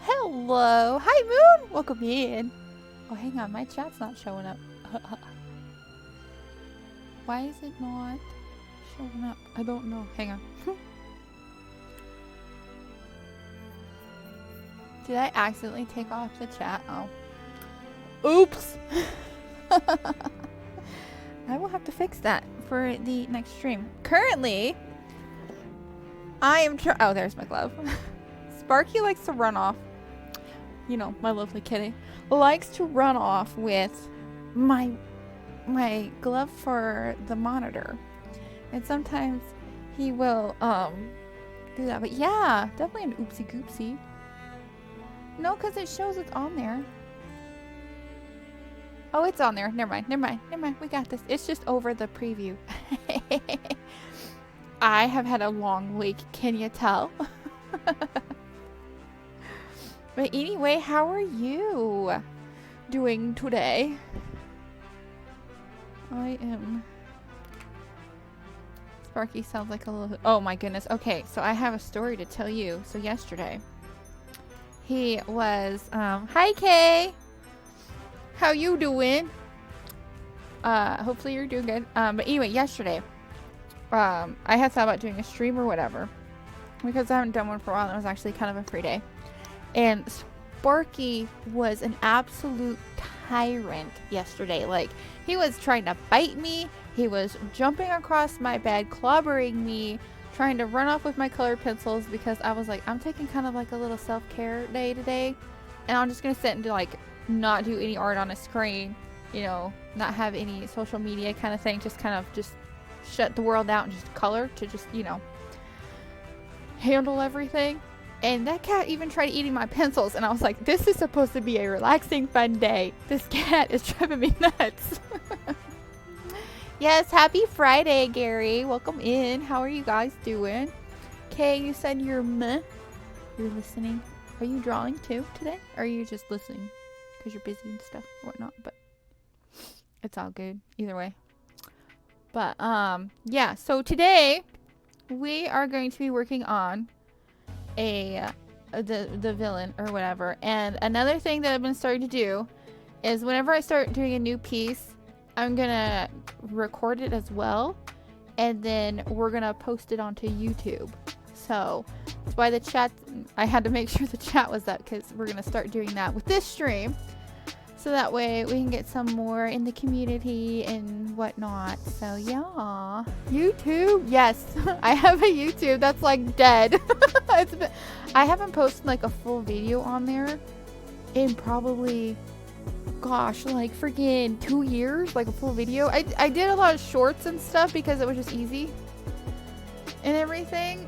Hello. Hi, Moon. Welcome in. Oh, hang on. My chat's not showing up. Why is it not showing up? I don't know. Hang on. Did I accidentally take off the chat? Oh. Oops. I will have to fix that for the next stream. Currently, I am oh, there's my glove. Sparky likes to run off. You know, my lovely kitty likes to run off with my glove for the monitor, and sometimes he will do that. But yeah, definitely an oopsie goopsie. No, because it shows it's on there. Oh, it's on there. Never mind. Never mind. Never mind. We got this. It's just over the preview. I have had a long week. Can you tell? But anyway, how are you doing today? I am... Sparky sounds like a little... Oh my goodness. Okay, so I have a story to tell you. So yesterday, he was... Hi, Kay! How you doing? Hopefully you're doing good. But anyway, yesterday, I had thought about doing a stream or whatever, because I haven't done one for a while, and it was actually kind of a free day. And Sparky was an absolute tyrant yesterday. Like, he was trying to bite me. He was jumping across my bed, clobbering me, trying to run off with my colored pencils, because I was like, I'm taking kind of like a little self-care day today, and I'm just going to sit and do, like, not do any art on a screen, you know, not have any social media kind of thing, just kind of just shut the world out and just color to just, you know, handle everything. And that cat even tried eating my pencils, and I was like, this is supposed to be a relaxing, fun day. This cat is driving me nuts. Yes, happy Friday, Gary. Welcome in. How are you guys doing? Kay, you said you're you're listening. Are you drawing too today? Or are you just listening because you're busy and stuff or whatnot? But it's all good either way. But yeah, so today we are going to be working on the villain or whatever. And another thing that I've been starting to do is whenever I start doing a new piece, I'm gonna record it as well, and then we're gonna post it onto YouTube. So that's why the chat, I had to make sure the chat was up, because we're gonna start doing that with this stream, so that way we can get some more in the community and whatnot. So yeah, YouTube, yes. I have a YouTube that's like dead. I haven't posted like a full video on there in probably, gosh, like freaking 2 years, like a full video. I did a lot of shorts and stuff because it was just easy and everything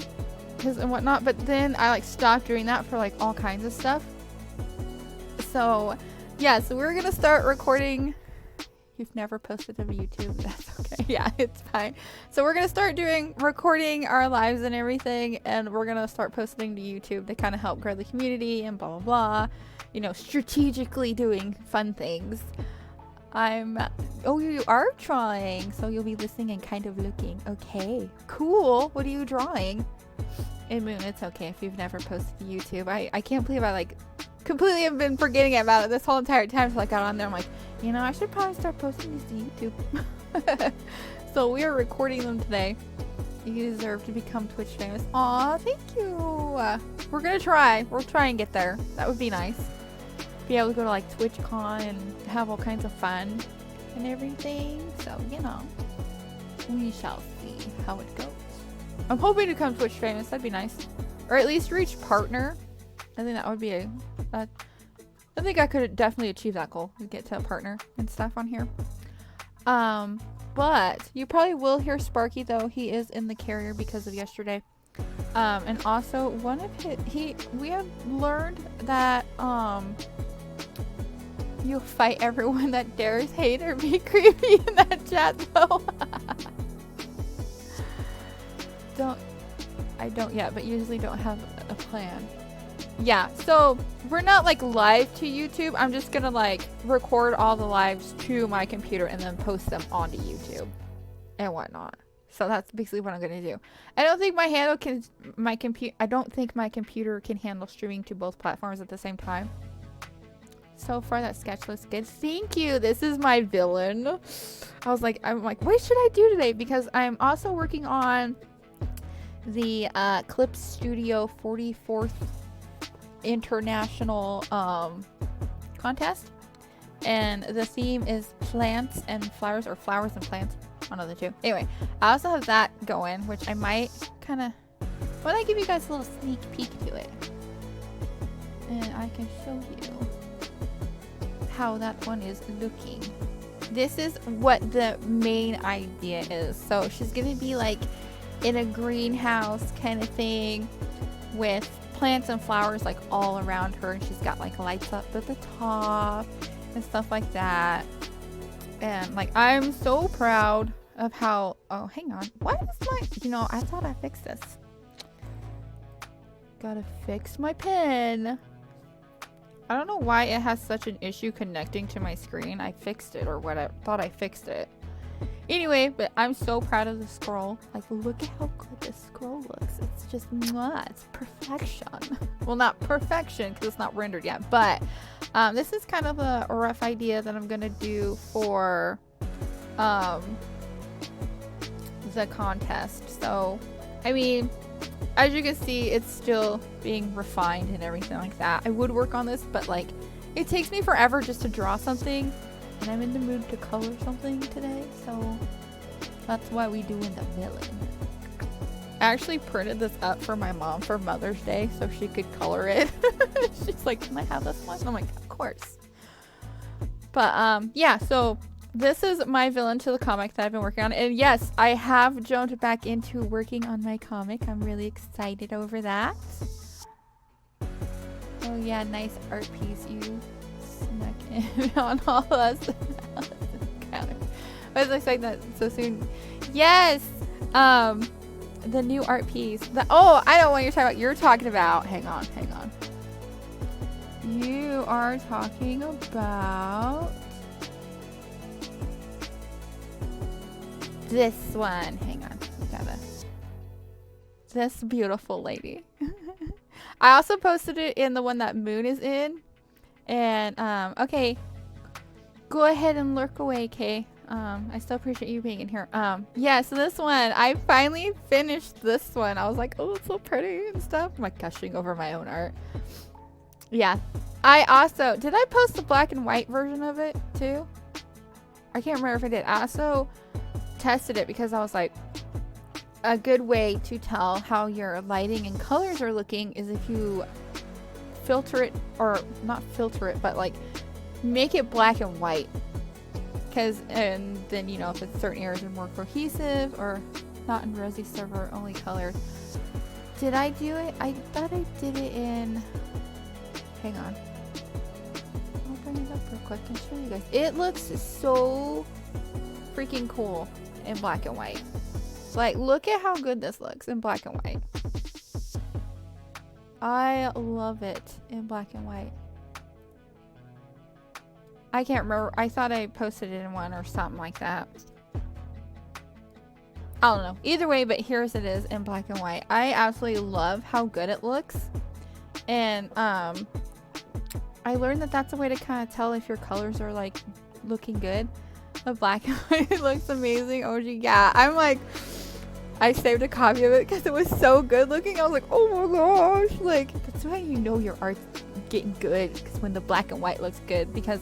and whatnot, but then I like stopped doing that for like all kinds of stuff. So yeah, so we're gonna start recording. You've never posted to YouTube. That's okay. Yeah, it's fine. So we're gonna start recording our lives and everything, and we're gonna start posting to YouTube to kind of help grow the community and blah blah blah. You know, strategically doing fun things. Oh, you are drawing, so you'll be listening and kind of looking. Okay, cool. What are you drawing? And Moon, it's okay if you've never posted to YouTube. I can't believe I like completely have been forgetting about it this whole entire time till I got on there. I'm like, you know, I should probably start posting these to YouTube. So we are recording them today. You deserve to become Twitch famous. Aw, thank you. We're gonna try. We'll try and get there. That would be nice. Be able to go to like TwitchCon and have all kinds of fun and everything. So, you know, we shall see how it goes. I'm hoping to become Twitch famous. That'd be nice. Or at least reach partner. I think that would be I think I could definitely achieve that goal. Get to a partner and stuff on here. But you probably will hear Sparky, though. He is in the carrier because of yesterday. And also one of we have learned that you fight everyone that dares hate or be creepy in that chat, though. I don't yet, but usually don't have a plan. Yeah, so we're not like live to YouTube. I'm just gonna like record all the lives to my computer and then post them onto YouTube and whatnot. So that's basically what I'm gonna do. I don't think I don't think my computer can handle streaming to both platforms at the same time. So far that sketch looks good. Thank you. This is my villain. I'm like, what should I do today? Because I'm also working on the Clip Studio 44th International contest. And the theme is plants and flowers, or flowers and plants. One of the two. Anyway, I also have that going, which I might kind of... Why don't I give you guys a little sneak peek to it? And I can show you how that one is looking. This is what the main idea is. So she's gonna be like in a greenhouse kind of thing with plants and flowers like all around her, and she's got like lights up at the top and stuff like that. And like, I'm so proud of how... Oh, hang on. What is my... You know, I thought I fixed this. Gotta fix my pen. I don't know why it has such an issue connecting to my screen. I fixed it, or what, I thought I fixed it. Anyway, but I'm so proud of the scroll. Like, look at how good this scroll looks. It's just, mwah, it's perfection. Well, not perfection, because it's not rendered yet, but this is kind of a rough idea that I'm gonna do for the contest. So, I mean, as you can see, it's still being refined and everything like that. I would work on this, but like, it takes me forever just to draw something, and I'm in the mood to color something today, so that's why we doing the villain. I actually printed this up for my mom for Mother's Day so she could color it. She's like, can I have this one? And I'm like, of course. But yeah, so this is my villain to the comic that I've been working on. And yes, I have jumped back into working on my comic. I'm really excited over that. Oh yeah, nice art piece you snuck in on all of us. I was expecting that so soon. Yes! The new art piece. Oh, I know what you're talking about. You're talking about... Hang on. You are talking about... this one. Hang on. This beautiful lady. I also posted it in the one that Moon is in. And, okay. Go ahead and lurk away, Kay. I still appreciate you being in here. Yeah, so this one, I finally finished this one. I was like, oh, it's so pretty and stuff. I'm like gushing over my own art. Yeah. I also, did I post the black and white version of it too? I can't remember if I did. I also tested it because I was like, a good way to tell how your lighting and colors are looking is if you filter it, or not filter it, but like make it black and white. And then, you know, if it's certain areas are more cohesive or not in Rosie server only color. Did I do it? I thought I did it in... Hang on. I'll bring it up real quick and show you guys. It looks so freaking cool in black and white. Like, look at how good this looks in black and white. I love it in black and white. I can't remember. I thought I posted it in one or something like that. I don't know. Either way, but here's it is in black and white. I absolutely love how good it looks. And I learned that that's a way to kind of tell if your colors are like looking good. The black and white looks amazing. OG, yeah. I'm like, I saved a copy of it because it was so good looking. I was like, oh my gosh. Like, that's why you know your art's getting good, because when the black and white looks good. Because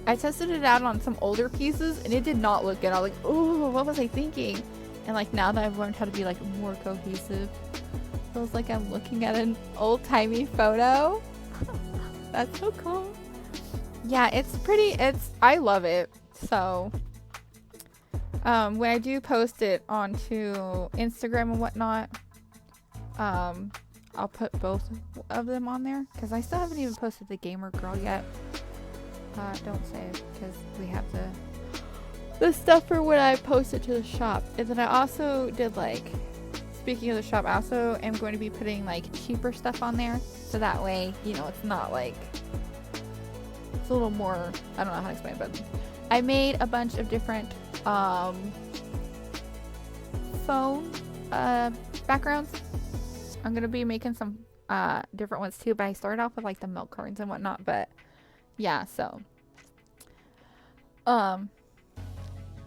I tested it out on some older pieces and it did not look good. I was like, oh, what was I thinking? And like, now that I've learned how to be like more cohesive, feels like I'm looking at an old-timey photo. That's so cool. Yeah, it's pretty. I love it. So when I do post it onto Instagram and whatnot, I'll put both of them on there, because I still haven't even posted the Gamer Girl yet. Don't say it, because we have the stuff for when I post it to the shop. And then I also did, like, speaking of the shop, I also am going to be putting like cheaper stuff on there, so that way, you know, it's not like, it's a little more, I don't know how to explain it, but I made a bunch of different phone backgrounds. I'm gonna be making some different ones too, but I started off with like the milk cartons and whatnot. But yeah, so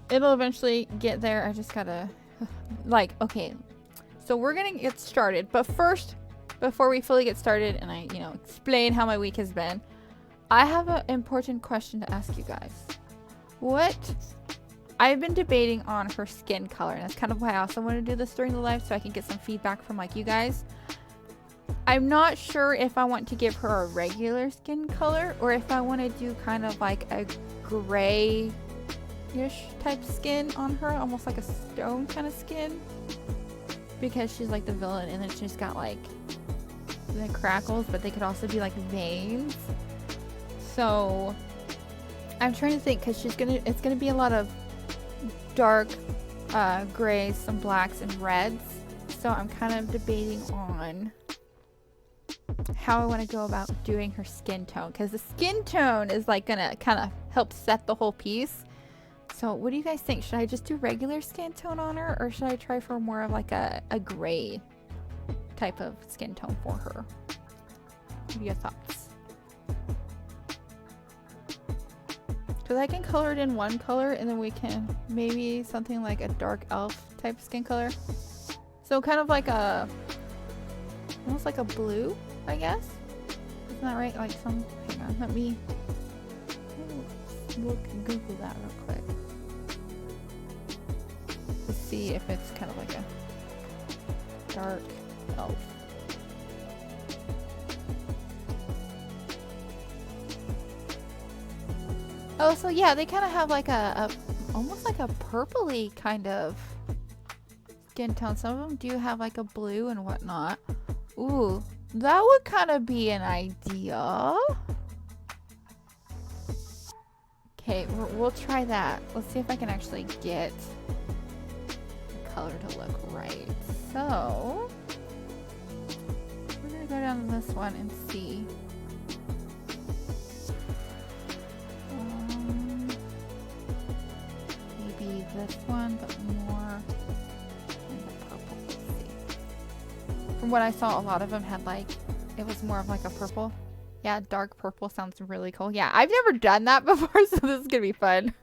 it'll eventually get there. I just gotta like, okay, so we're gonna get started, but first, before we fully get started and I, you know, explain how my week has been, I have an important question to ask you guys. What I've been debating on her skin color, and that's kind of why I also want to do this during the live, so I can get some feedback from like you guys. I'm not sure if I want to give her a regular skin color or if I want to do kind of like a grayish type skin on her, almost like a stone kind of skin, because she's like the villain, and then she's got like the crackles, but they could also be like veins. So I'm trying to think, because it's gonna be a lot of dark grays, some blacks and reds. So I'm kind of debating on how I want to go about doing her skin tone, because the skin tone is like gonna kind of help set the whole piece. So what do you guys think? Should I just do regular skin tone on her, or should I try for more of like a gray type of skin tone for her? What are your thoughts? Because I can color it in one color, and then we can maybe something like a dark elf type skin color. So kind of like a, almost like a blue, I guess. Isn't that right? Like some, hang on, let me Google that real quick. To see if it's kind of like a dark elf. Oh, so yeah, they kind of have like a almost like a purpley kind of skin tone. Some of them do have like a blue and whatnot. Ooh, that would kind of be an idea. Okay, we'll try that. Let's see if I can actually get the color to look right. So we're gonna go down to this one and see. Maybe this one, but more in the purple. Let's see. From what I saw, a lot of them had like, it was more of like a purple. Yeah, dark purple sounds really cool. Yeah, I've never done that before, so this is gonna be fun.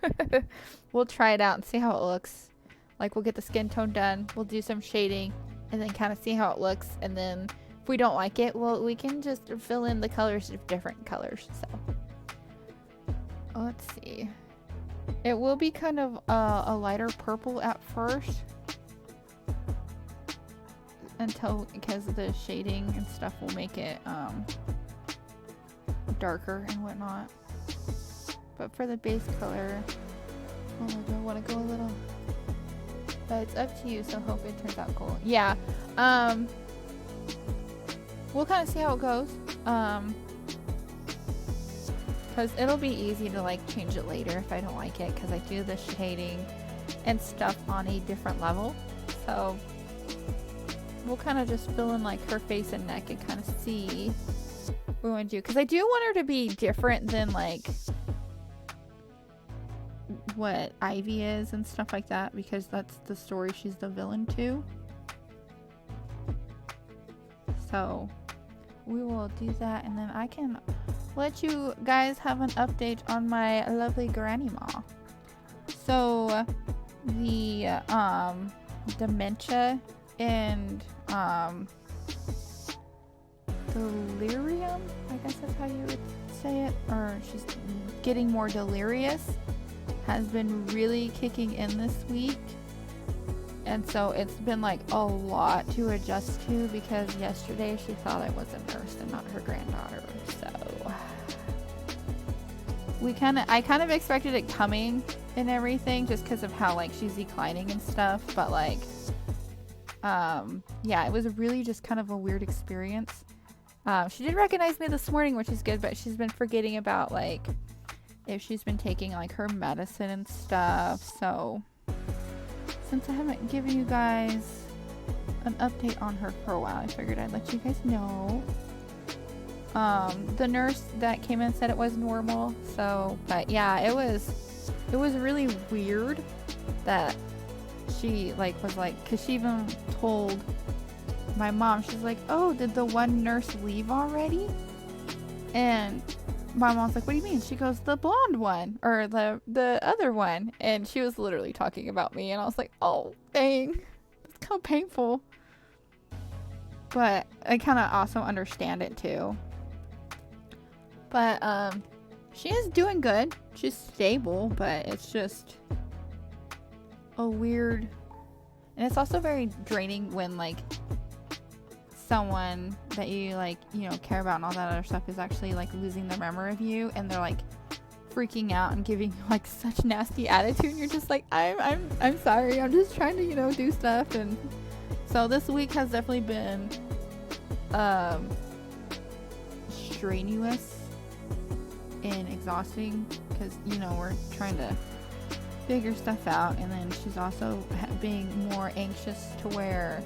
We'll try it out and see how it looks. Like, we'll get the skin tone done, we'll do some shading, and then kind of see how it looks. And then if we don't like it, well, we can just fill in the colors of different colors. So let's see. It will be kind of a lighter purple at first, until, because the shading and stuff will make it darker and whatnot. But for the base color, oh my god, I want to go a little, but it's up to you, so hope it turns out cool. Yeah, we'll kind of see how it goes, because it'll be easy to like change it later if I don't like it, because I do the shading and stuff on a different level. So we'll kind of just fill in like her face and neck and kind of see what we want to do, because I do want her to be different than like what Ivy is and stuff like that, because that's the story she's the villain to. So we will do that, and then I can let you guys have an update on my lovely granny ma. So the dementia and delirium, I guess that's how you would say it, or she's getting more delirious, has been really kicking in this week. And so it's been like a lot to adjust to, because yesterday she thought I was a nurse and not her granddaughter. So I kind of expected it coming and everything, just because of how like she's declining and stuff. But like, yeah, it was really just kind of a weird experience. She did recognize me this morning, which is good, but she's been forgetting about like if she's been taking like her medicine and stuff. So since I haven't given you guys an update on her for a while, I figured I'd let you guys know. The nurse that came in said it was normal. So, but yeah, it was really weird that she like was like, because she even told my mom, she's like, oh, did the one nurse leave already? And my mom's like, what do you mean? She goes, the blonde one, or the other one. And she was literally talking about me, and I was like, oh dang, that's kind of painful. But I kind of also understand it too. But she is doing good. She's stable, but it's just a weird, and it's also very draining when like someone that you like, you know, care about and all that other stuff is actually like losing their memory of you, and they're like freaking out and giving you like such nasty attitude, and you're just like, I'm sorry, I'm just trying to, you know, do stuff. And so this week has definitely been strenuous and exhausting, because, you know, we're trying to figure stuff out, and then she's also being more anxious to where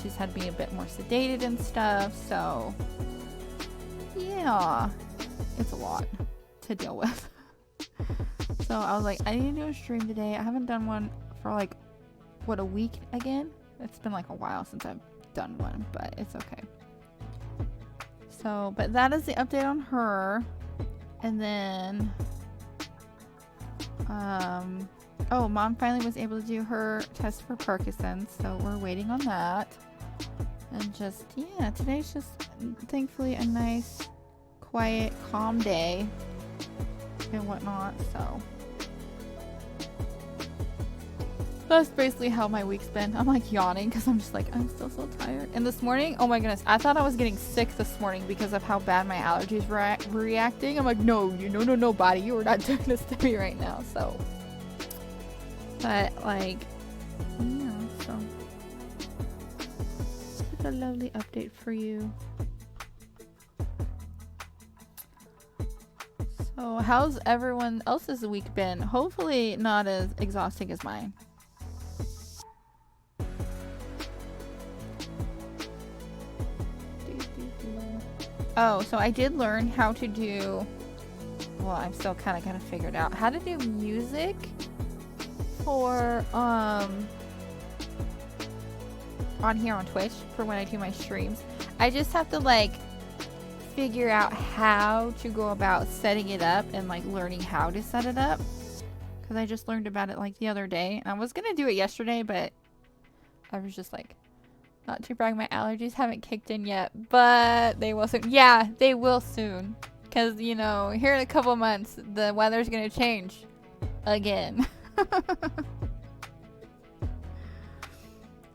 she's had to be a bit more sedated and stuff. So yeah, it's a lot to deal with. So I was like, I need to do a stream today. I haven't done one for like, what, a week again? It's been like a while since I've done one, but it's okay. So, but that is the update on her. And then oh, mom finally was able to do her test for Parkinson's, so we're waiting on that. And just, yeah, today's just thankfully a nice, quiet, calm day and whatnot. So that's basically how my week's been. I'm like yawning because I'm just like, I'm still so tired. And this morning, oh my goodness, I thought I was getting sick this morning because of how bad my allergies were reacting. I'm like, no, no, body, you are not doing this to me right now. So, but like, yeah, so it's a lovely update for you. So how's everyone else's week been? Hopefully not as exhausting as mine. Oh, so I did learn how to do, well, I'm still kind of figured out how to do music for on here on Twitch for when I do my streams. I just have to like figure out how to go about setting it up and like learning how to set it up, because I just learned about it like the other day, and I was gonna do it yesterday, but I was just like, not to brag, my allergies haven't kicked in yet, but they will soon. Yeah, they will soon, because, you know, here in a couple months the weather's gonna change again.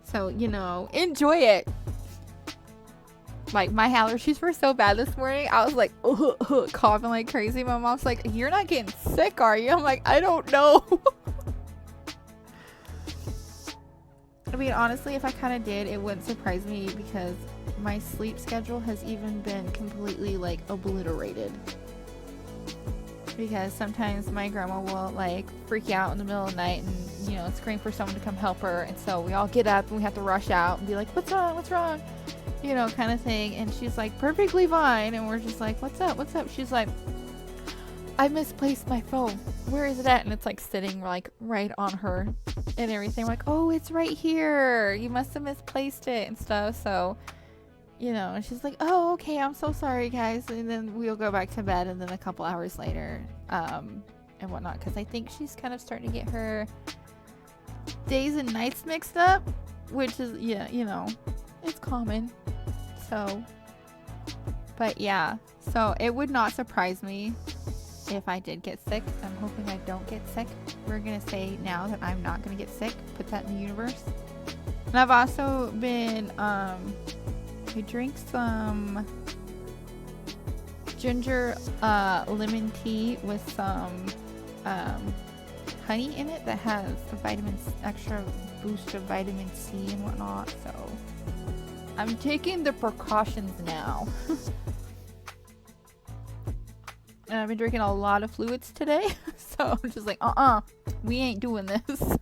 So, you know, enjoy it. Like, my allergies were so bad this morning, I was like coughing like crazy. My mom's like, you're not getting sick, are you? I'm like, I don't know. I mean, honestly, if I kind of did, it wouldn't surprise me, because my sleep schedule has even been completely like obliterated. Because sometimes my grandma will like freak out in the middle of the night and, you know, scream for someone to come help her, and so we all get up and we have to rush out and be like, what's wrong, you know, kind of thing. And she's like, perfectly fine, and we're just like, what's up? She's like, I misplaced my phone, where is it at? And it's like sitting like right on her and everything. I'm like, oh, it's right here, you must have misplaced it and stuff. So, you know, and she's like, oh, okay, I'm so sorry, guys. And then we'll go back to bed, and then a couple hours later and whatnot, because I think she's kind of starting to get her days and nights mixed up, which is, yeah, you know, it's common. So, but yeah, so it would not surprise me if I did get sick. I'm hoping I don't get sick. We're gonna say now that I'm not gonna get sick, put that in the universe. And I've also been I drink some ginger lemon tea with some honey in it that has a extra boost of vitamin C and whatnot. So I'm taking the precautions now. And I've been drinking a lot of fluids today, so I'm just like, we ain't doing this.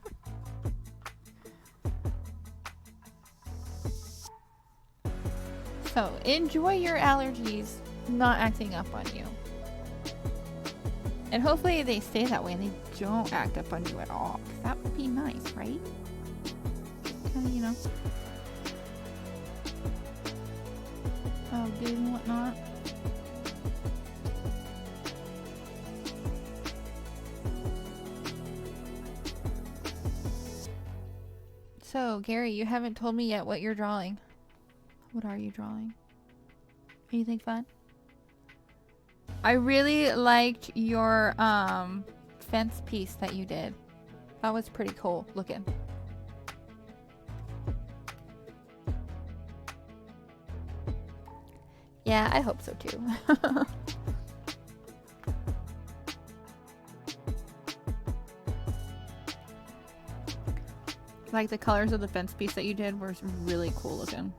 So enjoy your allergies not acting up on you. And hopefully they stay that way and they don't act up on you at all. 'Cause that would be nice, right? Kind of, you know. Oh, dude and whatnot. So, Gary, you haven't told me yet what you're drawing. What are you drawing? Anything fun? I really liked your fence piece that you did. That was pretty cool looking. Yeah, I hope so too. Like the colors of the fence piece that you did were really cool looking.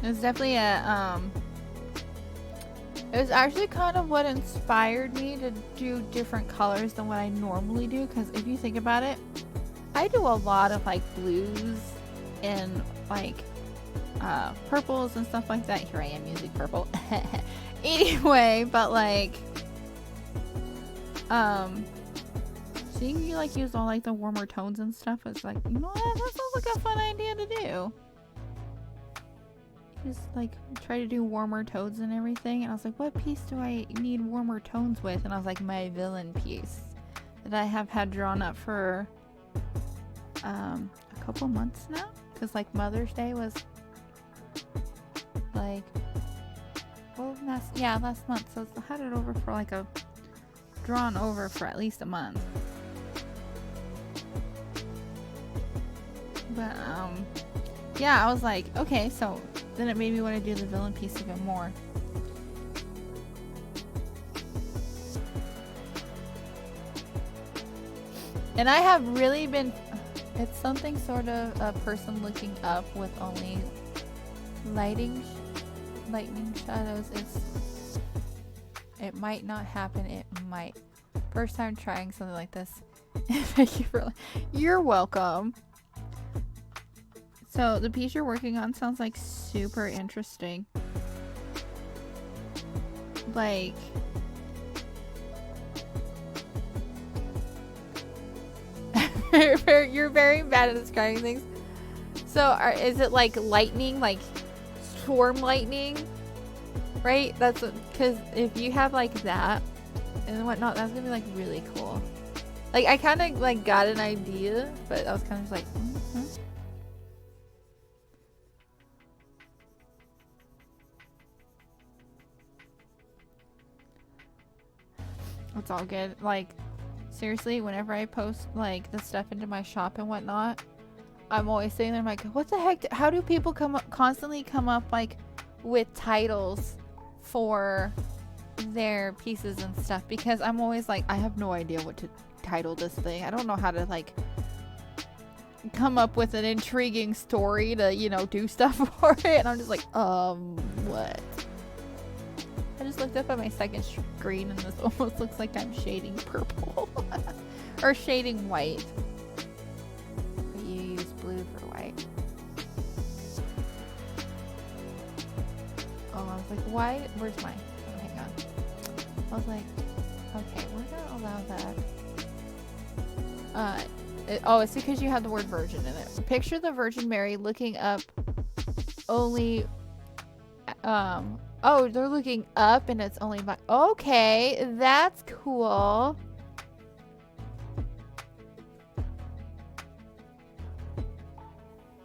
It was definitely a it was actually kind of what inspired me to do different colors than what I normally do, because if you think about it, I do a lot of like blues and like purples and stuff like that. Here I am using purple. Anyway, but like seeing you like use all like the warmer tones and stuff is like, you know what, that sounds like a fun idea to do. Just like try to do warmer tones and everything, and I was like, what piece do I need warmer tones with? And I was like, my villain piece that I have had drawn up for a couple months now, because like Mother's Day was like, well, last month, so I had it over for like drawn over for at least a month. But yeah, I was like, okay, so then it made me want to do the villain piece even more. And I have really been, it's something sort of a person looking up with only lightning shadows. It might not happen, it might. First time trying something like this. Thank you for, you're welcome. So the piece you're working on sounds like super interesting. Like, you're very bad at describing things. So is it like lightning, like storm lightning? Right? That's because if you have like that and whatnot, that's gonna be like really cool. Like I kind of like got an idea, but I was kind of just like, It's all good. Like, seriously, whenever I post like the stuff into my shop and whatnot, I'm always saying, I'm like, what the heck? How do people constantly come up like with titles for their pieces and stuff? Because I'm always like, I have no idea what to title this thing. I don't know how to like come up with an intriguing story to, you know, do stuff for it. And I'm just like, what? I just looked up at my second screen and this almost looks like I'm shading purple. Or shading white. But you use blue for white. Oh, I was like, why? Where's mine? Oh, hang on. I was like, okay, we're gonna allow that. It's because you have the word virgin in it. Picture the Virgin Mary looking up only, oh, they're looking up and it's only by, okay, that's cool.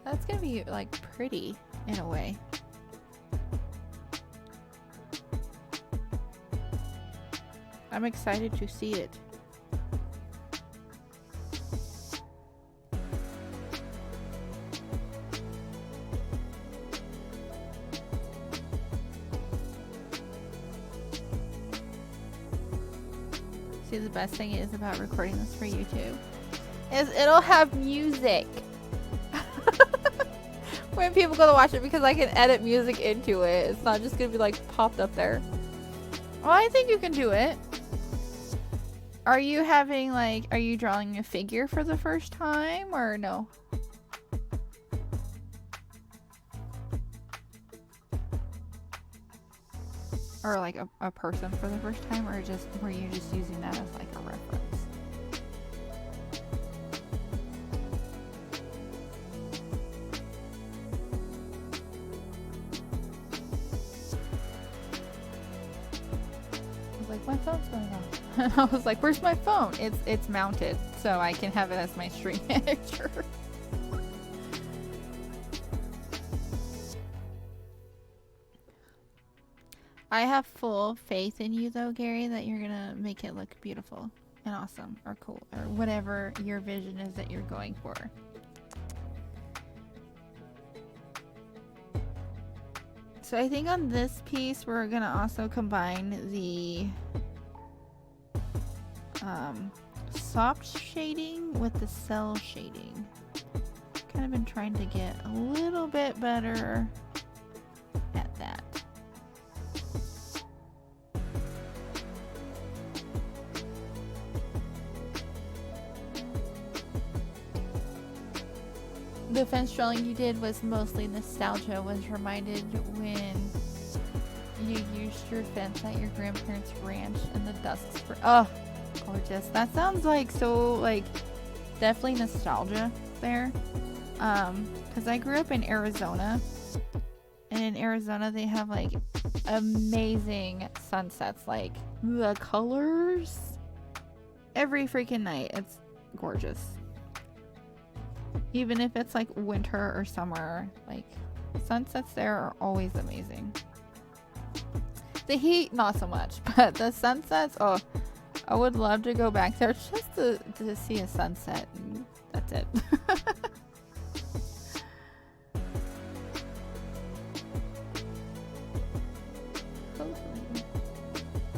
That's gonna be like pretty in a way. I'm excited to see it. See, the best thing is about recording this for YouTube is it'll have music when people go to watch it, because I can edit music into it. It's not just gonna be like popped up there. Well, I think you can do it. Are you having like, are you drawing a figure for the first time or no? or like a person for the first time, or just were you just using that as like a reference? I was like, my phone's going off. And I was like, where's my phone? It's mounted, so I can have it as my stream manager. I have full faith in you though, Gary, that you're gonna make it look beautiful and awesome or cool or whatever your vision is that you're going for. So I think on this piece we're gonna also combine the soft shading with the cell shading. Kind of been trying to get a little bit better at that. The fence drawing you did was mostly nostalgia. Was reminded when you used your fence at your grandparents' ranch and the dusks were gorgeous. That sounds like so like definitely nostalgia there. Because I grew up in Arizona, and in Arizona they have like amazing sunsets, like the colors every freaking night. It's gorgeous. Even if it's like winter or summer, like sunsets there are always amazing. The heat, not so much, but the sunsets, oh, I would love to go back there just to see a sunset, and that's it.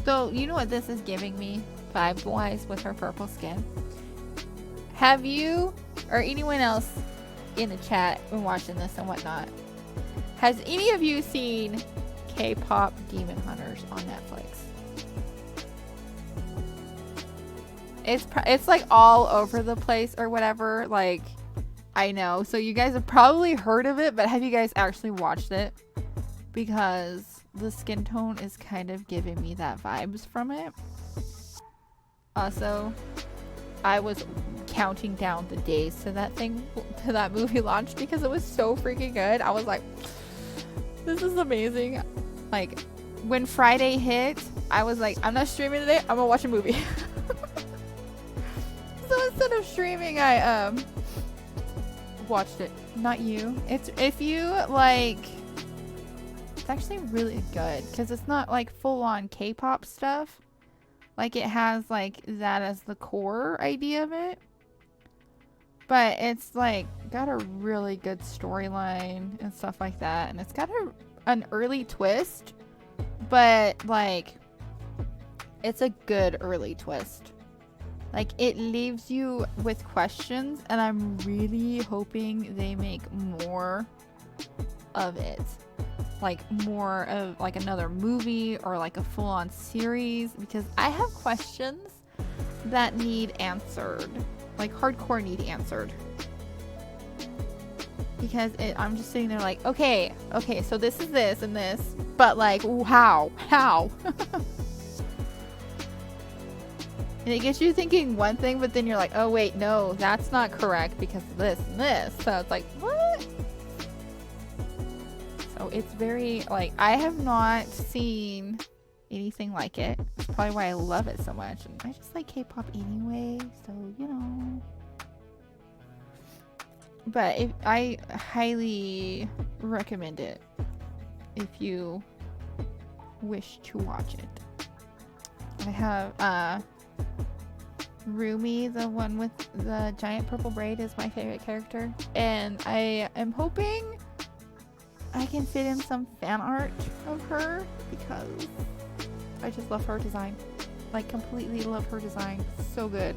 So, you know what this is giving me, vibe-wise, with her purple skin? Have you, or anyone else in the chat when watching this and whatnot, has any of you seen K-pop Demon Hunters on Netflix? It's like all over the place or whatever, like, I know. So you guys have probably heard of it, but have you guys actually watched it? Because the skin tone is kind of giving me that vibes from it. Also, I was counting down the days to that movie launch because it was so freaking good. I was like, this is amazing. Like, when Friday hit, I was like, I'm not streaming today, I'm gonna watch a movie. So instead of streaming, I watched it. Not you. It's, if you like, it's actually really good because it's not like full-on K-pop stuff. Like, it has like that as the core idea of it, but it's like got a really good storyline and stuff like that, and it's got an early twist, but like it's a good early twist. Like, it leaves you with questions, and I'm really hoping they make more of it. Like, more of like another movie or like a full-on series, because I have questions that need answered. Like, hardcore need answered. Because I'm just sitting there like, okay, so this is this and this, but like, how? And it gets you thinking one thing, but then you're like, oh wait, no, that's not correct because of this and this. So it's like, what? So it's very, like, I have not seen anything like it. That's probably why I love it so much. And I just like K-pop anyway, so, you know. But I highly recommend it if you wish to watch it. I have, Rumi, the one with the giant purple braid, is my favorite character, and I am hoping I can fit in some fan art of her because I just love her design. Like, completely love her design. So good.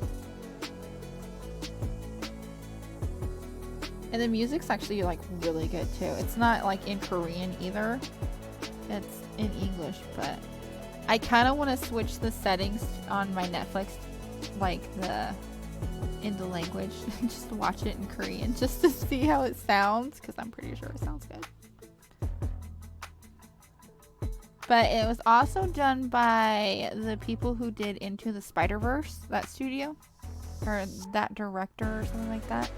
And the music's actually like really good too. It's not like in Korean either. It's in English, but I kind of want to switch the settings on my Netflix, like in the language, just to watch it in Korean, just to see how it sounds, because I'm pretty sure it sounds good. But it was also done by the people who did Into the Spider-Verse, that studio. Or that director or something like that.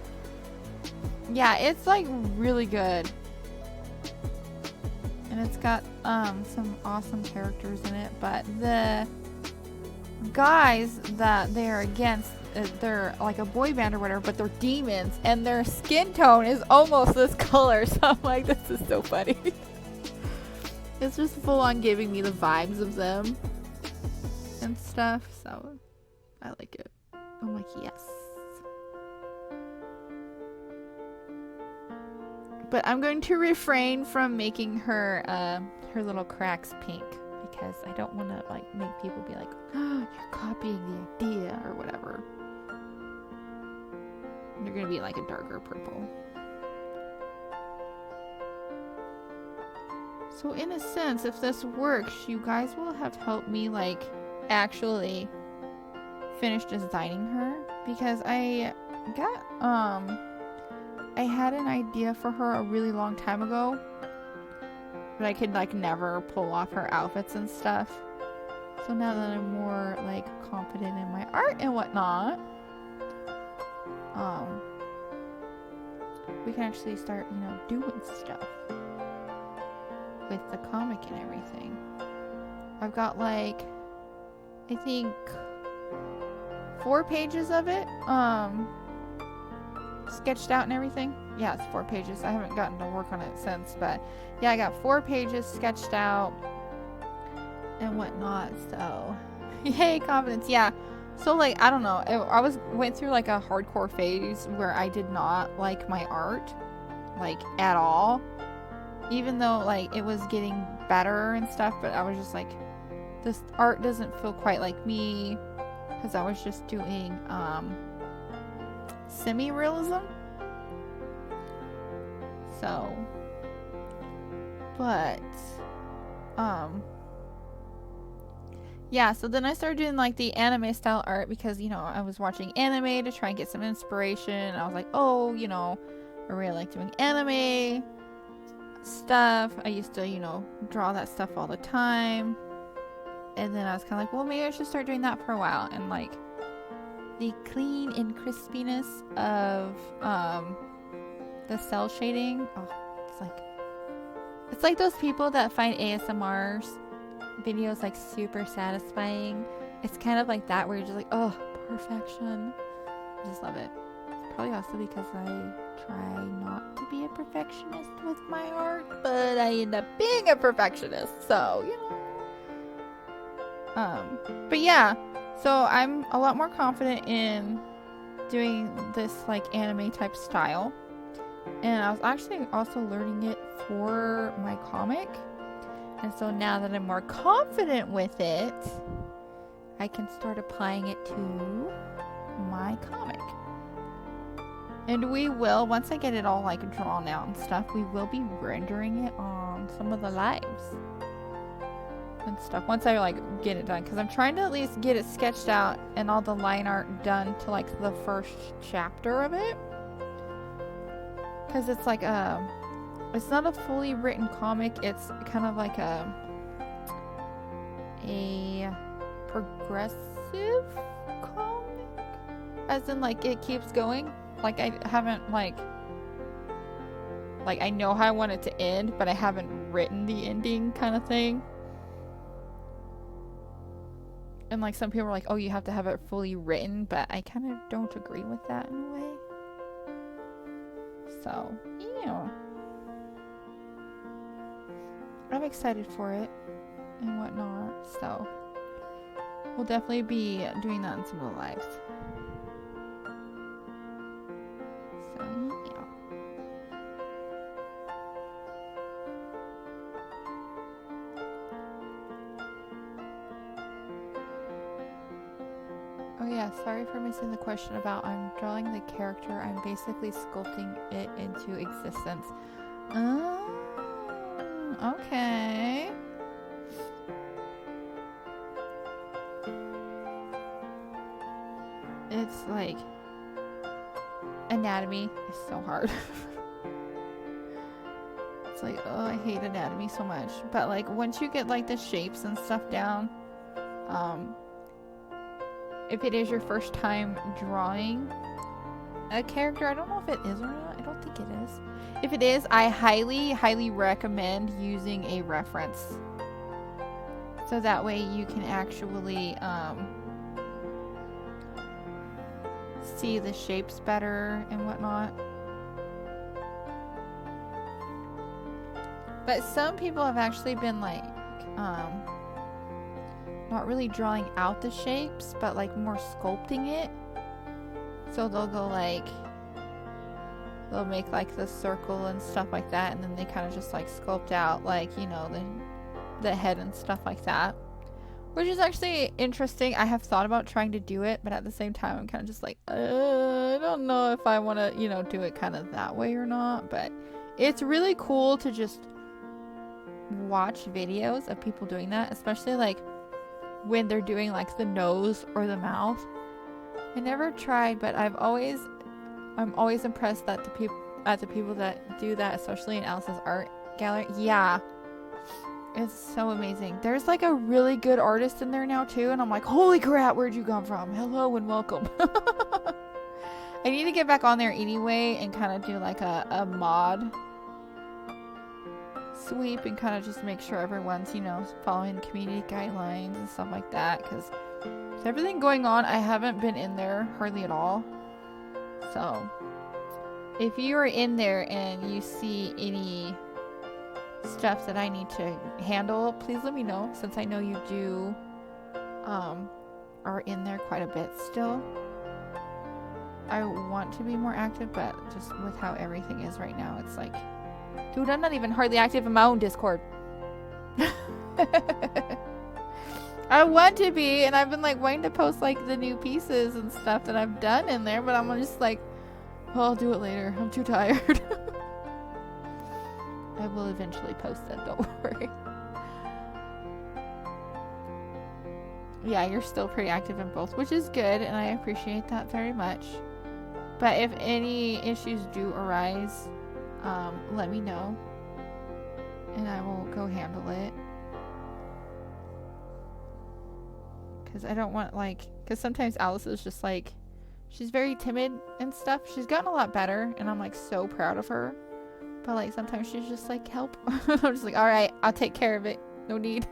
Yeah, it's like really good. And it's got some awesome characters in it. But the guys that they're against, they're like a boy band or whatever, but they're demons. And their skin tone is almost this color. So I'm like, this is so funny. It's just full on giving me the vibes of them and stuff. So I like it. I'm like, yes. But I'm going to refrain from making her her little cracks pink because I don't want to like make people be like, oh, you're copying the idea or whatever. They're going to be like a darker purple. So in a sense, if this works, you guys will have helped me like actually finish designing her, because I got I had an idea for her a really long time ago, but I could like never pull off her outfits and stuff. So now that I'm more like confident in my art and whatnot, we can actually start, you know, doing stuff with the comic and everything. I've got like, I think 4 pages of it sketched out and everything. Yeah, it's 4 pages. I haven't gotten to work on it since, but yeah, I got 4 pages sketched out and whatnot. So yay, confidence. Yeah, so like I don't know, I went through like a hardcore phase where I did not like my art like at all, even though like it was getting better and stuff, but I was just like, this art doesn't feel quite like me, because I was just doing semi-realism. So, but yeah, so then I started doing like the anime style art because, you know, I was watching anime to try and get some inspiration. I was like, oh, you know, I really like doing anime stuff. I used to, you know, draw that stuff all the time. And then I was kind of like, well, maybe I should start doing that for a while. And like the clean and crispiness of the cell shading, oh, it's like those people that find ASMR's videos like super satisfying. It's kind of like that, where you're just like, oh, perfection. I just love it. Probably also because I try not to be a perfectionist with my art, but I end up being a perfectionist, so you know. But yeah, so I'm a lot more confident in doing this like anime type style, and I was actually also learning it for my comic. And so now that I'm more confident with it, I can start applying it to my comic. And we will, once I get it all like drawn out and stuff, we will be rendering it on some of the lives and stuff once I like get it done, because I'm trying to at least get it sketched out and all the line art done to like the first chapter of it, because it's like it's not a fully written comic. It's kind of like a progressive comic, as in like it keeps going. Like I haven't like I know how I want it to end, but I haven't written the ending kind of thing. And like some people are like, oh, you have to have it fully written, but I kind of don't agree with that in a way. So, yeah. I'm excited for it and whatnot, so we'll definitely be doing that in some of the lives. So, yeah. Oh yeah, sorry for missing the question about I'm drawing the character. I'm basically sculpting it into existence. Okay. It's like anatomy is so hard. It's like, oh, I hate anatomy so much. But like once you get like the shapes and stuff down, if it is your first time drawing a character, I don't know if it is or not. I don't think it is. If it is, I highly recommend using a reference. So that way you can actually see the shapes better and whatnot. But some people have actually been like, not really drawing out the shapes, but like more sculpting it. So they'll go like, they'll make like the circle and stuff like that, and then they kind of just like sculpt out like, you know, the head and stuff like that. Which is actually interesting. I have thought about trying to do it, but at the same time I'm kind of just like, I don't know if I want to, you know, do it kind of that way or not. But it's really cool to just watch videos of people doing that, especially like when they're doing like the nose or the mouth. I never tried, but I'm always impressed that the people that do that, especially in Alice's art gallery. Yeah, it's so amazing. There's like a really good artist in there now too, and I'm like, holy crap, where'd you come from? Hello and welcome. I need to get back on there anyway and kind of do like a mod sweep and kind of just make sure everyone's, you know, following the community guidelines and stuff like that, because with everything going on, I haven't been in there hardly at all. So if you are in there and you see any stuff that I need to handle, please let me know, since I know you do are in there quite a bit still. I want to be more active, but just with how everything is right now, it's like, dude, I'm not even hardly active in my own Discord. I want to be, and I've been like wanting to post like the new pieces and stuff that I've done in there, but I'm just like, well, I'll do it later. I'm too tired. I will eventually post that, don't worry. Yeah, you're still pretty active in both, which is good, and I appreciate that very much. But if any issues do arise, let me know, and I will go handle it. Because I don't want, like, because sometimes Alice is just like, she's very timid and stuff. She's gotten a lot better, and I'm like so proud of her. But like sometimes she's just like, help. I'm just like, alright, I'll take care of it. No need.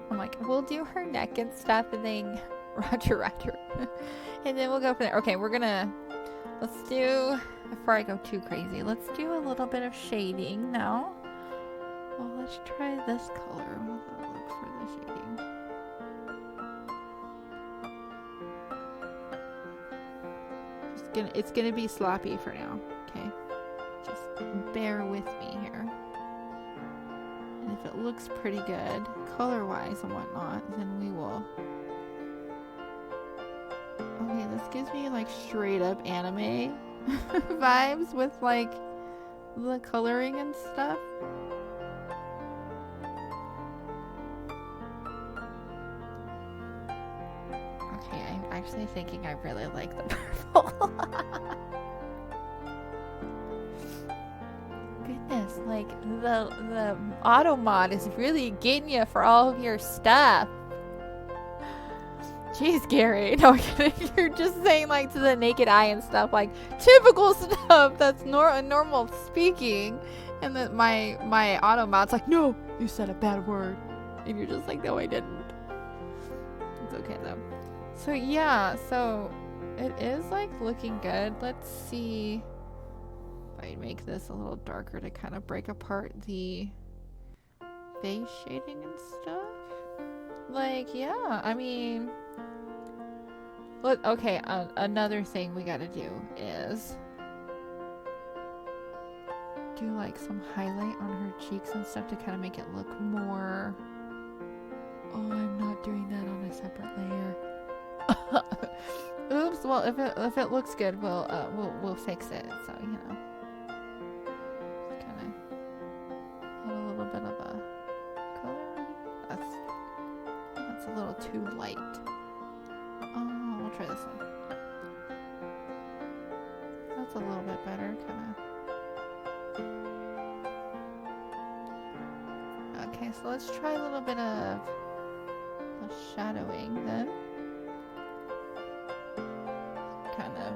I'm like, we'll do her neck and stuff, and then Roger. And then we'll go from there. Okay, let's do, before I go too crazy, let's do a little bit of shading now. Well, let's try this color. I'll look for the shading. It's gonna be sloppy for now, okay? Just bear with me here. And if it looks pretty good, color-wise and whatnot, then we will. Okay, this gives me like straight up anime vibes with like the coloring and stuff. Okay, I'm actually thinking I really like the purple. Goodness, like the auto mod is really getting you for all of your stuff. Jeez, Gary. No, I'm kidding. You're just saying like to the naked eye and stuff, like typical stuff that's normal speaking, and that my auto mod's like, no, you said a bad word, and you're just like, no, I didn't. It's okay though. So yeah, so it is like looking good. Let's see if I make this a little darker to kind of break apart the face shading and stuff. Like, yeah, I mean, look, okay, another thing we gotta do is do like some highlight on her cheeks and stuff to kind of make it look more. Oh, I'm not doing that on a separate layer. Oops. Well, if it looks good, we'll fix it. So you know, just kind of add a little bit of a color. That's a little too light. we'll try this one. That's a little bit better, kind of. Okay, so let's try a little bit of the shadowing then. Kind of.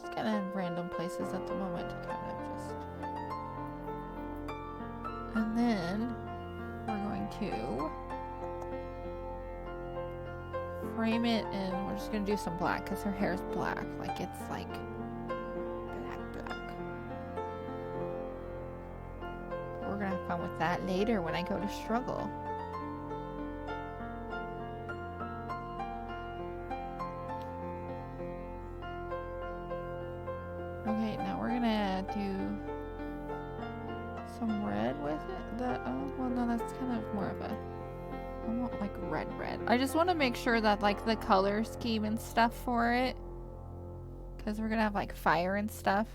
Just kind of in random places at the moment to kind of just. And then we're going to frame it, and we're just gonna do some black because her hair is black. Like it's like black. But we're gonna have fun with that later when I go to struggle. Okay, now we're gonna do some red with it. Well, no, that's kind of more of a. I want like red. I just want to make sure that like the color scheme and stuff for it, because we're gonna have like fire and stuff,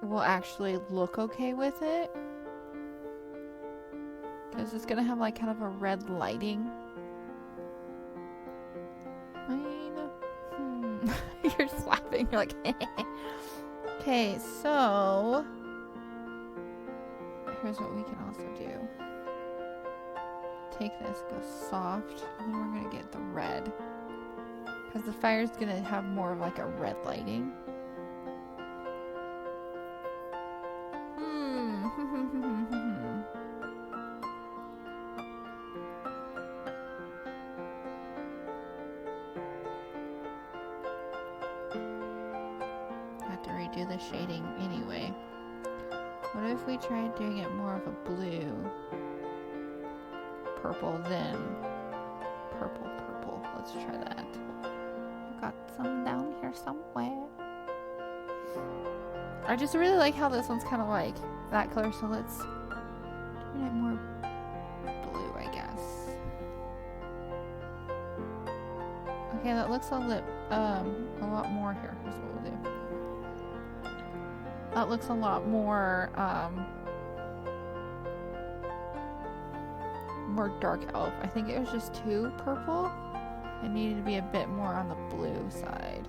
will actually look okay with it. Because it's gonna have like kind of a red lighting. I mean, you're just laughing. You're like, okay, so here's what we can also do. Take this, go soft, and then we're gonna get the red. Because the fire's gonna have more of like a red lighting. Have to redo the shading anyway. What if we tried doing it more of a blue? Purple, then purple. Let's try that. I've got some down here somewhere. I just really like how this one's kind of like that color, so let's turn it more blue, I guess. Okay, that looks a lot more here. Here's what we'll do. That looks a lot more more dark elf. I think it was just too purple. It needed to be a bit more on the blue side.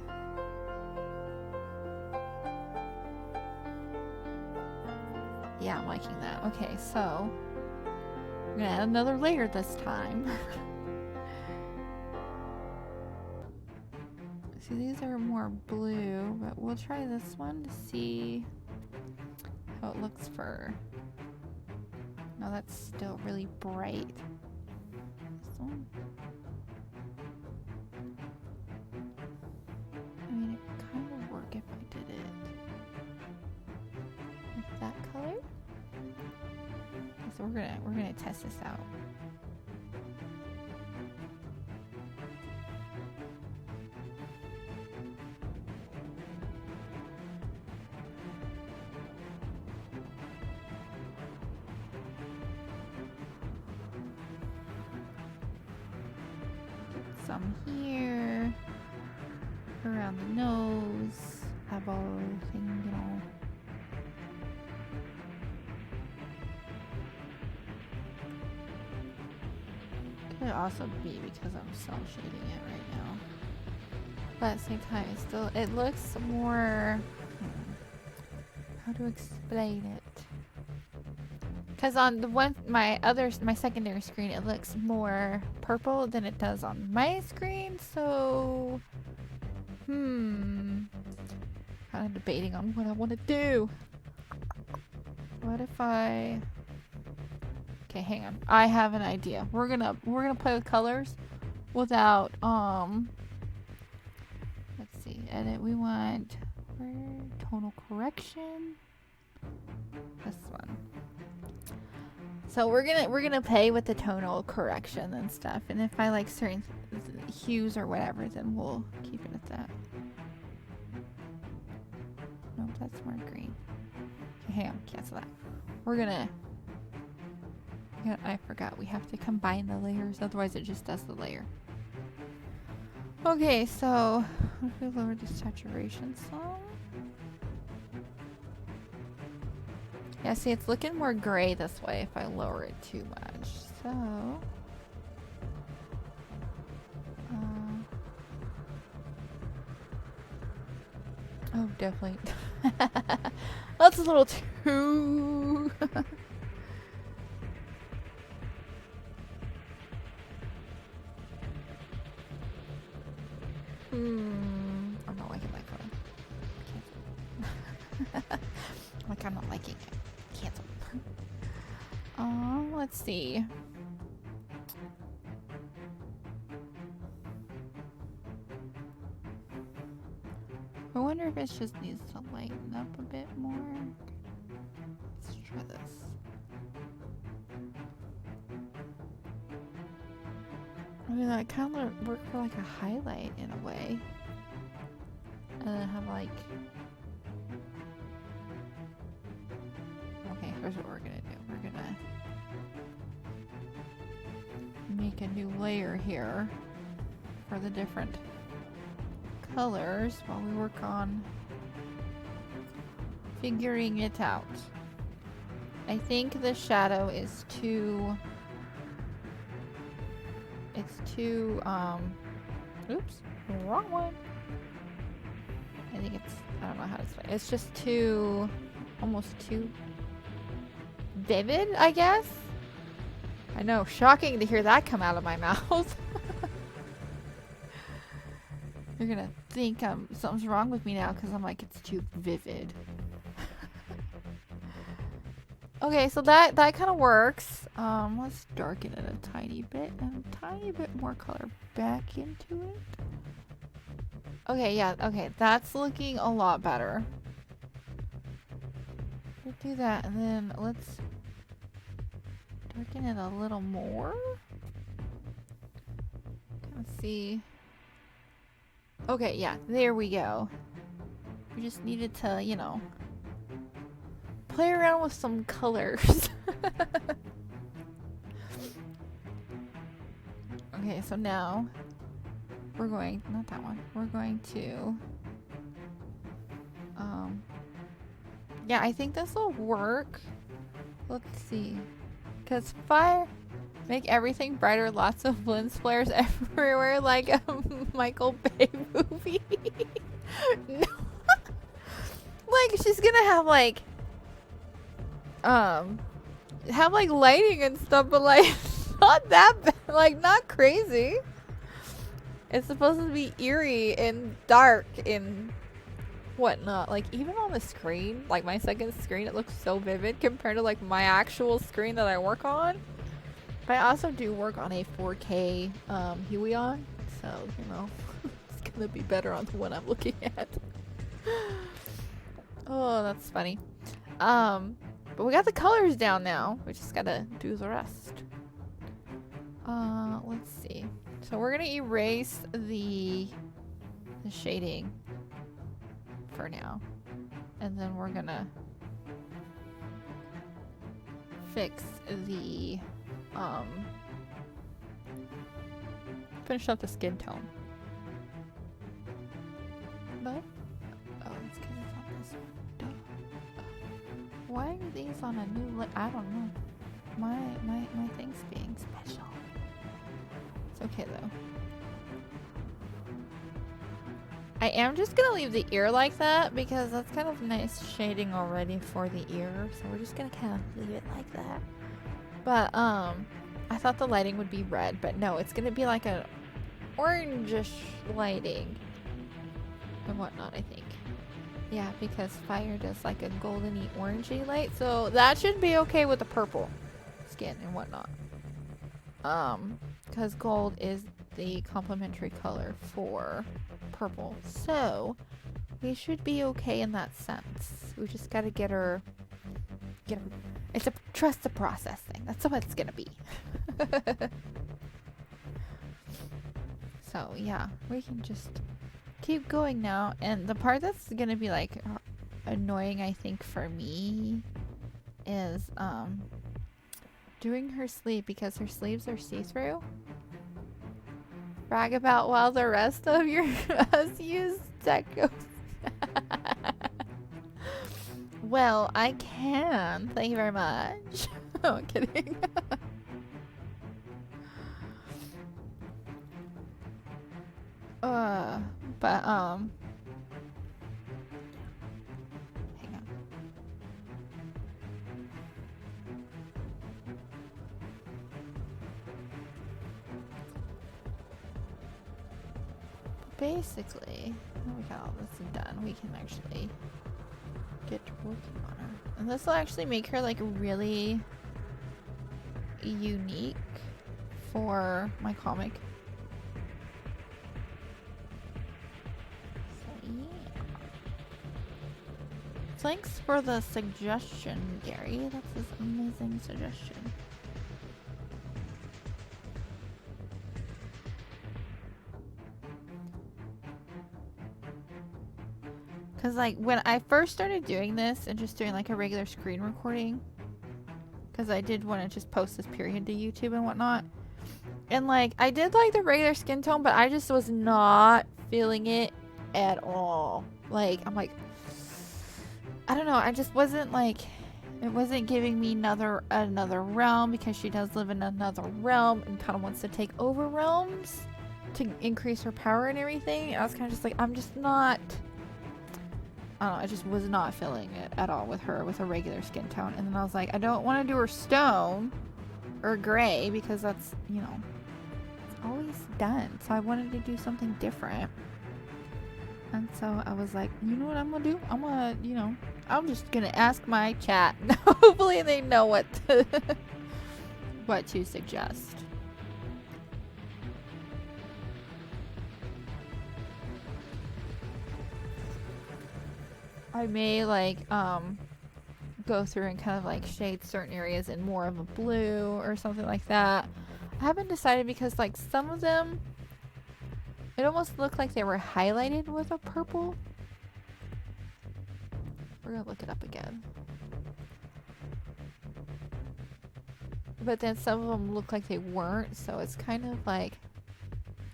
Yeah, I'm liking that. Okay, so we're gonna add another layer this time. See, these are more blue, but we'll try this one to see how it looks for. No, that's still really bright. This one. I mean, it would kind of work if I did it with that color. So we're gonna test this out. Some here, around the nose, eyeball thing, you know. Could also be because I'm cel shading it right now. But at the same time, it looks more, how to explain it? Because on the one, my secondary screen, it looks more purple than it does on my screen, so, kind of debating on what I want to do. What if okay, hang on. I have an idea. We're gonna play with colors without, let's see, edit, we want, tonal correction, this one. So we're gonna play with the tonal correction and stuff, and if I like certain hues or whatever, then we'll keep it at that. Nope, that's more green. Okay, hang on, cancel that. We're gonna. I forgot we have to combine the layers, otherwise it just does the layer. Okay, so what if we lower the saturation some? Yeah, see, it's looking more gray this way if I lower it too much. So, oh, definitely. That's a little too. I'm not liking that color. Like, I'm not liking it. Cancel. Let's see. I wonder if it just needs to lighten up a bit more. Let's try this. I mean, that kind of work for like a highlight in a way. And then have like... Okay, here's what we're gonna do. We're gonna make a new layer here for the different colors while we work on figuring it out. I think the shadow is too... It's too, oops, wrong one. I think it's, I don't know how to explain it. It's just too, almost too vivid, I guess? I know, shocking to hear that come out of my mouth. You're gonna think something's wrong with me now because I'm like, it's too vivid. Okay, so that kind of works. Let's darken it a tiny bit and a tiny bit more color back into it. Okay, yeah, okay, that's looking a lot better. We'll do that, and then let's darken it a little more. Let's see. Okay, yeah, there we go. We just needed to, you know, play around with some colors. Okay, so now we're going, not that one, we're going to, yeah, I think this will work. Let's see. Because fire, make everything brighter, lots of lens flares everywhere like a Michael Bay movie. No. Like, she's gonna have like, lighting and stuff, but like not that bad, like not crazy. It's supposed to be eerie and dark and whatnot. Like even on the screen, like my second screen, it looks so vivid compared to like my actual screen that I work on. But I also do work on a 4K Huion, so you know it's gonna be better on the one I'm looking at. Oh, that's funny. But we got the colors down now. We just gotta do the rest. Let's see. So we're gonna erase the shading for now. And then we're gonna fix the, finish up the skin tone. But, oh, it's because it's on this one. Why are these on a new I don't know. My thing's being special. It's okay though. I am just gonna leave the ear like that because that's kind of nice shading already for the ear. So we're just gonna kind of leave it like that. But I thought the lighting would be red, but no, it's gonna be like an orangish lighting and whatnot, I think. Yeah, because fire does like a goldeny orangey light, so that should be okay with the purple skin and whatnot. Because gold is the complementary color for purple, so we should be okay in that sense. We just gotta get her. It's a trust the process thing. That's what it's gonna be. So yeah, we can just keep going now. And the part that's gonna be like annoying, I think, for me is doing her sleeve because her sleeves are see-through. Brag about while the rest of your use deco. Well, I can. Thank you very much. No, I'm kidding. But hang on. Basically, when we got all this done, we can actually get to working on her. And this will actually make her like really unique for my comic. So yeah. Thanks for the suggestion, Gary. That's this amazing suggestion. Because, like, when I first started doing this and just doing, like, a regular screen recording, because I did want to just post this period to YouTube and whatnot, and, like, I did, like, the regular skin tone, but I just was not feeling it at all. Like, I'm like, I don't know, I just wasn't, like, it wasn't giving me another realm, because she does live in another realm and kind of wants to take over realms to increase her power and everything. And I was kind of just like, I'm just not... I don't know, I just was not feeling it at all with her with a regular skin tone. And then I was like, I don't want to do her stone or gray because that's, you know, it's always done. So I wanted to do something different. And so I was like, you know what I'm going to do? I'm going to, you know, I'm just going to ask my chat. Hopefully they know what to suggest. I may like go through and kind of like shade certain areas in more of a blue or something like that. I haven't decided because like some of them it almost looked like they were highlighted with a purple. We're gonna look it up again. But then some of them look like they weren't, so it's kind of like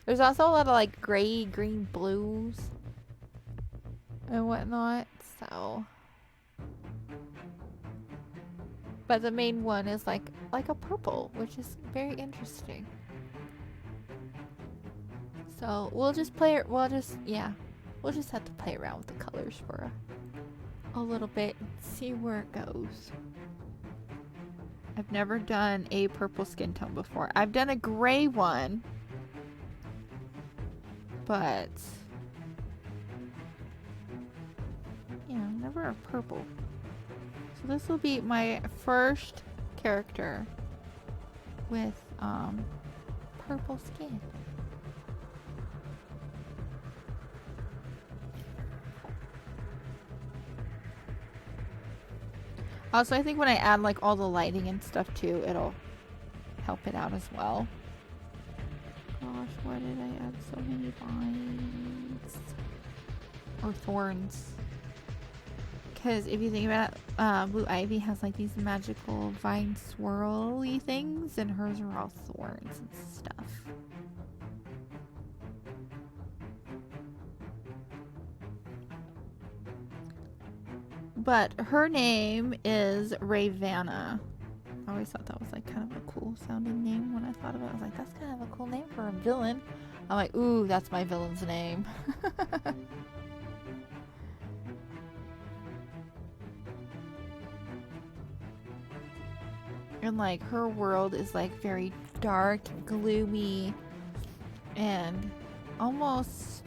there's also a lot of like gray, green, blues and whatnot. So, but the main one is like a purple, which is very interesting. So we'll just play it. We'll just have to play around with the colors for a little bit and see where it goes. I've never done a purple skin tone before. I've done a gray one, but never a purple. So this will be my first character with purple skin. Also, I think when I add like all the lighting and stuff too, it'll help it out as well. Gosh, why did I add so many vines? Or thorns? Because if you think about it, Blue Ivy has like these magical vine swirly things, and hers are all thorns and stuff. But her name is Ravana. I always thought that was like kind of a cool sounding name when I thought about it. I was like, that's kind of a cool name for a villain. I'm like, ooh, that's my villain's name. And like her world is like very dark, gloomy, and almost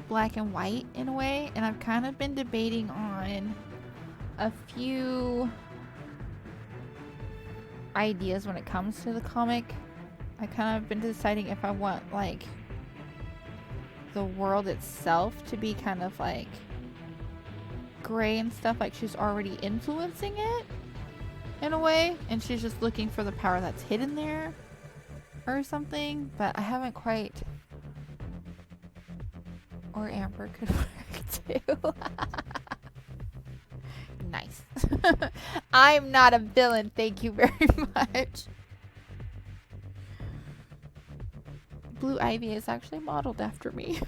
black and white in a way. And I've kind of been debating on a few ideas when it comes to the comic. I kind of been deciding if I want like the world itself to be kind of like gray and stuff, like she's already influencing it in a way, and she's just looking for the power that's hidden there or something. But I haven't quite. Or Amber could work too. Nice. I'm not a villain, thank you very much. Blue Ivy is actually modeled after me.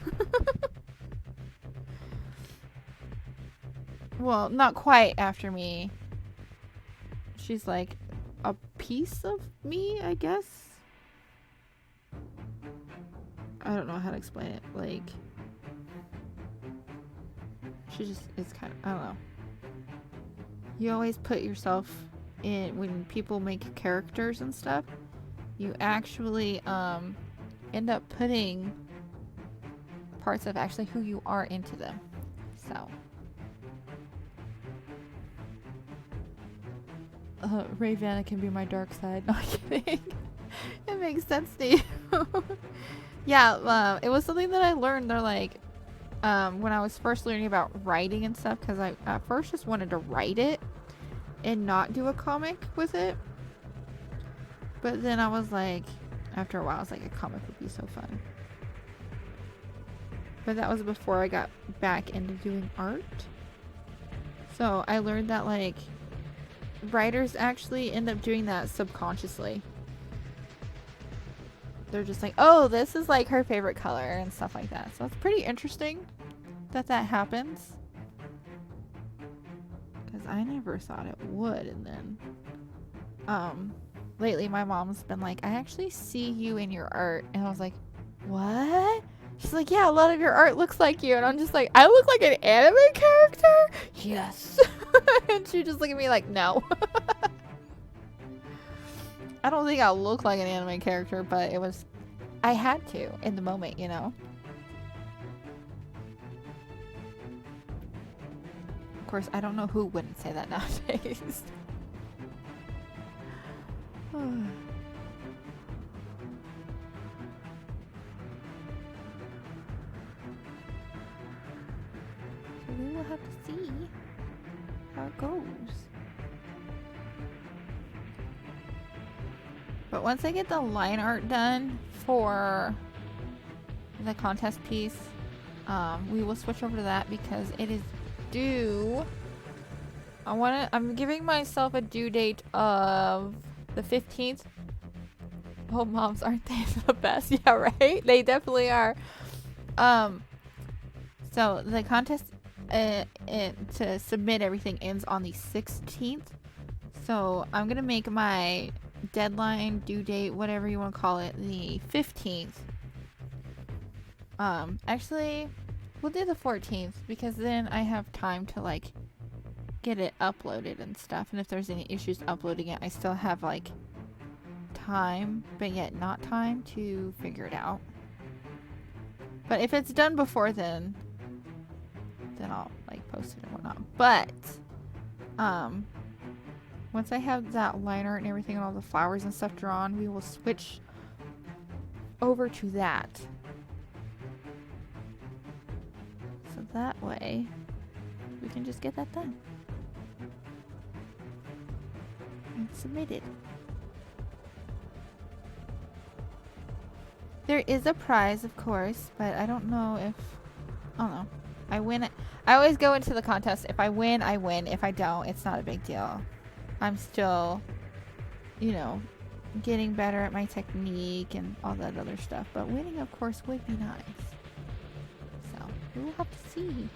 Well, not quite after me. She's like a piece of me, I guess. I don't know how to explain it. Like, she just is kind of, I don't know. You always put yourself in, when people make characters and stuff, you actually end up putting parts of actually who you are into them. So Ravana can be my dark side. Not kidding. It makes sense to you. Yeah, it was something that I learned. They're like, when I was first learning about writing and stuff, because I at first just wanted to write it and not do a comic with it. But then I was like, after a while, I was like, a comic would be so fun. But that was before I got back into doing art. So I learned that, like, writers actually end up doing that subconsciously. They're just like, oh, this is like her favorite color and stuff like that. So it's pretty interesting that that happens. Because I never thought it would. And then, lately my mom's been like, I actually see you in your art. And I was like, what? She's like, yeah, a lot of your art looks like you. And I'm just like, I look like an anime character? Yes. And she just looked at me like, no. I don't think I look like an anime character, but it was, I had to in the moment, you know? Of course, I don't know who wouldn't say that nowadays. So we will have to see how it goes. But once I get the line art done for the contest piece, we will switch over to that because it is due. I'm giving myself a due date of the 15th. Oh, moms, aren't they the best? Yeah, right? They definitely are. So the contest to submit everything ends on the 16th. So I'm gonna make my deadline, due date, whatever you want to call it, the 15th. Actually, we'll do the 14th because then I have time to like get it uploaded and stuff. And if there's any issues uploading it, I still have like time, but yet not time to figure it out. But if it's done before then I'll like post it and whatnot. But once I have that line art and everything and all the flowers and stuff drawn, we will switch over to that. So that way we can just get that done and submitted. There is a prize, of course, but I don't know if, I don't know. I win. I always go into the contest. If I win, I win. If I don't, it's not a big deal. I'm still, you know, getting better at my technique and all that other stuff. But winning, of course, would be nice. So, we will have to see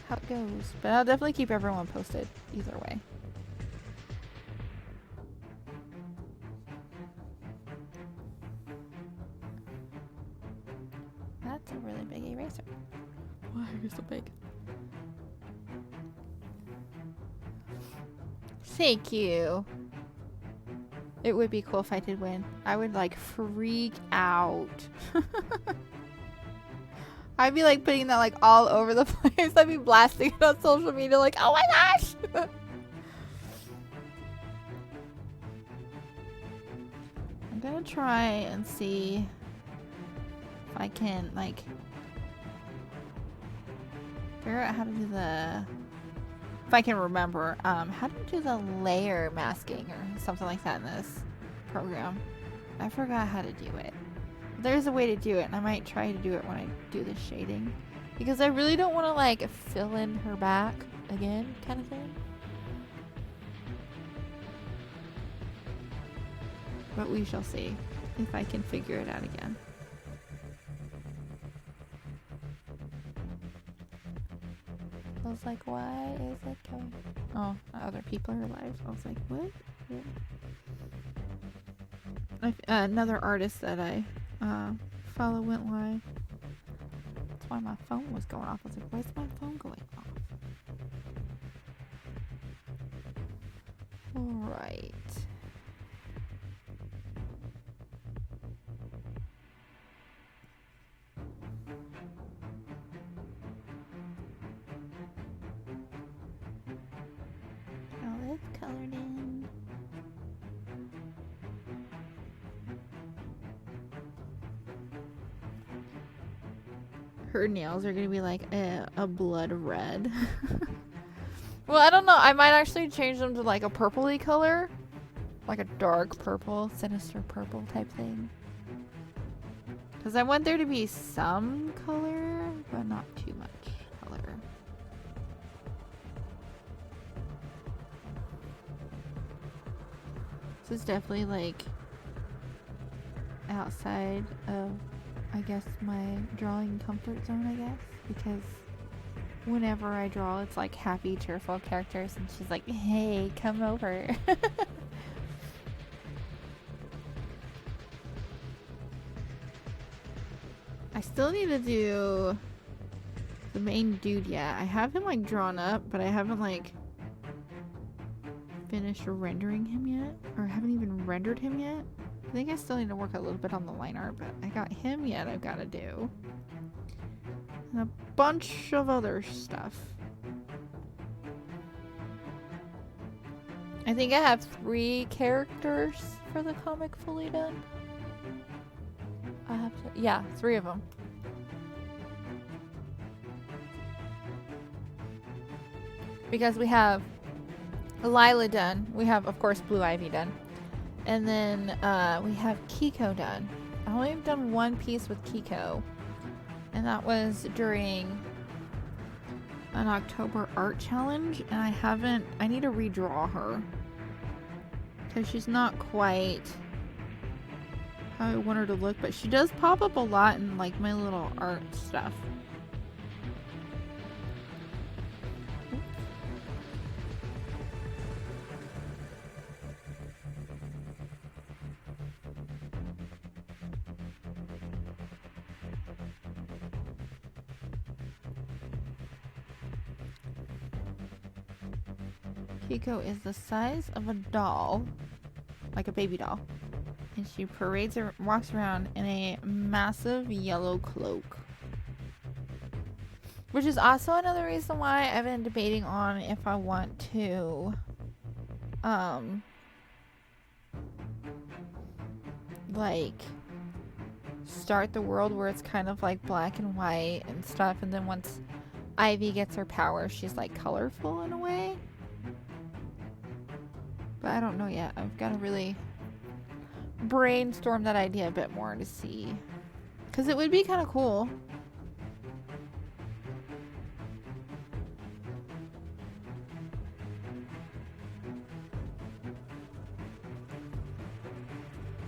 how it goes. But I'll definitely keep everyone posted either way. That's a really big eraser. Why are you so big? Thank you. It would be cool if I did win. I would like freak out. I'd be like putting that like all over the place. I'd be blasting it on social media like, oh my gosh! I'm gonna try and see if I can like figure out how to do the, if I can remember, how to do the layer masking or something like that in this program. I forgot how to do it. There's a way to do it, and I might try to do it when I do the shading. Because I really don't want to, like, fill in her back again, kind of thing. But we shall see if I can figure it out again. I was like, why is it going? Oh, other people are alive. I was like, what? Another artist that I follow went live. That's why my phone was going off. I was like, why is my phone going off? Alright. Olive colored in. Her nails are gonna be like a blood red. Well, I don't know. I might actually change them to like a purpley color. Like a dark purple, sinister purple type thing. Because I want there to be some color, but not too much color. This is definitely like outside of, I guess, my drawing comfort zone, I guess. Because whenever I draw, it's like happy, cheerful characters, and she's like, hey, come over. I still need to do the main dude yet. I have him like drawn up, but I haven't like finished rendering him yet, or haven't even rendered him yet. I think I still need to work a little bit on the line art, but I got him yet I've got to do. And a bunch of other stuff. I think I have 3 characters for the comic fully done. I have to, yeah, 3 of them. Because we have Lila done. We have, of course, Blue Ivy done. And then we have Kiko done. I only have done 1 piece with Kiko. And that was during an October art challenge. And I need to redraw her. Because she's not quite how I want her to look. But she does pop up a lot in like my little art stuff. Kiko is the size of a doll, like a baby doll, and she parades or walks around in a massive yellow cloak. Which is also another reason why I've been debating on if I want to like start the world where it's kind of like black and white and stuff, and then once Ivy gets her power, she's like colorful in a way. But I don't know yet. I've got to really brainstorm that idea a bit more to see. Because it would be kind of cool.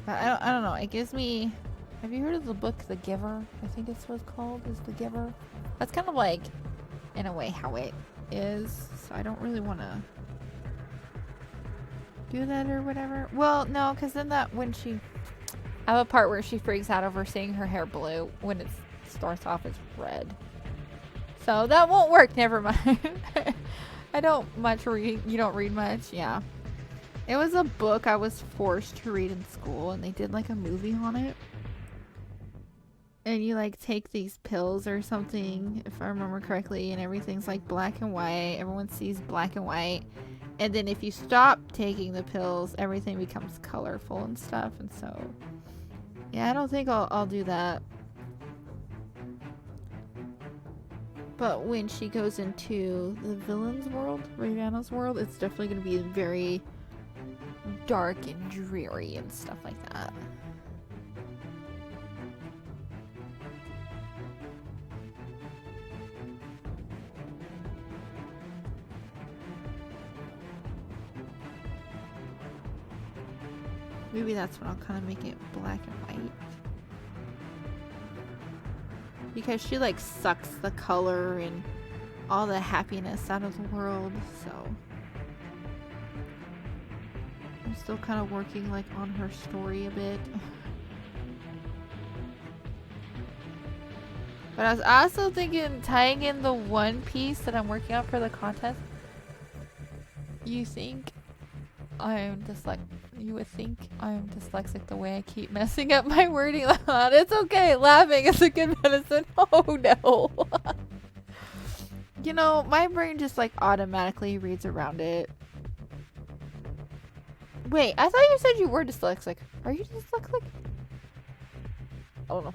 But I don't know. It gives me... Have you heard of the book The Giver? I think it's what it's called, is The Giver. That's kind of like, in a way, how it is. So I don't really want to do that or whatever. Well, no, because then when she... I have a part where she freaks out over seeing her hair blue when it starts off as red. So that won't work, never mind. I don't much read. You don't read much? Yeah. It was a book I was forced to read in school, and they did like a movie on it. And you like take these pills or something, if I remember correctly, and everything's like black and white. Everyone sees black and white. And then if you stop taking the pills, everything becomes colorful and stuff. And so, yeah, I don't think I'll do that. But when she goes into the villain's world, Ravana's world, it's definitely going to be very dark and dreary and stuff like that. Maybe that's when I'll kind of make it black and white. Because she like sucks the color and all the happiness out of the world, so. I'm still kind of working like on her story a bit. But I was also thinking tying in the one piece that I'm working on for the contest. You would think I'm dyslexic the way I keep messing up my wording. It's okay. Laughing is a good medicine. Oh no. You know, my brain just like automatically reads around it. Wait, I thought you said you were dyslexic. Are you dyslexic? Oh no.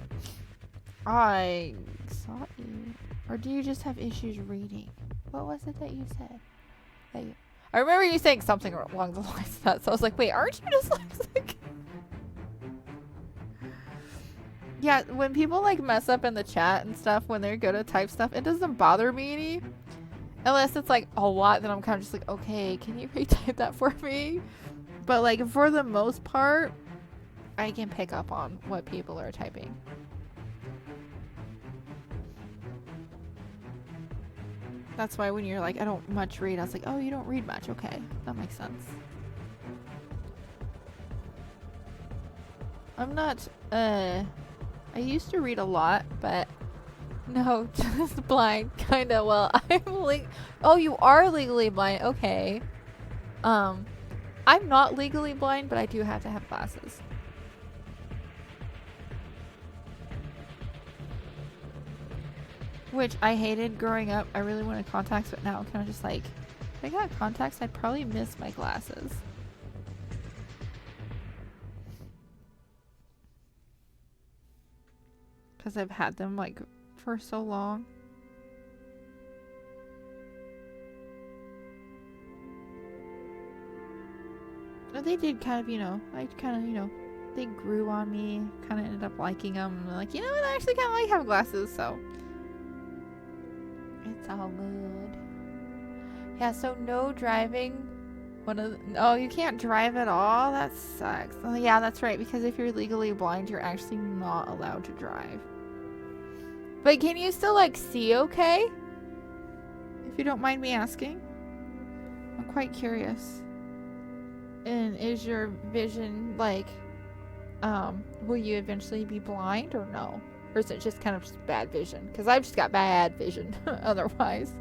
I saw you. Or do you just have issues reading? What was it that you said? I remember you saying something along the lines of that, so I was like, wait, aren't you dyslexic? Yeah, when people like mess up in the chat and stuff, when they go to type stuff, it doesn't bother me any. Unless it's like a lot, then I'm kind of just like, okay, can you retype that for me? But like for the most part, I can pick up on what people are typing. That's why when you're like, I don't much read, I was like, oh, you don't read much. Okay, that makes sense. I'm not, I used to read a lot, but no, just blind, kinda. Well, oh, you are legally blind. Okay. I'm not legally blind, but I do have to have glasses. Which I hated growing up. I really wanted contacts, but now I'm kind of just like, if I got contacts, I'd probably miss my glasses. Because I've had them like for so long. They did kind of, you know, they grew on me. Kind of ended up liking them. Like, you know what? I actually kind of like having glasses, so. It's all good. Yeah, so no driving. Oh, you can't drive at all? That sucks. Oh, yeah, that's right. Because if you're legally blind, you're actually not allowed to drive. But can you still, like, see okay? If you don't mind me asking. I'm quite curious. And is your vision, like, will you eventually be blind or no? Or is it just kind of just bad vision? Because I've just got bad vision otherwise.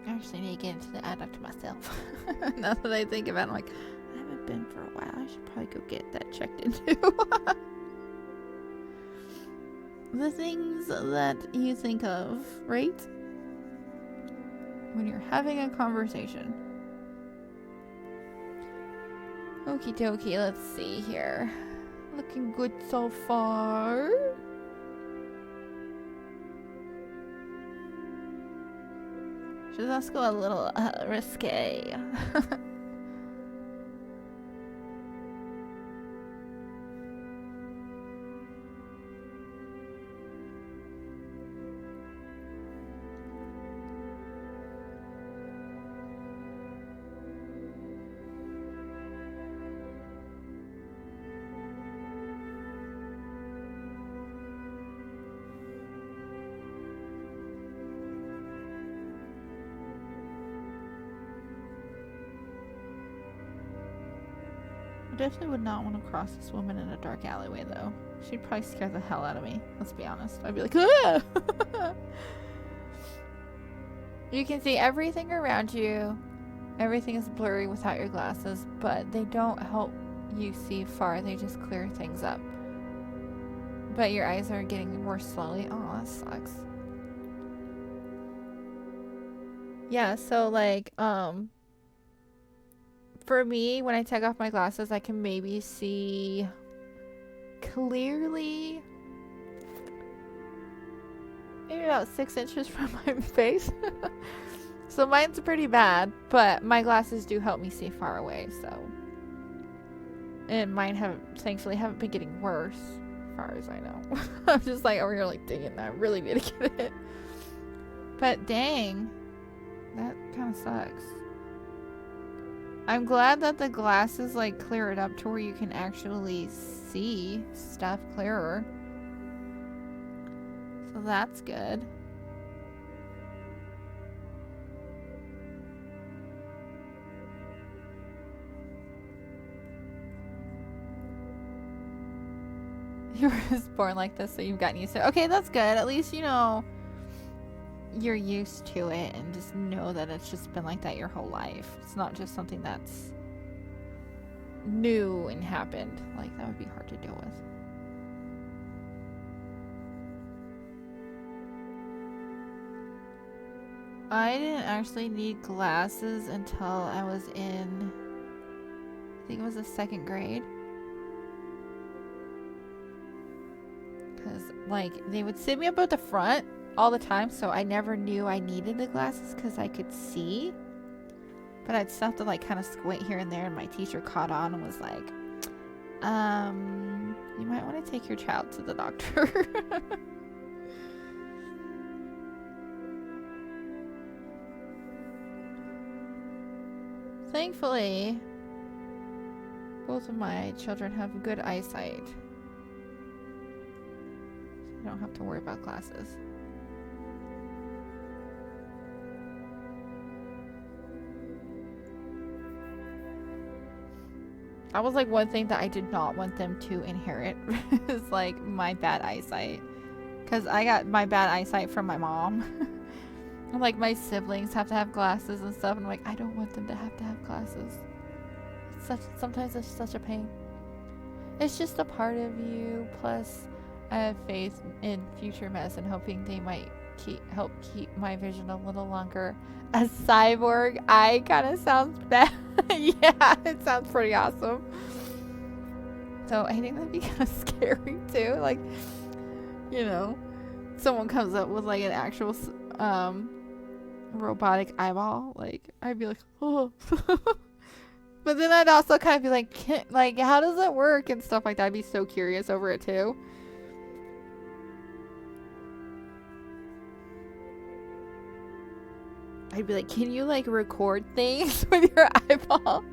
I actually need to get into the adduct myself. Now that I think about it, I'm like, I haven't been for a while. I should probably go get that checked into. The things that you think of, right? When you're having a conversation. Okie dokie, let's see here. Looking good so far. Should also go a little risque. Definitely would not want to cross this woman in a dark alleyway, though. She'd probably scare the hell out of me. Let's be honest. I'd be like, ah! You can see everything around you. Everything is blurry without your glasses, but they don't help you see far. They just clear things up. But your eyes are getting more slowly. Oh, that sucks. Yeah, so like, for me, when I take off my glasses, I can maybe see clearly maybe about 6 inches from my face. So mine's pretty bad, but my glasses do help me see far away, so. And mine thankfully haven't been getting worse, as far as I know. I'm just like over here like, dang it, I really need to get it. But dang, that kind of sucks. I'm glad that the glasses like clear it up to where you can actually see stuff clearer. So that's good. You were just born like this, so you've gotten used to it. Okay, that's good. At least, you know, you're used to it and just know that it's just been like that your whole life. It's not just something that's new and happened. Like, that would be hard to deal with. I didn't actually need glasses until I was in, I think it was the 2nd grade. Because, like, they would sit me up at the front all the time, so I never knew I needed the glasses because I could see. But I'd still have to, like, kind of squint here and there, and my teacher caught on and was like, you might want to take your child to the doctor. Thankfully, both of my children have good eyesight. So I don't have to worry about glasses. That was like one thing that I did not want them to inherit is like my bad eyesight. Because I got my bad eyesight from my mom. And like my siblings have to have glasses and stuff, and I'm like, I don't want them to have glasses. Sometimes it's such a pain. It's just a part of you. Plus, I have faith in future medicine, hoping they might help keep my vision a little longer. A cyborg eye kind of sounds bad. Yeah, it sounds pretty awesome. So I think that'd be kind of scary too. Like, you know, someone comes up with like an actual robotic eyeball, like I'd be like, oh. But then I'd also kind of be like, how does it work and stuff like that. I'd be so curious over it too. I'd be like, can you like record things with your eyeball?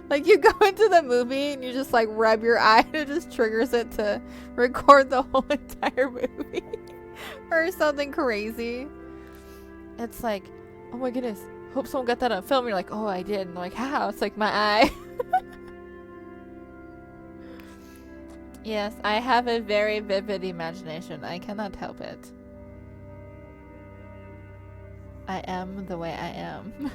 Like you go into the movie and you just like rub your eye and it just triggers it to record the whole entire movie. Or something crazy. It's like, oh my goodness, hope someone got that on film. You're like, oh, I did. And like, how? It's like my eye. Yes, I have a very vivid imagination. I cannot help it. I am the way I am.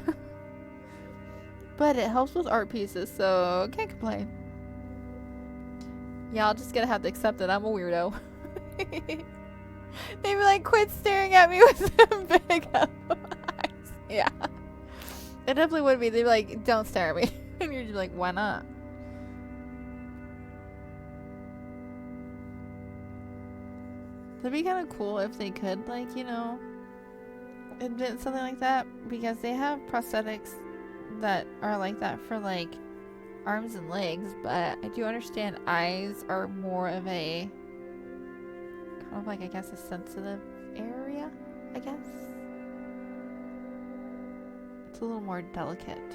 But it helps with art pieces, so can't complain. Y'all just gonna have to accept that I'm a weirdo. They'd be like, quit staring at me with them big eyes. Yeah. It definitely would be. They'd be like, don't stare at me. And you're just like, why not? That'd be kind of cool if they could, like, you know, invent something like that. Because they have prosthetics that are like that for, like, arms and legs. But I do understand eyes are more of a, kind of like, I guess, a sensitive area, I guess. It's a little more delicate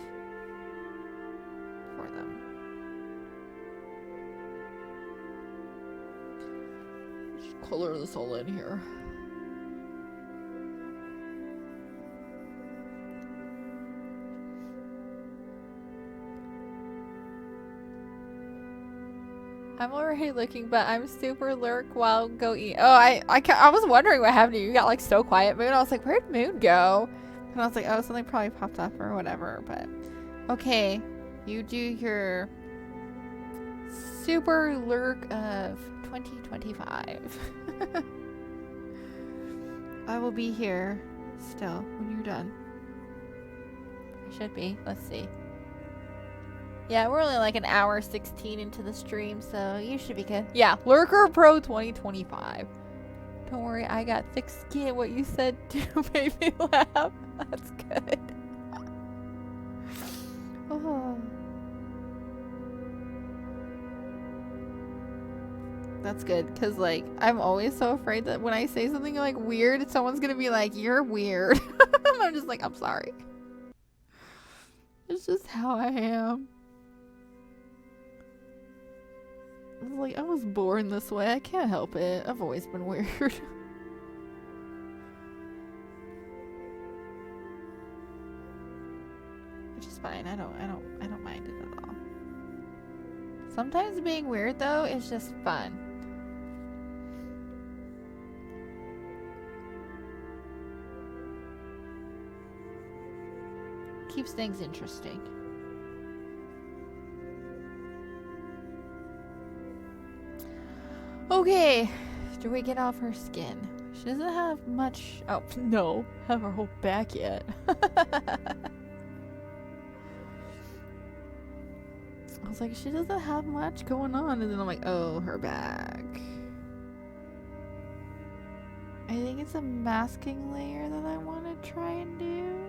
for them. Just color this all in here. I'm already looking, but I'm super lurk while go eat. Oh, I was wondering what happened to you. You got like so quiet, Moon. I was like, where'd Moon go? And I was like, oh, something probably popped up or whatever. But okay, you do your super lurk of 2025. I will be here still when you're done. I should be. Let's see. Yeah, we're only like an hour 16 into the stream, so you should be good. Yeah, Lurker Pro 2025. Don't worry, I got thick skin. What you said to made me laugh. That's good. Oh. That's good, because, like, I'm always so afraid that when I say something, like, weird, someone's gonna be like, you're weird. And I'm just like, I'm sorry. It's just how I am. It's like, I was born this way. I can't help it. I've always been weird. Which is fine. I don't mind it at all. Sometimes being weird, though, is just fun. Keeps things interesting. Okay, do we get off her skin? She doesn't have much. Oh, no, have her whole back yet. I was like, she doesn't have much going on, and then I'm like, oh, her back. I think it's a masking layer that I want to try and do.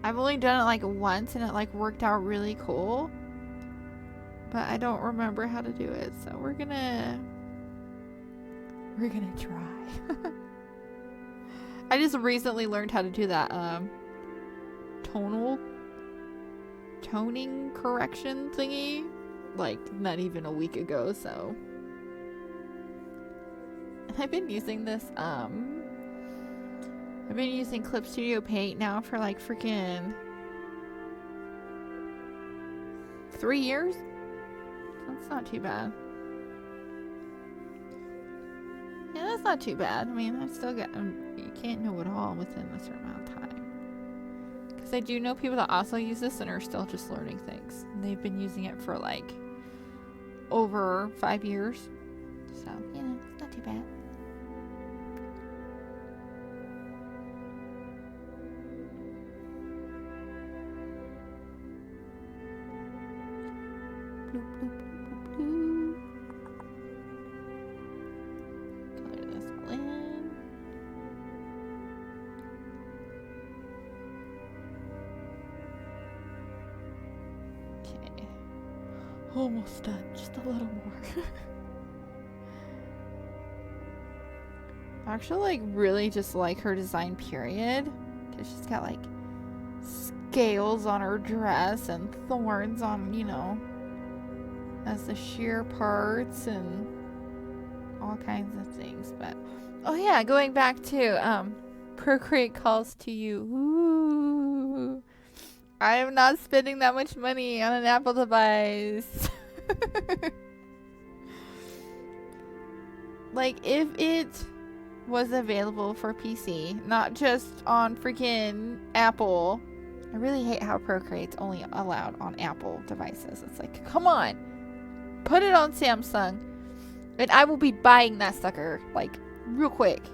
I've only done it like once and it like worked out really cool. But I don't remember how to do it, so we're gonna try. I just recently learned how to do that toning correction thingy, like not even a week ago, so. And I've been using this I've been using Clip Studio Paint now for like freaking 3 years. That's not too bad. Yeah, that's not too bad. I mean, I've still got, you can't know it all within a certain amount of time. Because I do know people that also use this and are still just learning things. And they've been using it for like over 5 years. So, you know, it's not too bad. Bloop, bloop, bloop, bloop, bloop. Color this all in. Okay. Almost done. Just a little more. I actually like really just like her design, period. Because she's got like scales on her dress and thorns on, you know, as the sheer parts and all kinds of things. But oh yeah, going back to Procreate calls to you. Ooh, I am not spending that much money on an Apple device. Like, if it was available for PC, not just on freaking Apple. I really hate how Procreate's only allowed on Apple devices. It's like, come on, put it on Samsung, and I will be buying that sucker, like, real quick.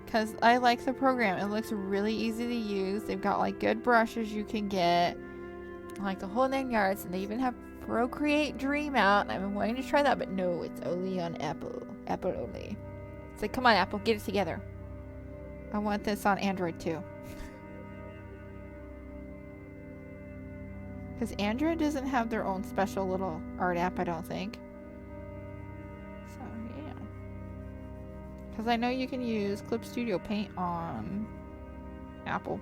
Because I like the program. It looks really easy to use. They've got, like, good brushes you can get, like, the whole 9 yards, and they even have Procreate Dream out, and I've been wanting to try that, but no, it's only on Apple. Apple only. It's like, come on, Apple, get it together. I want this on Android, too. Because Android doesn't have their own special little art app, I don't think. So, yeah. Because I know you can use Clip Studio Paint on Apple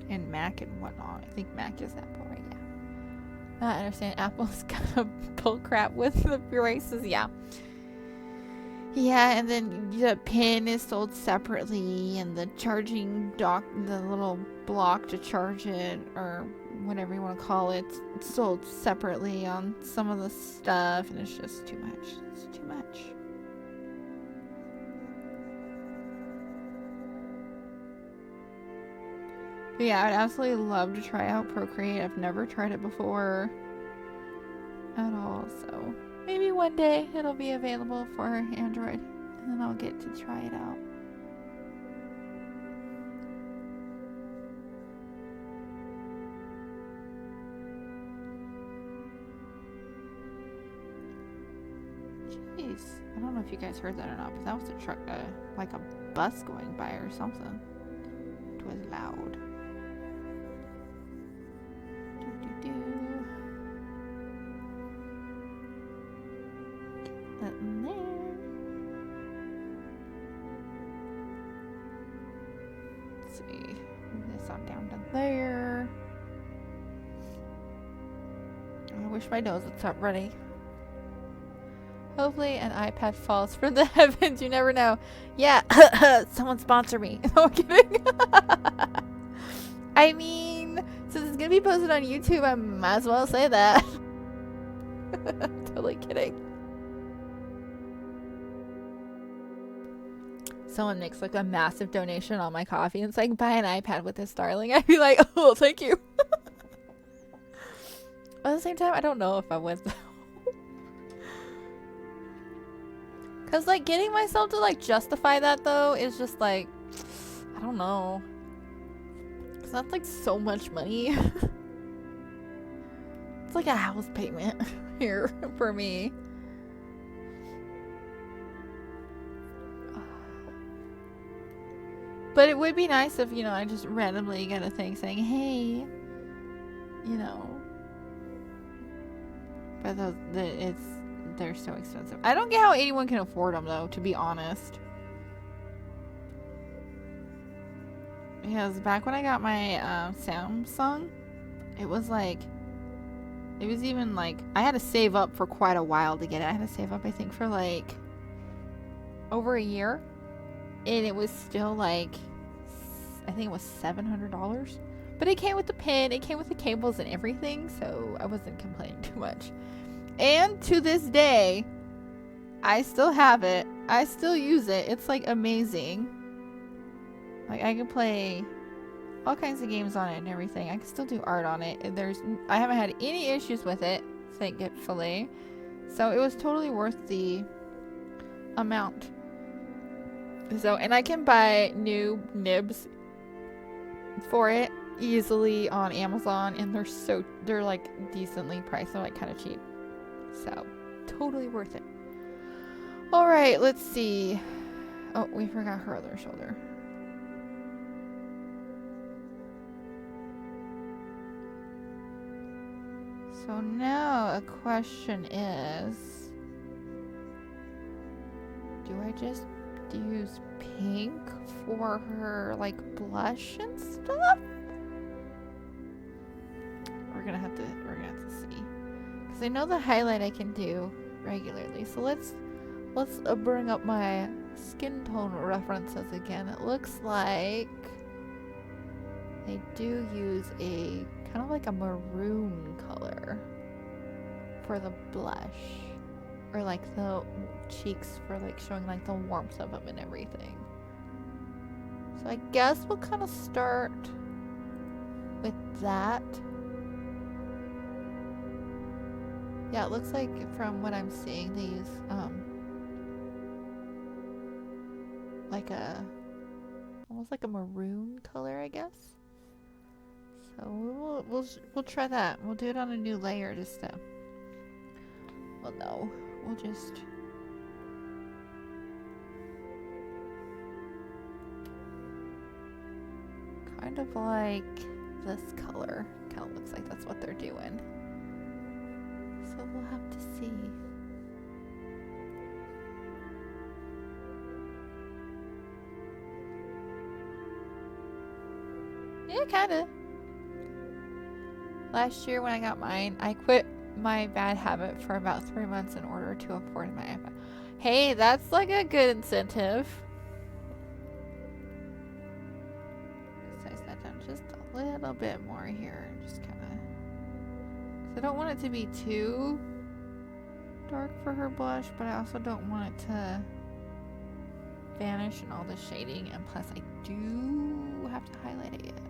and Mac and whatnot. I think Mac is Apple, right? Yeah. I understand Apple's kind of bullcrap with the braces, yeah. Yeah, and then the pin is sold separately, and the charging dock, the little block to charge it, or whatever you want to call it, it's sold separately on some of the stuff, and it's just too much. It's too much. But yeah, I'd absolutely love to try out Procreate. I've never tried it before at all, so maybe one day it'll be available for Android, and then I'll get to try it out. Jeez, I don't know if you guys heard that or not, but that was a truck, like a bus going by or something. It was loud. that in there. Let's see. Move this on down to there. I wish my nose would stop running. Hopefully an iPad falls from the heavens. You never know. Yeah. Someone sponsor me. No, I'm kidding. I mean, since it's going to be posted on YouTube, I might as well say that. Totally kidding. Someone makes like a massive donation on my coffee and it's like, buy an iPad with this, darling. I'd be like, oh, thank you. At the same time, I don't know if I would. Because like getting myself to like justify that though is just like, I don't know. Because that's like so much money. It's like a house payment here for me. But it would be nice if, you know, I just randomly get a thing saying, hey, you know. But they're so expensive. I don't get how anyone can afford them though, to be honest. Because back when I got my Samsung, it was even like, I had to save up for quite a while to get it. I had to save up, I think, for like over a year. And it was still like, I think it was $700. But it came with the pin, it came with the cables and everything, so I wasn't complaining too much. And to this day, I still have it. I still use it. It's like amazing. Like I can play all kinds of games on it and everything. I can still do art on it. I haven't had any issues with it, thankfully. So it was totally worth the amount. So, and I can buy new nibs for it easily on Amazon, and they're like decently priced. They're like kind of cheap. So, totally worth it. All right, let's see. Oh, we forgot her other shoulder. So now a question is, do I just use pink for her like blush and stuff? We're gonna have to see, because I know the highlight I can do regularly. So let's bring up my skin tone references again. It looks like they do use a kind of like a maroon color for the blush, or like the cheeks for like showing like the warmth of them and everything. So I guess we'll kind of start with that. Yeah, it looks like from what I'm seeing they use like almost like a maroon color, I guess. So we'll try that. We'll do it on a new layer just to, well, no, we'll just kind of like this color. Kind of looks like that's what they're doing. So we'll have to see. Yeah, kinda. Last year when I got mine, I quit my bad habit for about 3 months in order to afford my iPad. Hey, that's like a good incentive. Size that down just a little bit more here. Just kind of, because I don't want it to be too dark for her blush, but I also don't want it to vanish in all the shading, and plus I do have to highlight it yet.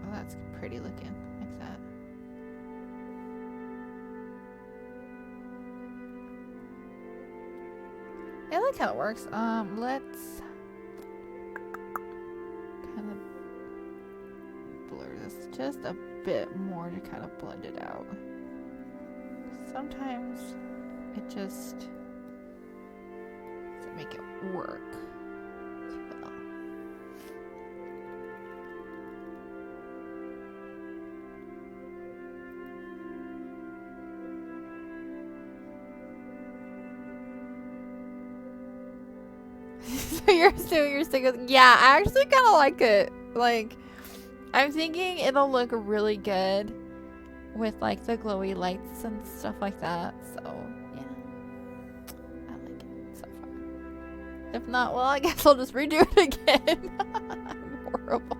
Oh, that's pretty looking, like that. Yeah, that kind of works. Let's kind of blur this just a bit more to kind of blend it out. Sometimes it just doesn't make it work too well. you're assuming you're sticking with. Yeah, I actually kind of like it. Like, I'm thinking it'll look really good with like the glowy lights and stuff like that. So yeah, I like it so far. If not, well, I guess I'll just redo it again. I'm horrible.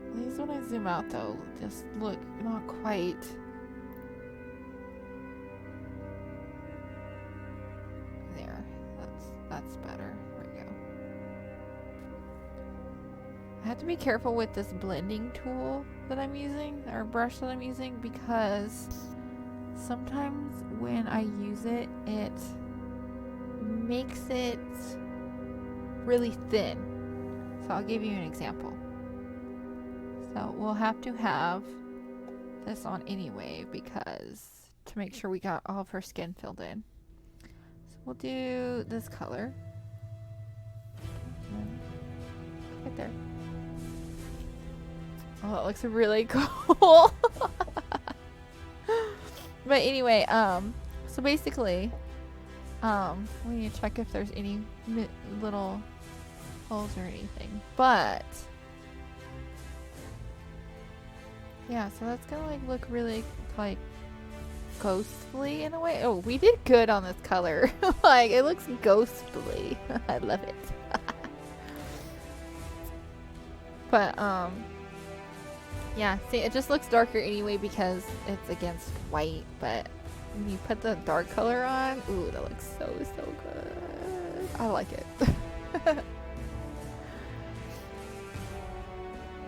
At least when I zoom out, though, just look not quite. There, that's better. There we go. I have to be careful with this blending tool that I'm using, or brush that I'm using, because sometimes when I use it, it makes it really thin. So I'll give you an example. So we'll have to have this on anyway, because to make sure we got all of her skin filled in. So we'll do this color. Right there. Oh, that looks really cool. But anyway, so basically, we need to check if there's any little holes or anything. But yeah, so that's gonna like look really like ghostly in a way. Oh, we did good on this color. Like, it looks ghostly. I love it. But yeah, see, it just looks darker anyway because it's against white, but when you put the dark color on, ooh, that looks so good. I like it.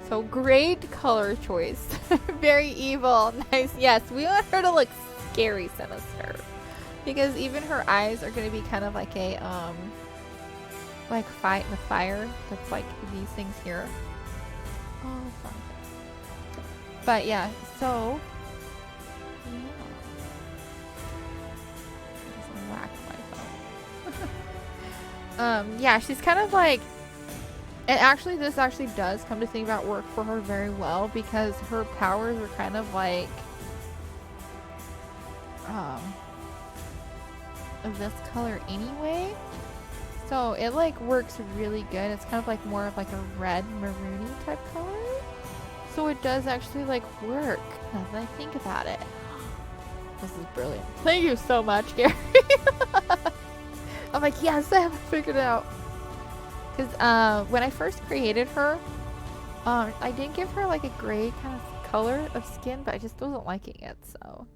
So great color choice. Very evil. Nice. Yes, we want her to look scary, sinister. Because even her eyes are going to be kind of like a, like fight the fire. That's like these things here. Oh, fun. But yeah, so yeah. Just whack my phone. Yeah, she's kind of like, and actually this actually does, come to think about, work for her very well, because her powers are kind of like of this color anyway. So it like works really good. It's kind of like more of like a red maroony type color. So it does actually like work, now that I think about it. This is brilliant. Thank you so much, Gary. I'm like, yes, I have it figured out. Because when I first created her, I did give her like a gray kind of color of skin, but I just wasn't liking it, so.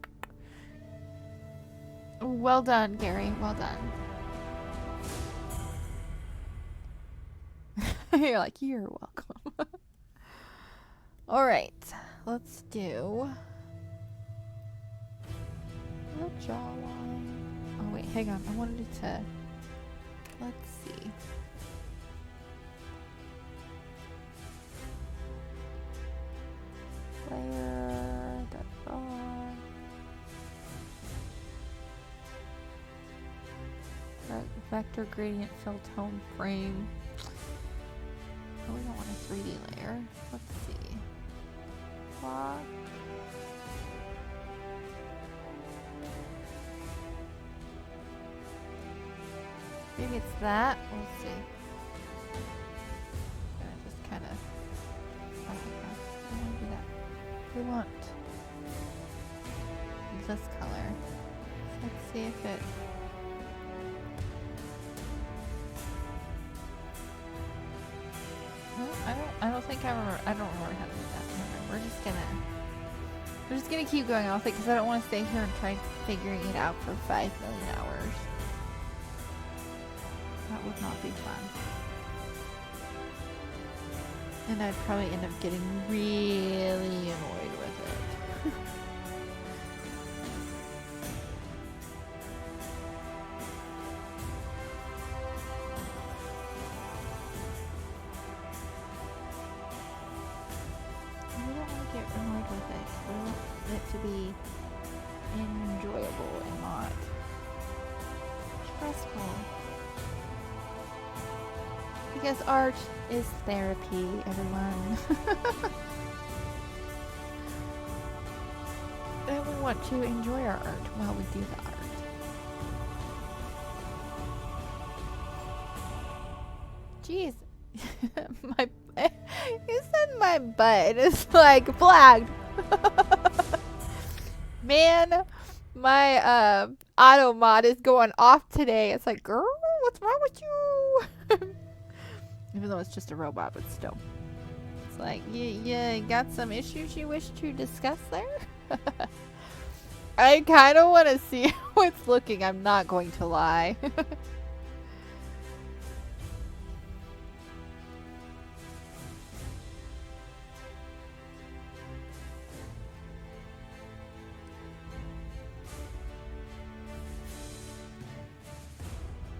Well done, Gary. Well done. You're like, you're welcome. Alright, let's do the jawline. Oh wait, hang on. I wanted it to, let's see. Layer, that's on. Vector gradient fill tone frame. Oh, we don't want a 3D layer. Let's see. Block. Maybe it's that. We'll see. Gonna just kind of. Oh, we want to do that. We want this color. Let's see if it. I don't think I remember. I don't remember how to do that. We're just gonna keep going off it because I don't want to stay here and try figuring it out for 5 million hours. That would not be fun. And I'd probably end up getting really annoyed with it. To be enjoyable and not stressful. Because art is therapy, everyone. And we want to enjoy our art while we do the art. Jeez. My you said my butt is like flagged. Man, my auto mod is going off today. It's like, girl, what's wrong with you? Even though it's just a robot, but still. It's like, you got some issues you wish to discuss there? I kind of want to see how it's looking. I'm not going to lie.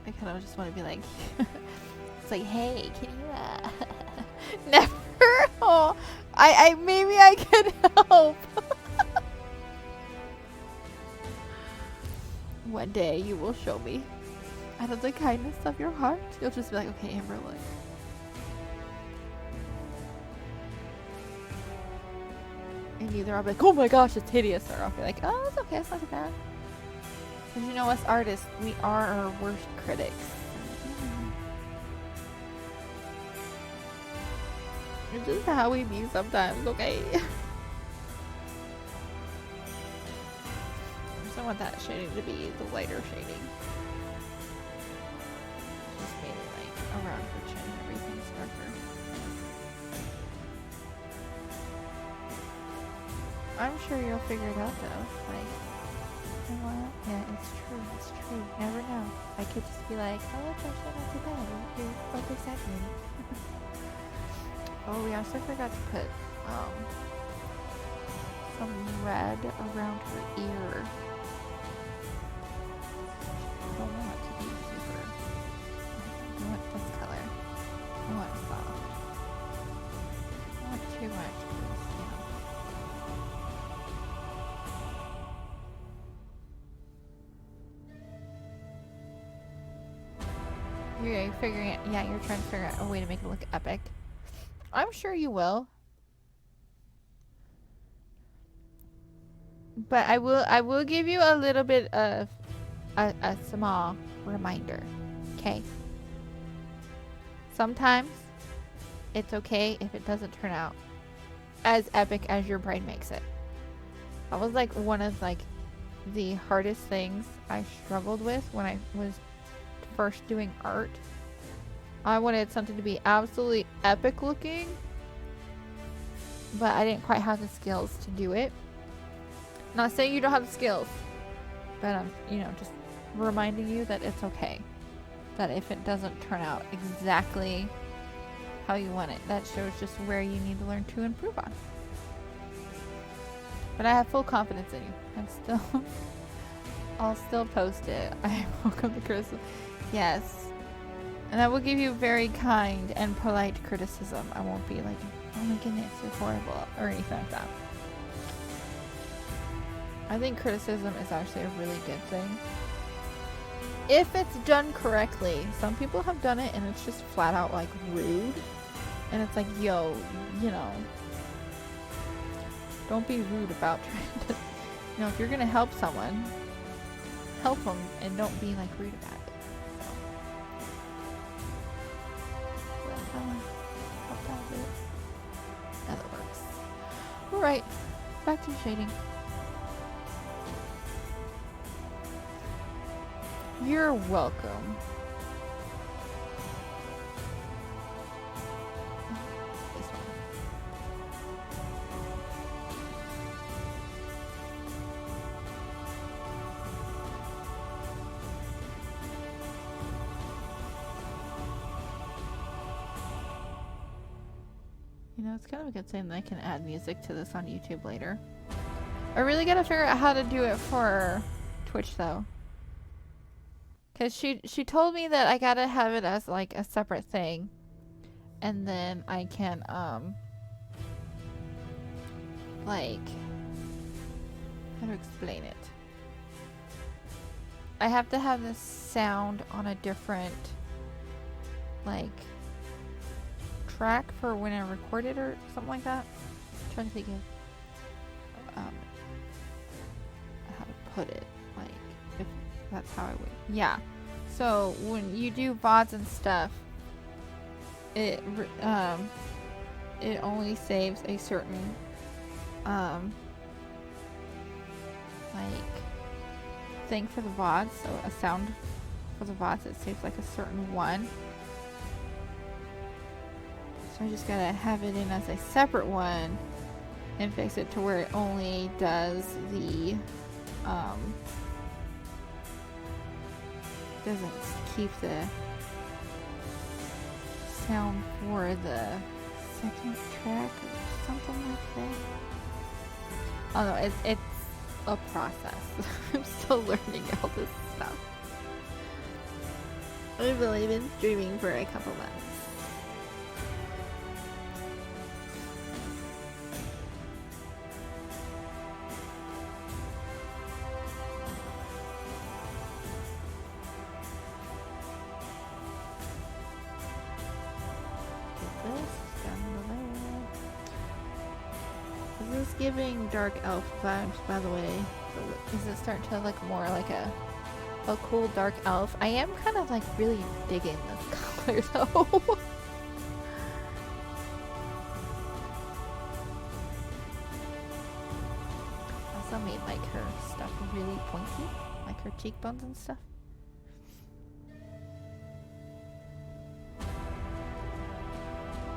I kind of just want to be like, it's like, hey, can you, never. Oh, maybe I could help. One day you will show me out of the kindness of your heart. You'll just be like, okay, Amber, look. And either I'll be like, oh my gosh, it's hideous, or I'll be like, oh, it's okay, it's not too bad. Because you know, us artists, we are our worst critics. It's just how we be sometimes, okay? I want that shading to be the lighter shading. Just maybe like around her chin, everything's darker. I'm sure you'll figure it out though. Like, you know what? Yeah, it's true. You never know. I could just be like, oh, it's actually not too bad. You're oversaturated. Oh, we also forgot to put some red around her ear. I don't want it to be super. I want this color. I want soft. I want too much for the skin. You're figuring it. Yeah, you're trying to figure out a way to make it look epic. I'm sure you will. But I will give you a little bit of a small reminder. Okay? Sometimes it's okay if it doesn't turn out as epic as your brain makes it. That was like one of like the hardest things I struggled with when I was first doing art. I wanted something to be absolutely epic looking, but I didn't quite have the skills to do it. Not saying you don't have the skills, but I'm, you know, just reminding you that it's okay. That if it doesn't turn out exactly how you want it, that shows just where you need to learn to improve on. But I have full confidence in you. I'll still post it. I welcome the criticism. Yes. And I will give you very kind and polite criticism. I won't be like, oh my goodness, you're horrible, or anything like that. I think criticism is actually a really good thing. If it's done correctly. Some people have done it and it's just flat out like rude. And it's like, yo, you know, don't be rude about trying to, you know, if you're going to help someone, help them and don't be like rude about it. That works. Alright, back to shading. You're welcome. This one. You know, it's kind of a good thing that I can add music to this on YouTube later. I really gotta figure out how to do it for Twitch though. Cause she told me that I gotta have it as like a separate thing. And then I can like, how to explain it? I have to have this sound on a different like track for when I record it or something like that. I'm trying to think of how to put it, like if that's how I would. Yeah. So when you do VODs and stuff, it only saves a certain like thing for the VODs, so a sound for the VODs, it saves like a certain one. So I just gotta have it in as a separate one and fix it to where it only does the doesn't keep the sound for the second track or something like that. Oh no, it's a process. I'm still learning all this stuff. I've only been streaming for a couple months. This is giving dark elf vibes, by the way. Is it starting to look more like a cool dark elf? I am kind of like really digging this color though. Also made like her stuff really pointy, like her cheekbones and stuff.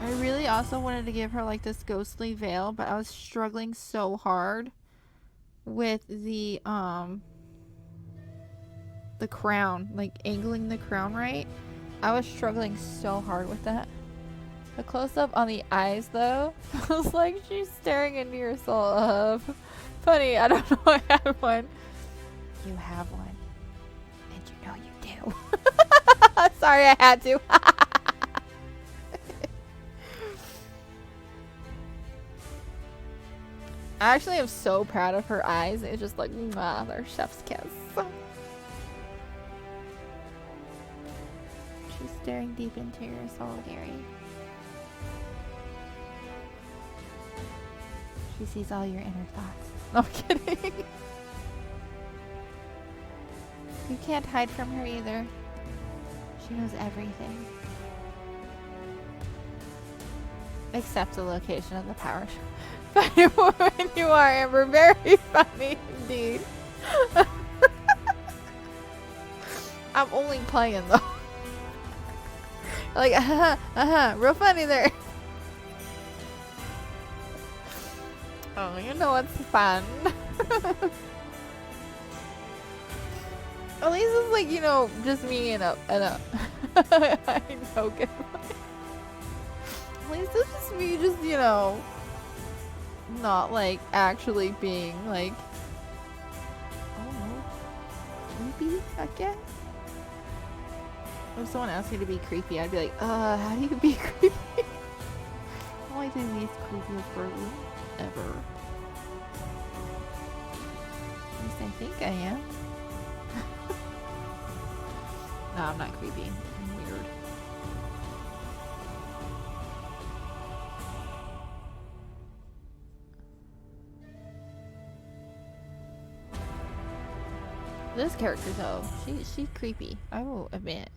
I really also wanted to give her like this ghostly veil, but I was struggling so hard with the crown, like angling the crown right. I was struggling so hard with that. The close-up on the eyes though feels like she's staring into your soul. Funny, I don't know I have one. You have one. And you know you do. Sorry, I had to. I actually am so proud of her eyes. It's just like, mwah, they're chef's kiss. She's staring deep into your soul, Gary. She sees all your inner thoughts. No, I'm kidding. You can't hide from her either. She knows everything. Except the location of the power shop. Funny woman you are, Amber. Very funny indeed. I'm only playing though. Like, real funny there. Oh, you know what's fun. At least it's like, you know, just me and a I know, good. At least it's just me, just, you know, not like actually being like, I don't know, creepy, I guess. If someone asked me to be creepy, I'd be like, how do you be creepy? I'm like the least creepiest person ever. At least I think I am. No, I'm not creepy. I'm weird. This character though, she's creepy. I will admit.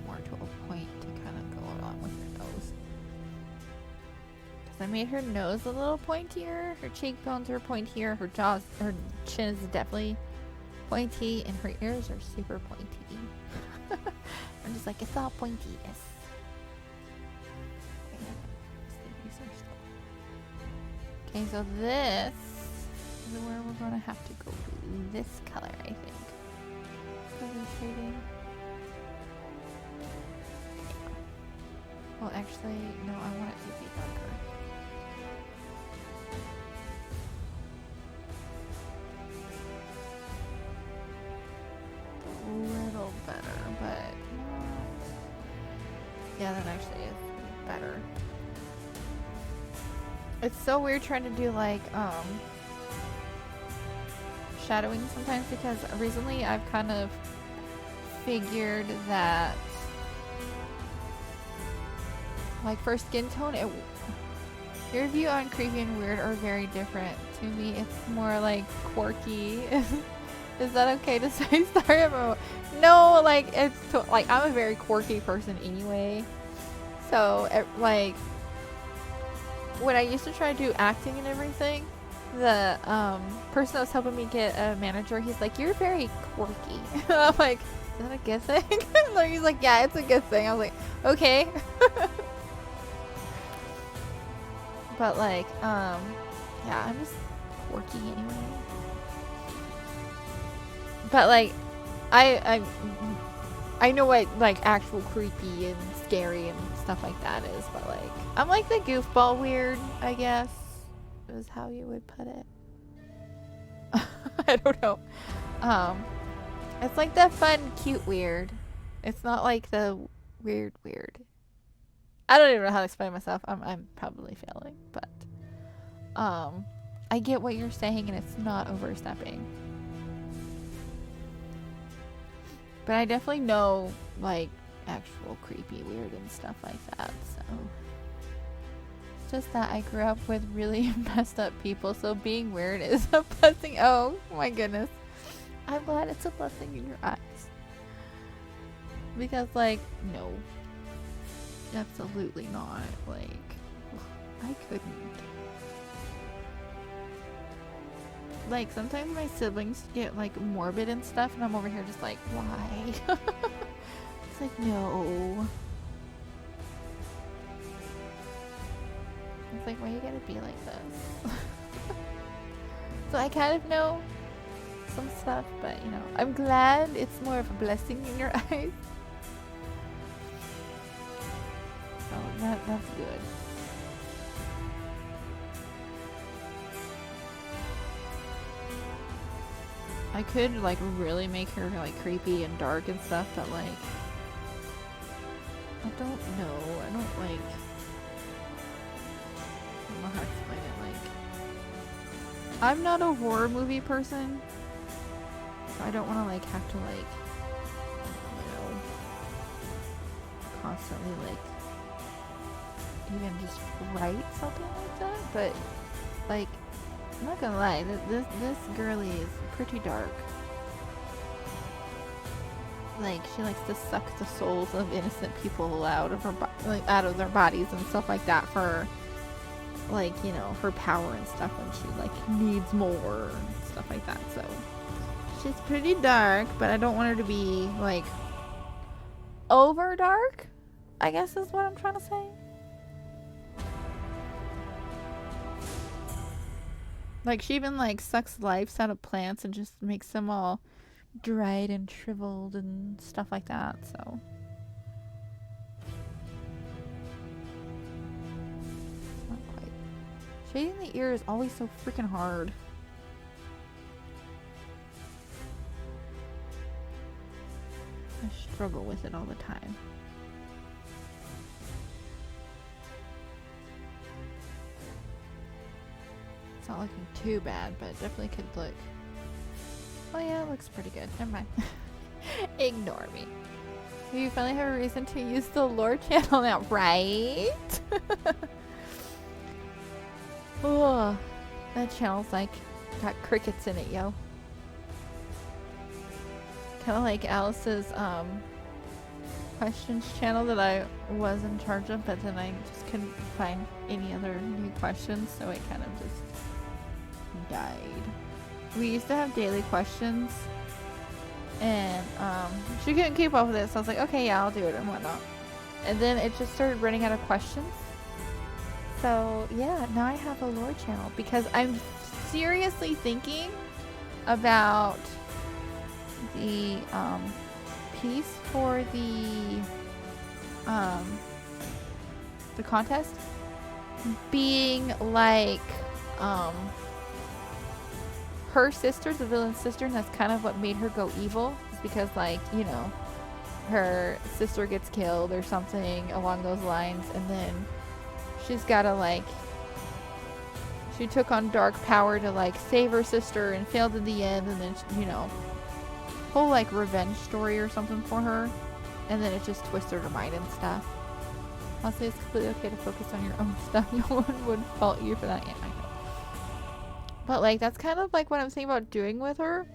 More to a point to kind of go along with her nose. Because I made her nose a little pointier, her cheekbones are pointier, her jaws, her chin is definitely pointy, and her ears are super pointy. I'm just like, it's all pointy. Yes. Okay, so this is where we're gonna have to go to this color, I think. Concentrating. Well, actually, no, I want it to be darker. A little better, but yeah, that actually is better. It's so weird trying to do like shadowing sometimes, because recently I've kind of figured that like for skin tone, your view on creepy and weird are very different to me. It's more like quirky. Is that okay to say? Sorry about. No, like it's like I'm a very quirky person anyway. So like when I used to try to do acting and everything, the person that was helping me get a manager, he's like, "You're very quirky." I'm like, "Is that a good thing?" Like, he's like, "Yeah, it's a good thing." I was like, "Okay." But like, yeah, I'm just quirky anyway. But like, I know what like actual creepy and scary and stuff like that is, but like, I'm like the goofball weird, I guess, is how you would put it. I don't know. It's like the fun, cute weird. It's not like the weird. I don't even know how to explain myself. I'm probably failing, but I get what you're saying, and it's not overstepping. But I definitely know like actual creepy, weird, and stuff like that. So it's just that I grew up with really messed up people, so being weird is a blessing. Oh my goodness, I'm glad it's a blessing in your eyes. Because like, no, absolutely not. Like, I couldn't. Like, sometimes my siblings get like morbid and stuff, and I'm over here just like, why? It's like, no. It's like, why you gotta be like this? So I kind of know some stuff, but you know, I'm glad it's more of a blessing in your eyes. So that's good. I could like really make her like creepy and dark and stuff, but like I don't know. I don't know how to explain it. Like, I'm not a horror movie person, so I don't want to like have to like, you know, constantly like even just write something like that. But like, I'm not gonna lie, this girlie is pretty dark. Like, she likes to suck the souls of innocent people out of her out of their bodies and stuff like that for, like, you know, her power and stuff when she like needs more and stuff like that. So she's pretty dark, but I don't want her to be like over dark, I guess is what I'm trying to say. Like, she even like sucks lives out of plants and just makes them all dried and shriveled and stuff like that. So not quite. Shading the ear is always so freaking hard. I struggle with it all the time. It's not looking too bad, but it definitely could look. Oh yeah, it looks pretty good. Never mind. Ignore me. You finally have a reason to use the lore channel now, right? Oh, that channel's like got crickets in it, yo. Kind of like Alice's questions channel that I was in charge of, but then I just couldn't find any other new questions, so it kind of just died. We used to have daily questions, and she couldn't keep up with it, so I was like, okay, yeah, I'll do it and whatnot. And then it just started running out of questions. So yeah, now I have a lore channel because I'm seriously thinking about the piece for the contest being like her sister, the villain's sister, and that's kind of what made her go evil, is because, like, you know, her sister gets killed or something along those lines, and then she's gotta, like, she took on dark power to, like, save her sister and failed in the end, and then, you know, whole, like, revenge story or something for her, and then it just twisted her mind and stuff. Honestly, it's completely okay to focus on your own stuff. No one would fault you for that. Yeah, I know. But like that's kind of like what I'm thinking about doing with her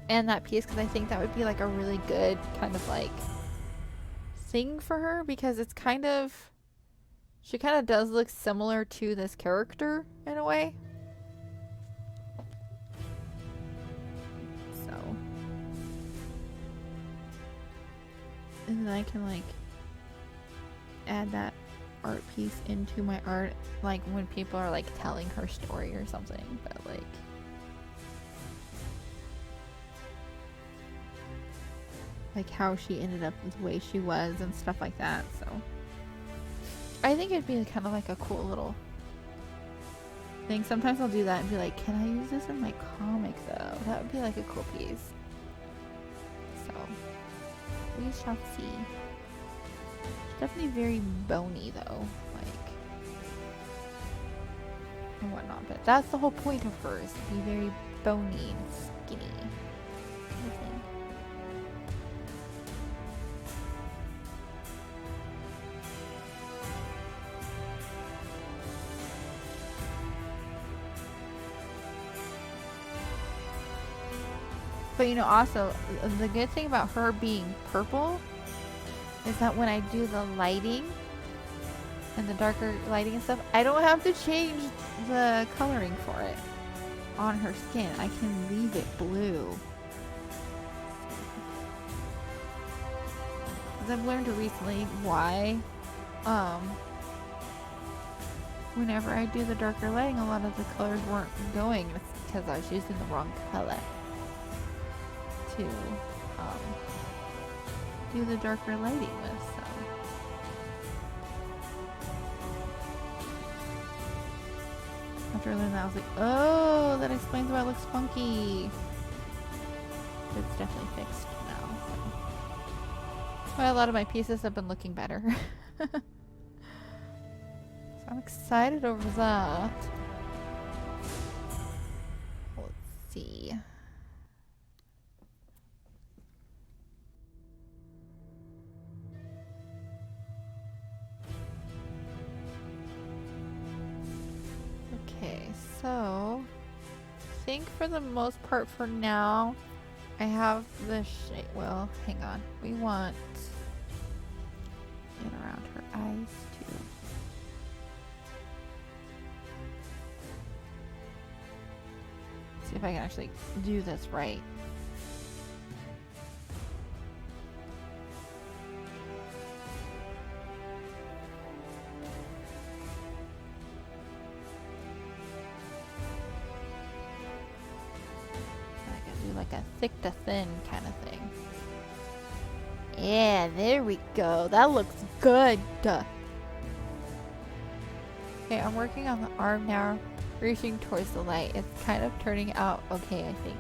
and that piece, because I think that would be like a really good kind of like thing for her, because it's kind of, she kind of does look similar to this character in a way. So, and then I can like add that art piece into my art, like when people are like telling her story or something. But like how she ended up the way she was and stuff like that. So I think it'd be kind of like a cool little thing. Sometimes I'll do that and be like, can I use this in my comic though? That would be like a cool piece. So we shall see. It's definitely very bony though, like, and whatnot. But that's the whole point of her, is to be very bony and skinny kind of thing. But you know, also, the good thing about her being purple is that when I do the lighting and the darker lighting and stuff, I don't have to change the coloring for it on her skin. I can leave it blue. Because I've learned recently why whenever I do the darker lighting, a lot of the colors weren't going. It's because I was using the wrong color to do the darker lighting with. So after I learned that, I was like, oh, that explains why it looks funky. It's definitely fixed now. So that's why a lot of my pieces have been looking better. So I'm excited over that. Let's see. Okay, so I think for the most part for now, I have the shape. Well, hang on. We want it around her eyes too. See if I can actually do this right. Like a thick to thin kind of thing. Yeah, there we go. That looks good. Okay, I'm working on the arm now, reaching towards the light. It's kind of turning out okay, I think.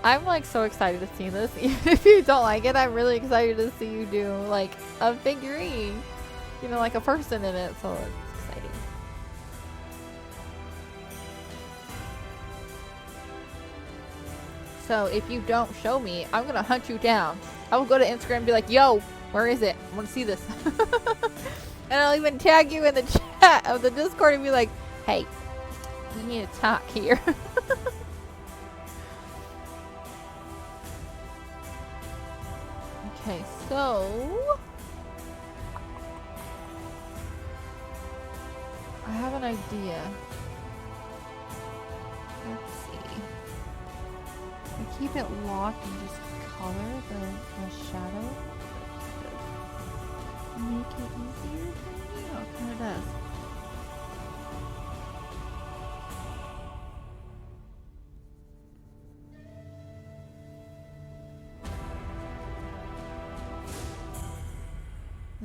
I'm like so excited to see this. Even if you don't like it, I'm really excited to see you do like a figurine. You know, like a person in it, so it's exciting. So if you don't show me, I'm gonna hunt you down. I will go to Instagram and be like, yo, where is it? I want to see this. And I'll even tag you in the chat of the Discord and be like, hey, we need to talk here. Okay, so I have an idea. Let's see. I keep it locked and just color the shadow. Make it easier for me? Oh, it kind of does.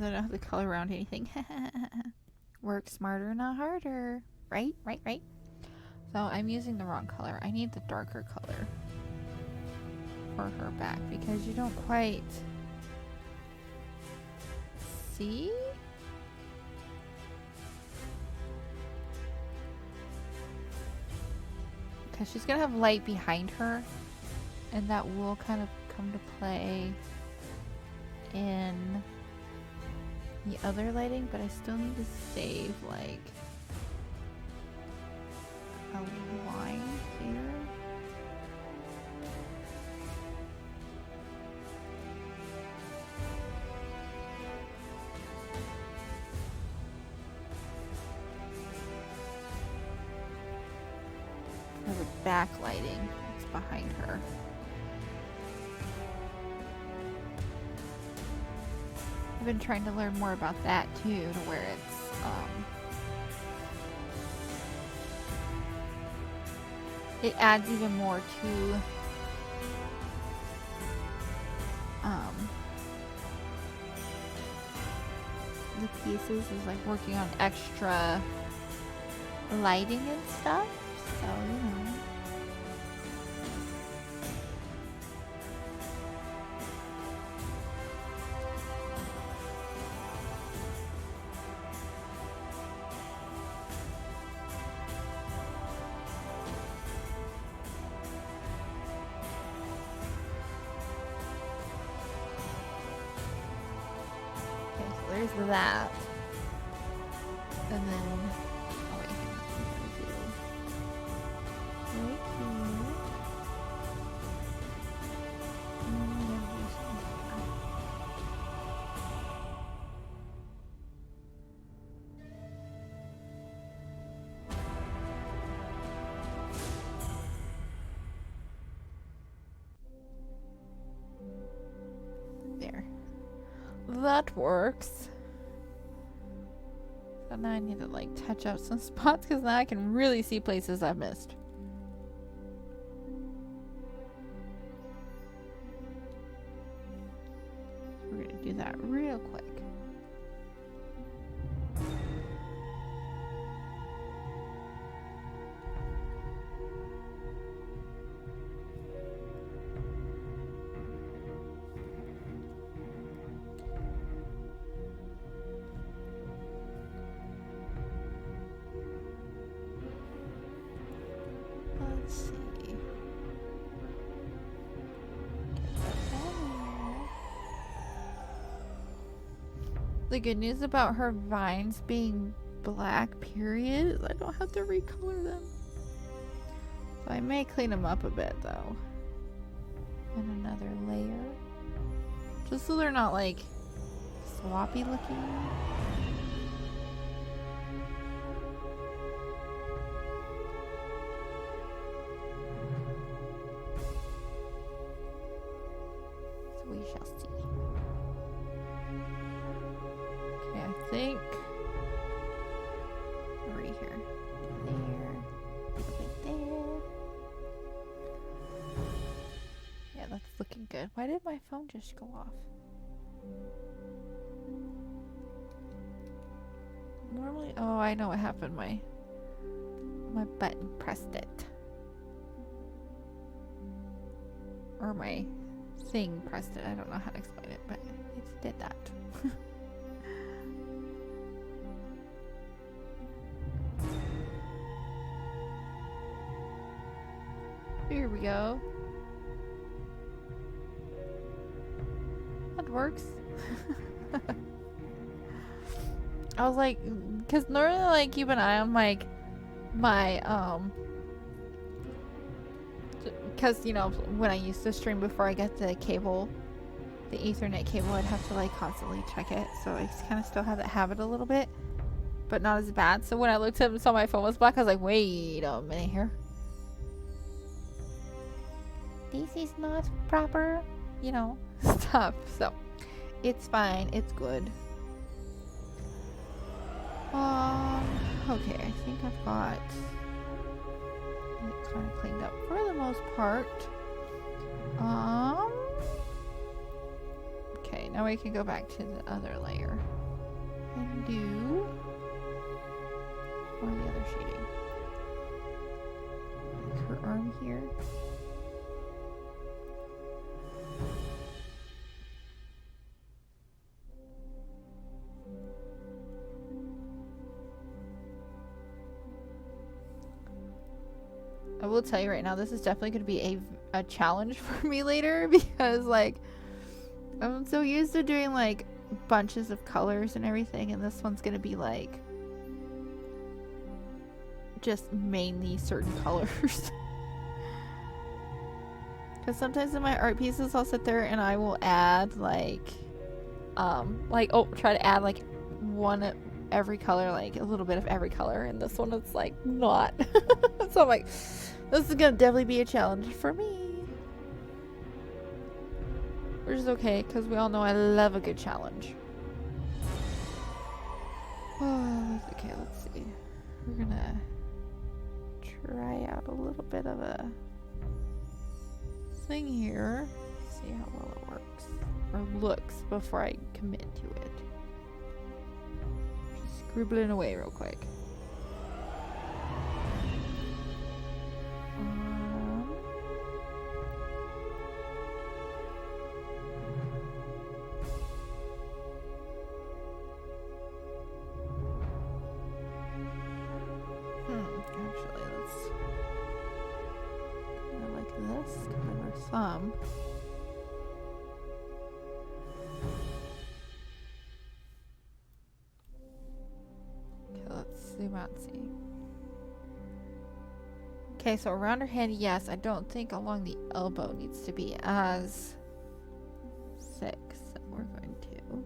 I don't have to color around anything. Work smarter, not harder. Right? Right, right. So I'm using the wrong color. I need the darker color for her back because you don't quite see? Because she's gonna have light behind her, and that will kind of come to play in the other lighting, but I still need to save like a line here. For the backlighting that's behind her. I've been trying to learn more about that too, to where it's it adds even more to the pieces, is like working on extra lighting and stuff. So, you know. There's that. And then, oh wait, what am I gonna do? Right here. There. That works. So now I need to like touch up some spots because now I can really see places I've missed. We're gonna do that real quick. Let's see. The good news about her vines being black, period, is I don't have to recolor them. So I may clean them up a bit though. And another layer. Just so they're not like sloppy looking. We shall see. Okay, I think right here, there, a little bit there. Yeah, that's looking good. Why did my phone just go off? Normally, oh, I know what happened. My button pressed it, or my thing pressed it. I don't know how to explain it, but it did that. Here we go. That works. I was like, because normally I like keep an eye on like my because you know when I used to stream before I got the cable, the Ethernet cable, I'd have to like constantly check it, so I kind of still have that habit a little bit, but not as bad. So when I looked up and saw my phone was black, I was like, wait a minute here, this is not proper, you know, stuff. So it's fine, it's good. Okay, I think I've got it kind of cleaned up for the most part. Okay, now we can go back to the other layer and do or the other shading. Like her arm here. I will tell you right now, this is definitely going to be a challenge for me later, because like I'm so used to doing like bunches of colors and everything, and this one's going to be like just mainly certain colors. Because sometimes in my art pieces I'll sit there and I will add like try to add like one of every color, like a little bit of every color, and this one it's like not. So I'm like, this is gonna definitely be a challenge for me, which is okay because we all know I love a good challenge. Okay, let's see. We're gonna try out a little bit of a thing here, see how well it works or looks before I commit to it. Just scribbling away real quick. Actually, let's kind of like this, cover our thumb. Okay, let's zoom out and see. Okay, so around her head, yes. I don't think along the elbow needs to be as thick. So we're going to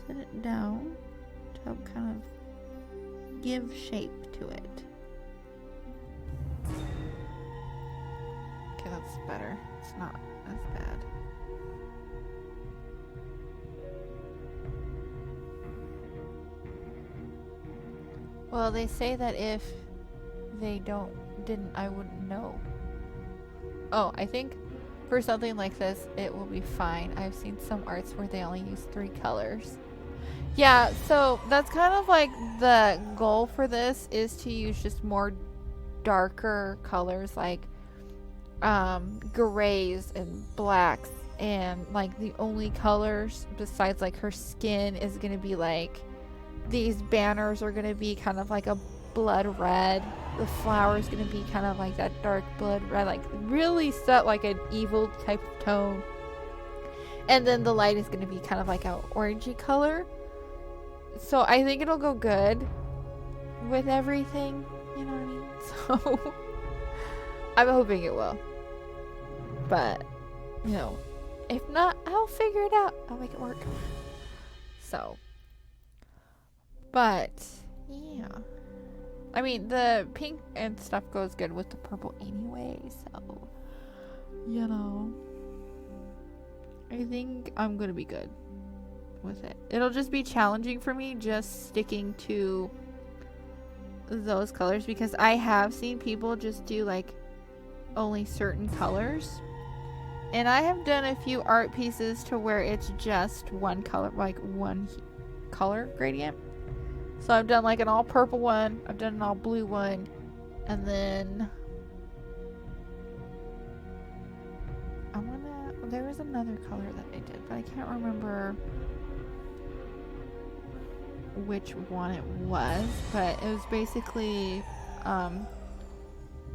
sit it down to help kind of give shape to it. Okay, that's better. It's not as bad. Well, they say that if they didn't, I wouldn't know. Oh, I think for something like this, it will be fine. I've seen some arts where they only use 3 colors. Yeah, so that's kind of like the goal for this, is to use just more darker colors, like grays and blacks, and like the only colors besides like her skin is gonna be like, these banners are gonna be kind of like a blood red, the flower is gonna be kind of like that dark blood red, like really set like an evil type of tone, and then the light is gonna be kind of like a orangey color. So I think it'll go good with everything, you know what I mean? So I'm hoping it will. But, you know, if not, I'll figure it out. I'll make it work. So, but, yeah. I mean, the pink and stuff goes good with the purple anyway, so, you know. I think I'm gonna be good with it. It'll just be challenging for me just sticking to those colors, because I have seen people just do like only certain colors, and I have done a few art pieces to where it's just one color, like one color gradient. So I've done like an all purple one, I've done an all blue one, and then there was another color that I did, but I can't remember which one it was, but it was basically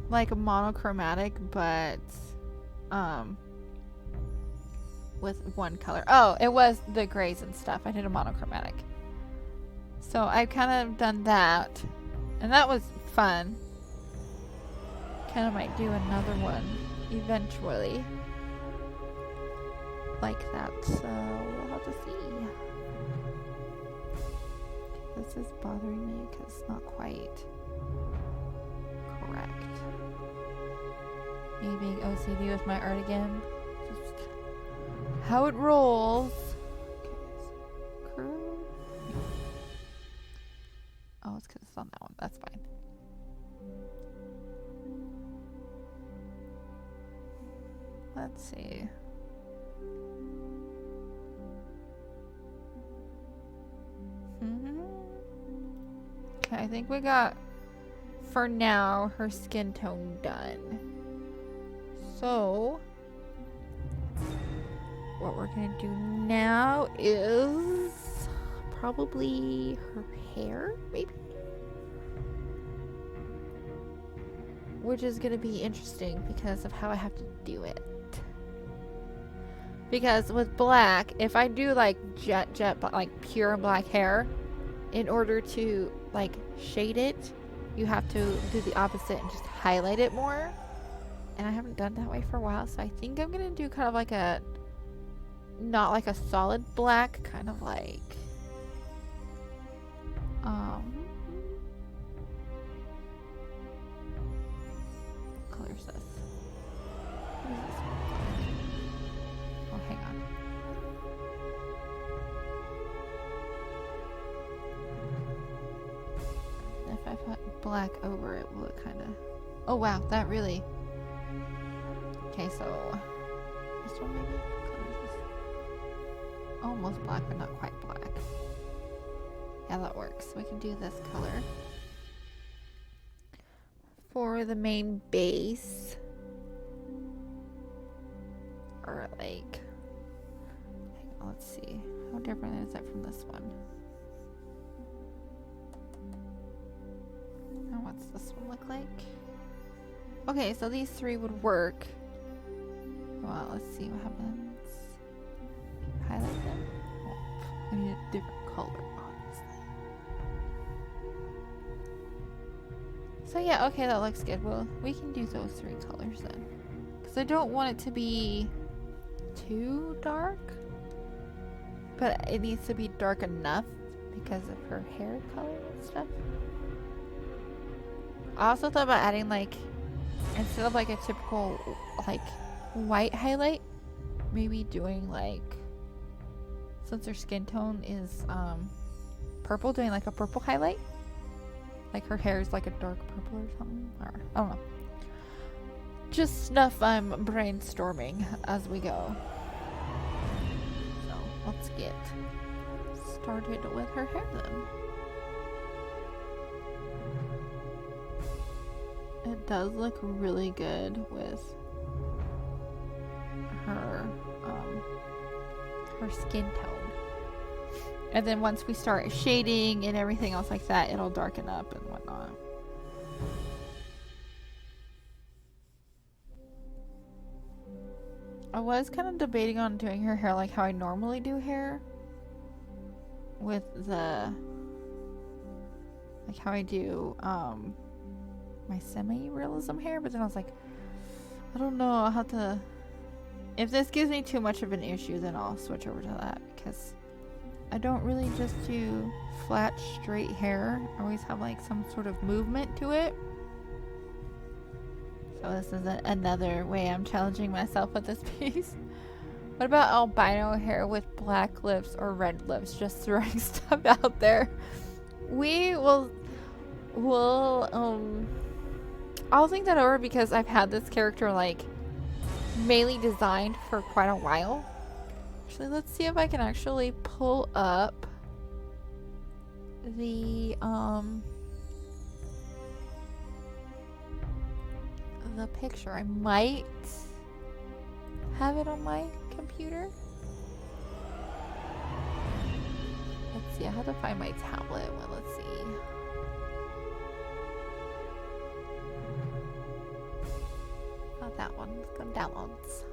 like a monochromatic, but with one color. Oh, it was the grays and stuff. I did a monochromatic. So I've kind of done that, and that was fun. Kind of might do another one eventually like that, so we'll have to see. This is bothering me because it's not quite correct. Me being OCD with my art again. Just how it rolls. Okay, curve. Oh, it's because it's on that one. That's fine. Let's see. Okay, I think we got, for now, her skin tone done. So, what we're gonna do now is probably her hair, maybe? Which is gonna be interesting because of how I have to do it. Because with black, if I do like jet, like pure black hair, in order to like shade it, you have to do the opposite and just highlight it more. And I haven't done that way for a while, so I think I'm gonna do kind of like a, not like a solid black, kind of like what color is this? What is this one? Oh, hang on. If I put black over it, will it kind of... Oh wow, that really... Okay, so... This one maybe? What color is this? Almost black, but not quite black. Yeah, that works. We can do this color. For the main base. Or like... Hang on, let's see. How different is it from this one? Now what's this one look like? Okay, so these three would work. Well, let's see what happens. Highlight them. Oh, I need a different color, obviously. So yeah, okay, that looks good. Well, we can do those three colors then. Because I don't want it to be too dark. But it needs to be dark enough because of her hair color and stuff. I also thought about adding like, instead of like a typical like white highlight, maybe doing like, since her skin tone is purple, doing like a purple highlight. Like her hair is like a dark purple or something. Or I don't know. Just stuff I'm brainstorming as we go. So let's get started with her hair then. It does look really good with her her skin tone. And then once we start shading and everything else like that, it'll darken up and whatnot. I was kind of debating on doing her hair like how I normally do hair. With the... like how I do my semi-realism hair, but then I was like, I don't know, I'll have to... If this gives me too much of an issue, then I'll switch over to that, because I don't really just do flat, straight hair. I always have like some sort of movement to it. So this is another way I'm challenging myself with this piece. What about albino hair with black lips or red lips? Just throwing stuff out there. We'll I'll think that over because I've had this character like mainly designed for quite a while. Actually, let's see if I can actually pull up the picture. I might have it on my computer. Let's see, I have to find my tablet. Well, let's see. Not that one. Let's go downloads.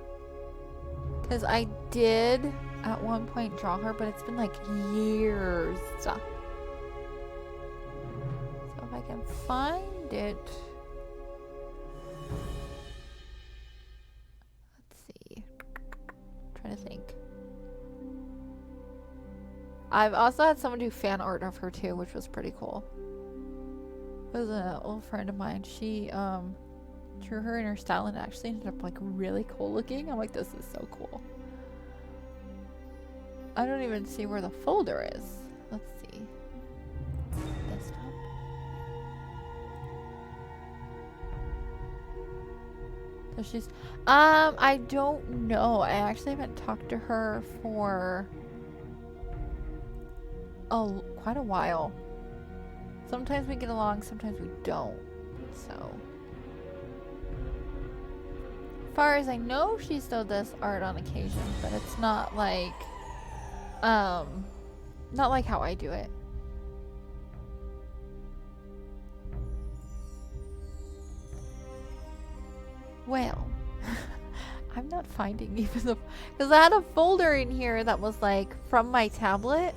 Because I did at one point draw her, but it's been like years. So if I can find it. Let's see. I'm trying to think. I've also had someone do fan art of her too, which was pretty cool. It was an old friend of mine. She drew her in her style and it actually ended up like really cool looking. I'm like, this is so cool. I don't even see where the folder is. Let's see. Desktop. So she's I don't know. I actually haven't talked to her for quite a while. Sometimes we get along, sometimes we don't. So as far as I know, she still does art on occasion, but it's not like not like how I do it. Well, I'm not finding even the, because I had a folder in here that was like from my tablet,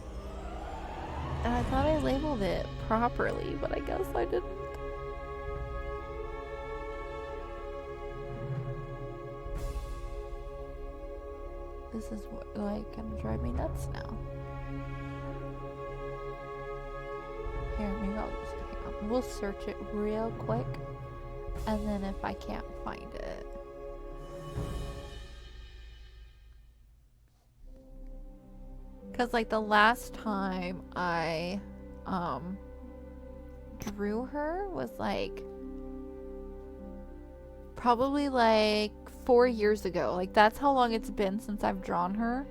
and I thought I labeled it properly, but I guess I didn't. This is like gonna drive me nuts now. Here, maybe I'll just hang on. We'll search it real quick, and then if I can't find it. Cause like the last time I drew her was like probably like 4 years ago. Like that's how long it's been since I've drawn her,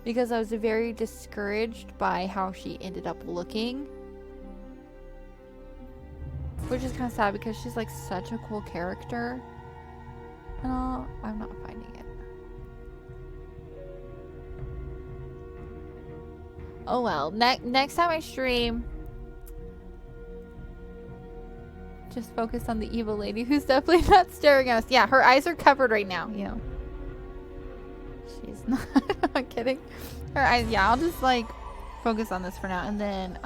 because I was very discouraged by how she ended up looking, which is kind of sad because she's like such a cool character. I'm not finding it. Oh well, next time I stream, just focus on the evil lady who's definitely not staring at us. Yeah, her eyes are covered right now, you know. She's not, I'm kidding. Her eyes, yeah, I'll just like focus on this for now, and then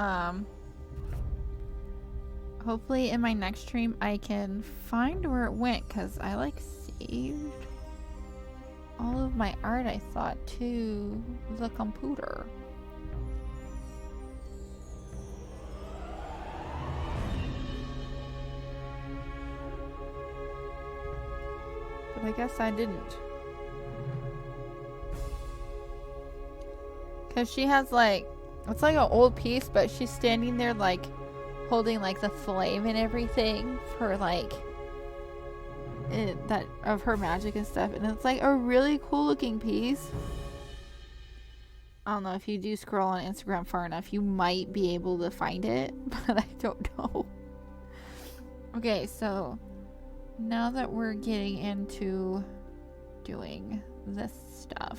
hopefully in my next stream I can find where it went, because I like saved all of my art, I thought, to the computer. But I guess I didn't. Because she has like, it's like an old piece, but she's standing there like holding like the flame and everything for like that of her magic and stuff, and it's like a really cool looking piece. I don't know, if you do scroll on Instagram far enough you might be able to find it, but I don't know. Okay, so now that we're getting into doing this stuff,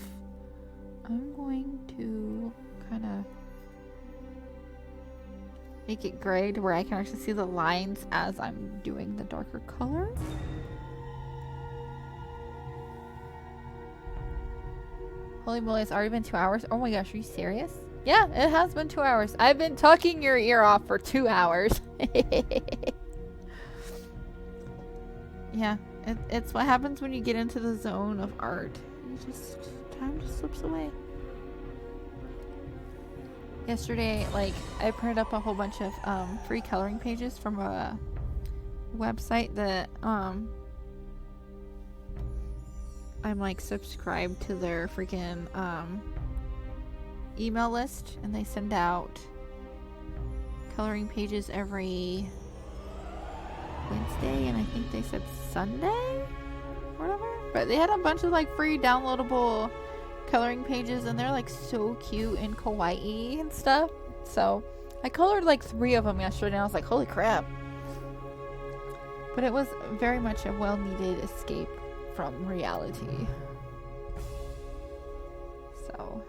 I'm going to kind of make it gray to where I can actually see the lines as I'm doing the darker color. Holy moly, it's already been 2 hours. Oh my gosh, are you serious? Yeah, it has been 2 hours. I've been talking your ear off for 2 hours. Yeah, it's what happens when you get into the zone of art. Time just slips away. Yesterday, like, I printed up a whole bunch of free coloring pages from a website that I'm like subscribed to their freaking email list, and they send out coloring pages every Wednesday, and I think they said Sunday or whatever. But they had a bunch of like free downloadable coloring pages, and they're like so cute and kawaii and stuff. So I colored like 3 of them yesterday, and I was like, holy crap. But it was very much a well-needed escape from reality. So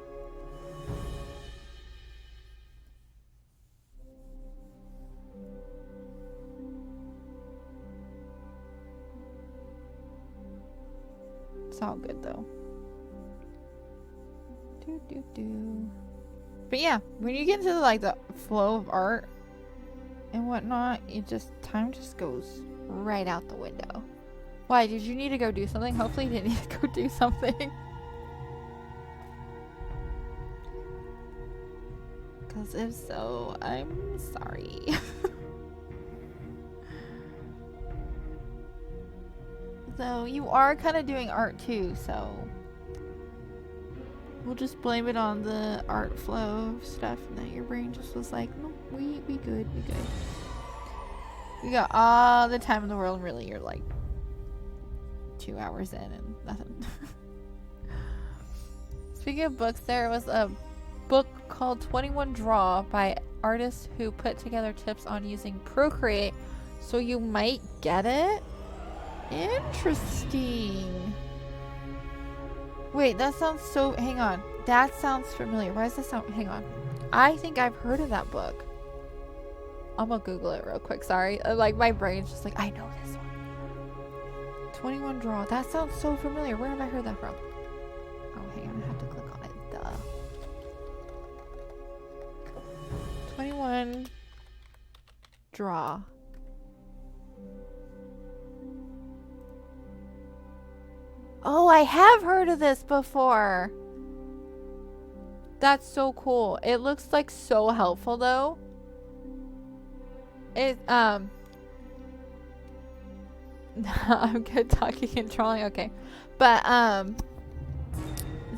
it's all good though. But yeah, when you get into like the flow of art and whatnot, time just goes right out the window. Why, did you need to go do something? Hopefully you didn't need to go do something. Because if so, I'm sorry. So you are kind of doing art too, so we'll just blame it on the art flow of stuff, and that your brain just was like, no, we good. We got all the time in the world, and really you're like 2 hours in and nothing. Speaking of books, there was a book called 21 Draw by artists who put together tips on using Procreate, so you might get it. Interesting. Wait, that sounds so... Hang on. That sounds familiar. Why does that sound... Hang on. I think I've heard of that book. I'm gonna Google it real quick. Sorry. Like, my brain's just like, I know this one. 21 Draw. That sounds so familiar. Where have I heard that from? Oh, hang on. I have to click on it. Duh. 21 Draw. Oh, I have heard of this before. That's so cool. It looks like so helpful though. It I'm good talking and drawing, okay. But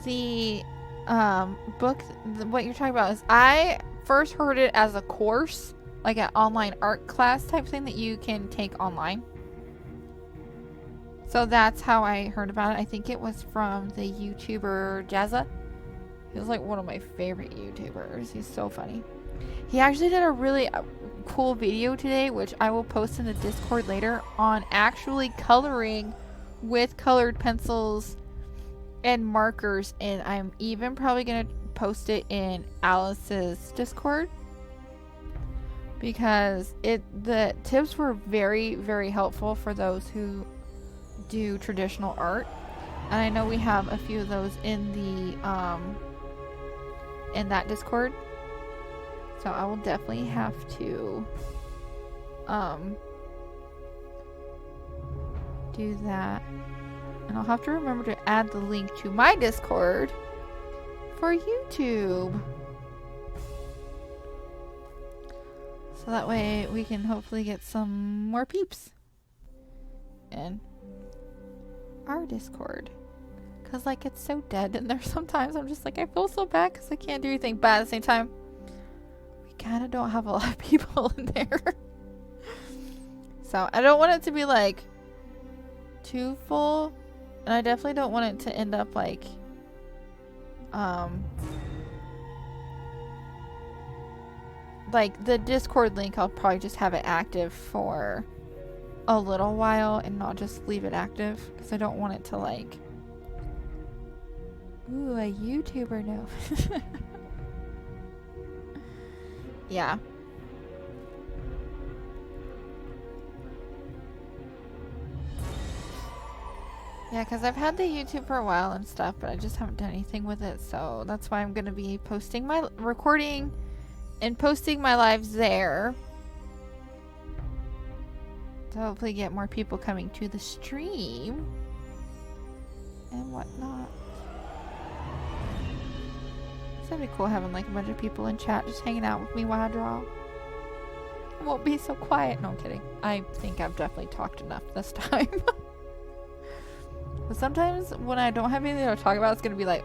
the book, what you're talking about is, I first heard it as a course, like an online art class type thing that you can take online. So that's how I heard about it. I think it was from the YouTuber Jazza. He was like one of my favorite YouTubers. He's so funny. He actually did a really cool video today, which I will post in the Discord later, on actually coloring with colored pencils and markers, and I'm even probably gonna post it in Alice's Discord, because the tips were very, very helpful for those who do traditional art, and I know we have a few of those in the in that Discord, so I will definitely have to do that. And I'll have to remember to add the link to my Discord for YouTube. So that way we can hopefully get some more peeps in our Discord. Because, like, it's so dead in there sometimes. I'm just like, I feel so bad because I can't do anything. But at the same time, we kind of don't have a lot of people in there. So I don't want it to be, like, too full. And I definitely don't want it to end up like the Discord link, I'll probably just have it active for a little while and not just leave it active, because I don't want it to like, ooh, a YouTuber, no. Yeah. Yeah, because I've had the YouTube for a while and stuff, but I just haven't done anything with it, so that's why I'm going to be posting my recording and posting my lives there to hopefully get more people coming to the stream and whatnot. It's gonna be cool having like a bunch of people in chat just hanging out with me while I draw. It won't be so quiet. No, I'm kidding. I think I've definitely talked enough this time. But sometimes when I don't have anything to talk about, it's gonna be like,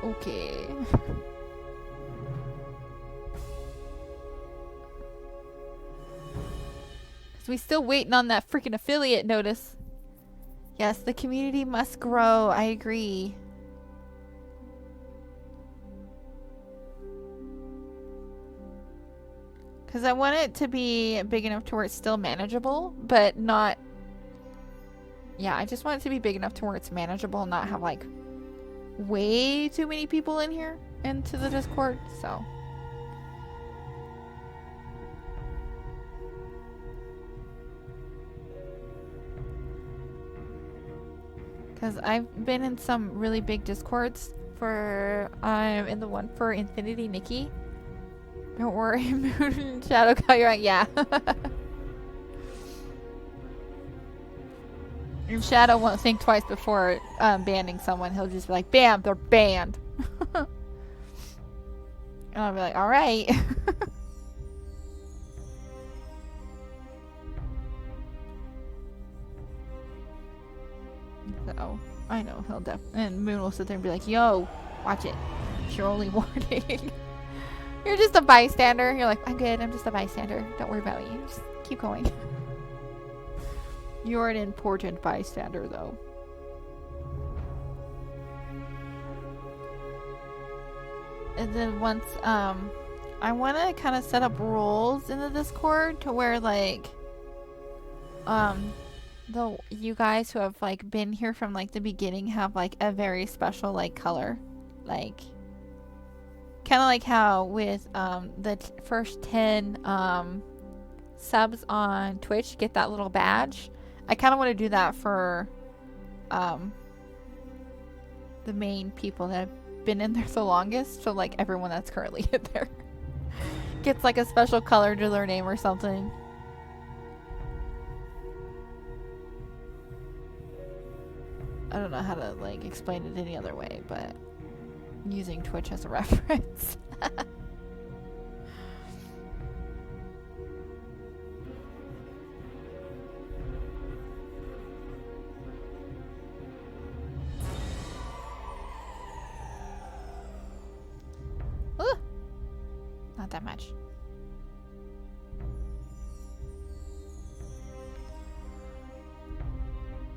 okay. Cause we still waiting on that freaking affiliate notice. Yes, the community must grow. I agree. Cause I want it to be big enough to where it's still manageable, but not. Yeah, I just want it to be big enough to where it's manageable and not have like way too many people in here into the Discord, so. Because I've been in some really big Discords for, I'm in the one for Infinity Nikki. Don't worry, Moon and Shadow Cow, you're right, yeah. And Shadow won't think twice before banning someone. He'll just be like, bam, they're banned. And I'll be like, alright. So, I know he'll definitely. And Moon will sit there and be like, yo, watch it. It's your only warning. You're just a bystander. You're like, I'm good. I'm just a bystander. Don't worry about me. Just keep going. You're an important bystander, though. And then once, I want to kind of set up rules in the Discord to where, like, you guys who have, like, been here from, like, the beginning have, like, a very special, like, color. Like, kind of like how with, the first 10, subs on Twitch get that little badge. I kind of want to do that for the main people that have been in there the longest, so like everyone that's currently in there. gets like a special color to their name or something. I don't know how to like explain it any other way, but using Twitch as a reference. Ooh, not that much.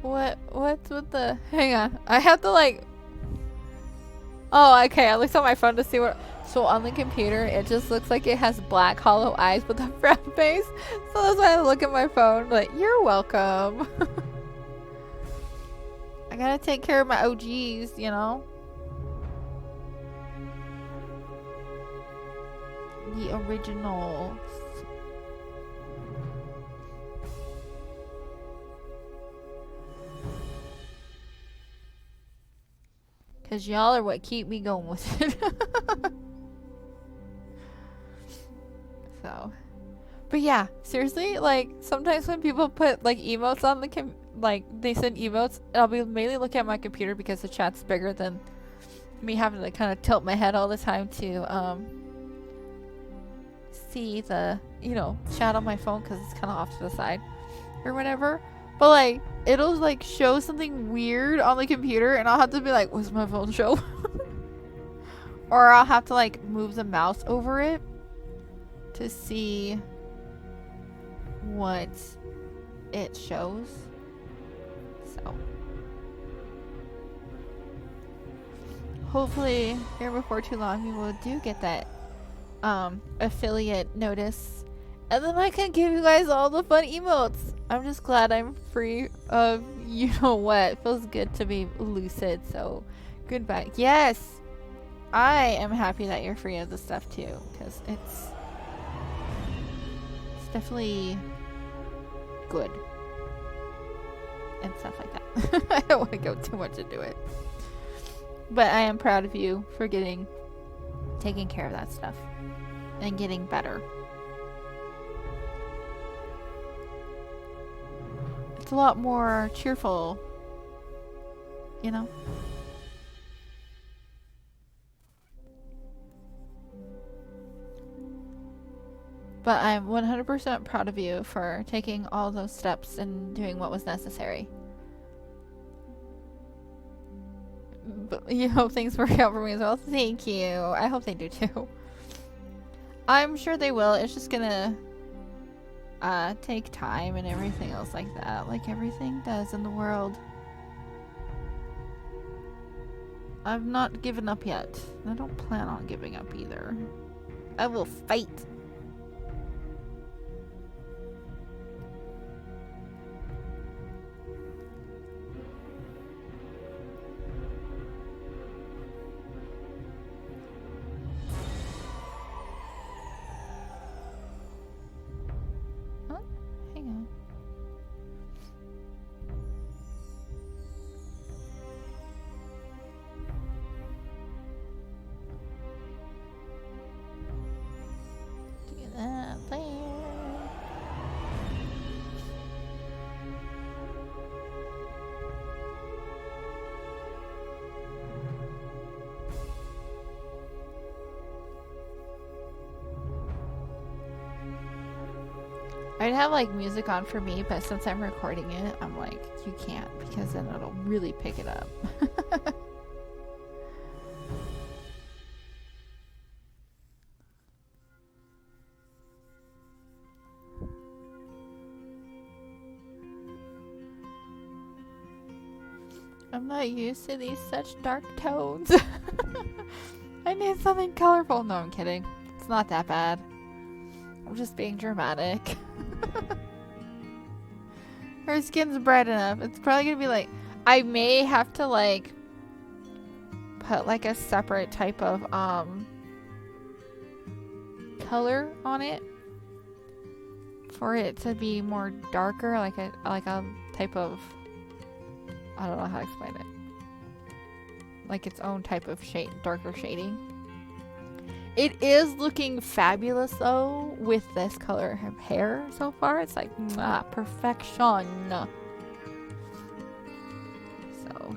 What's with the... Hang on. I have to like... Oh, okay. I looked on my phone to see what... So on the computer, it just looks like it has black hollow eyes with a frown face. So that's why I look at my phone like, you're welcome. I gotta take care of my OGs, you know? The originals. Cause y'all are what keep me going with it. So, but yeah, seriously, like sometimes when people put like emotes on the like they send emotes, I'll be mainly looking at my computer because the chat's bigger than me having to kind of tilt my head all the time to see the, you know, chat on my phone because it's kind of off to the side or whatever. But like it'll like show something weird on the computer and I'll have to be like, what's my phone show? Or I'll have to like move the mouse over it to see what it shows. So hopefully here before too long we will do get that affiliate notice, and then I can give you guys all the fun emotes. I'm just glad I'm free of you know what. It feels good to be lucid, so goodbye. Yes, I am happy that you're free of this stuff too, because it's definitely good and stuff like that. I don't want to go too much into it, but I am proud of you for taking care of that stuff and getting better. It's a lot more cheerful, you know? But I'm 100% proud of you for taking all those steps and doing what was necessary. But you hope things work out for me as well. Thank you. I hope they do too. I'm sure they will. It's just gonna take time and everything else like that. Like everything does in the world. I've not given up yet. I don't plan on giving up either. I will fight. Hang on. Do that there. I'd have like music on for me, but since I'm recording it, I'm like, you can't, because then it'll really pick it up. I'm not used to these such dark tones. I need something colorful. No, I'm kidding. It's not that bad. I'm just being dramatic. Her skin's bright enough. It's probably gonna be like, I may have to like put like a separate type of color on it for it to be more darker, like a type of, I don't know how to explain it, like its own type of shade, darker shading. It is looking fabulous though with this color of hair so far. It's like perfection. So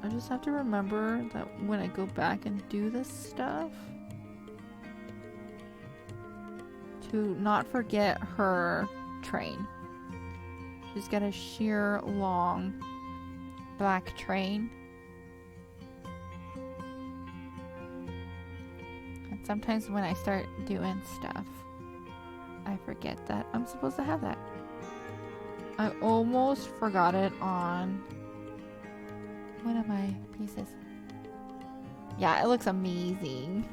I just have to remember that when I go back and do this stuff, to not forget her train. She's got a sheer long black train. And sometimes when I start doing stuff, I forget that I'm supposed to have that. I almost forgot it on one of my pieces. Yeah, it looks amazing.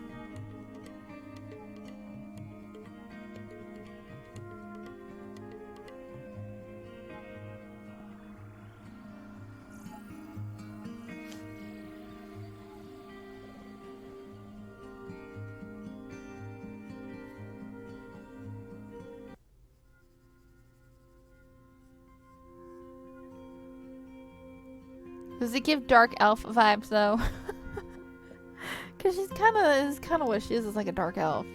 Does it give dark elf vibes though? Cause she's kind of what she is like a dark elf.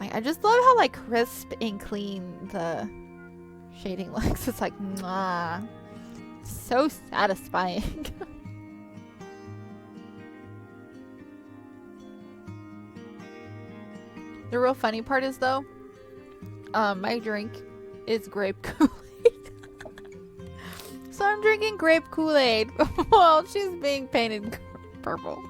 Like I just love how like crisp and clean the shading looks. It's like mwah, so satisfying. The real funny part is though, my drink is grape Kool-Aid. So I'm drinking grape Kool-Aid while she's being painted purple.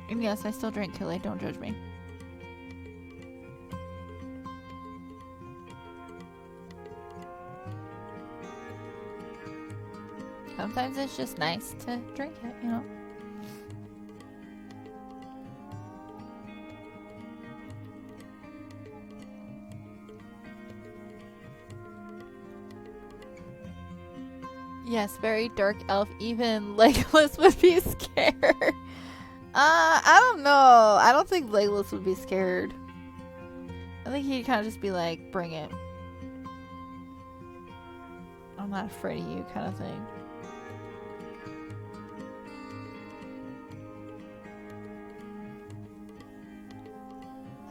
And yes, I still drink Kool-Aid, don't judge me. Sometimes it's just nice to drink it, you know? Yes, very dark elf. Even Legolas would be scared. I don't know. I don't think Legolas would be scared. I think he'd kind of just be like, bring it. I'm not afraid of you kind of thing.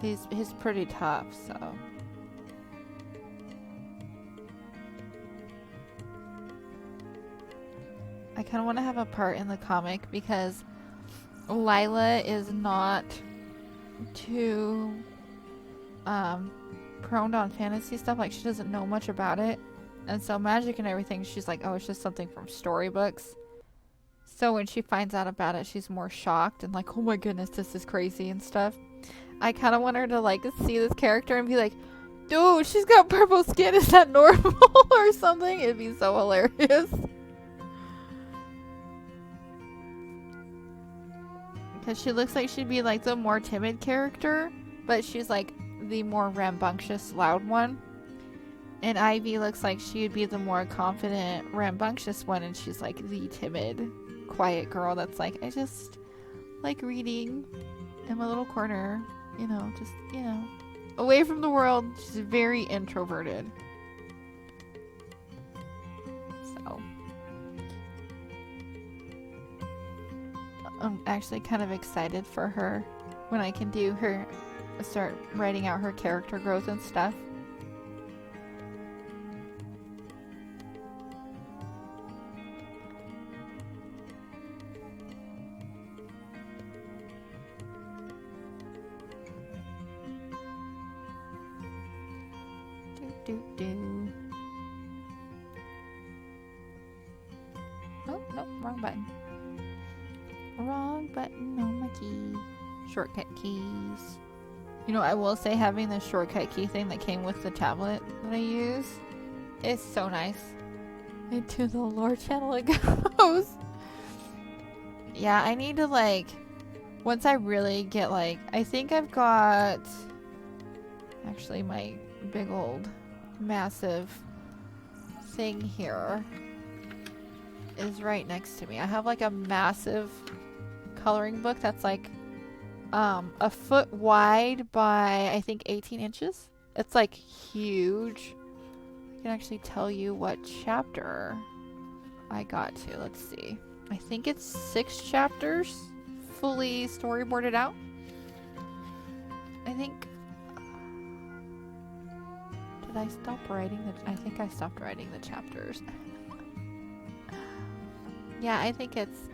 He's pretty tough, so. I kind of want to have a part in the comic because Lila is not too prone on fantasy stuff. Like, she doesn't know much about it. And so magic and everything, she's like, oh, it's just something from storybooks. So when she finds out about it, she's more shocked and like, oh my goodness, this is crazy and stuff. I kind of want her to like see this character and be like, dude, she's got purple skin. Is that normal or something? It'd be so hilarious. Because she looks like she'd be like the more timid character, but she's like the more rambunctious, loud one. And Ivy looks like she'd be the more confident, rambunctious one, and she's like the timid, quiet girl that's like, I just like reading in my little corner, you know, just, you know, away from the world. She's very introverted. So I'm actually kind of excited for her when I can do her, start writing out her character growth and stuff. Oh, no, wrong button. Wrong button on my key. Shortcut keys. You know, I will say having the shortcut key thing that came with the tablet that I use is so nice. Into the lore channel it goes. Yeah, I need to like, once I really get like, I think I've got actually my big old massive thing here is right next to me. I have like a massive coloring book that's like a foot wide by I think 18 inches. It's like huge. I can actually tell you what chapter. I got to. Let's see. I think it's 6 chapters fully storyboarded out. I think... Did I stop writing the... I think I stopped writing the chapters. Yeah, I think it's,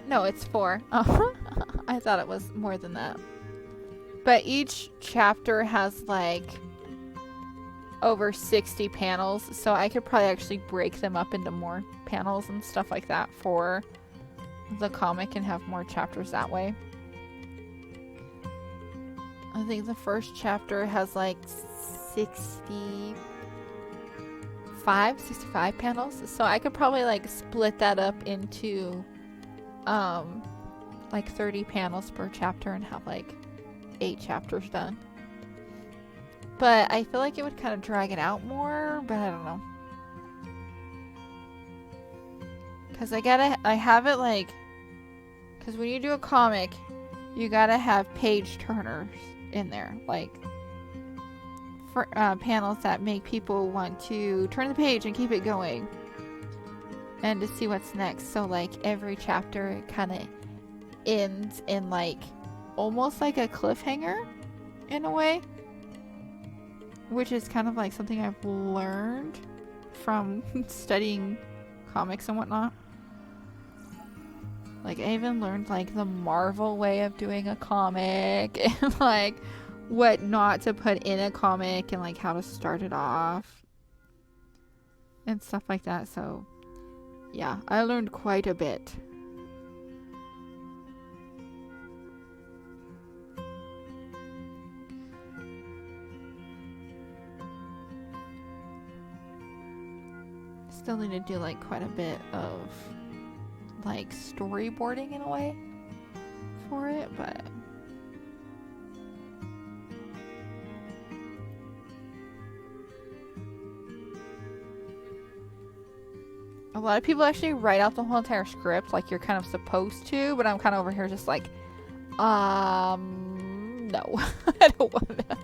No, it's 4. Oh, I thought it was more than that. But each chapter has, like, over 60 panels, so I could probably actually break them up into more panels and stuff like that for the comic and have more chapters that way. I think the first chapter has like 65 panels, so I could probably like split that up into like 30 panels per chapter and have like 8 chapters done. But I feel like it would kind of drag it out more, but I don't know. Because I have it like, because when you do a comic, you gotta have page turners in there. Like, for panels that make people want to turn the page and keep it going. And to see what's next. So like every chapter kind of ends in like, almost like a cliffhanger in a way. Which is kind of like something I've learned from studying comics and whatnot. Like, I even learned like the Marvel way of doing a comic and like what not to put in a comic and like how to start it off and stuff like that. So yeah, I learned quite a bit. Still need to do like quite a bit of like storyboarding in a way for it, but a lot of people actually write out the whole entire script like you're kind of supposed to, but I'm kind of over here just like no. I don't want to.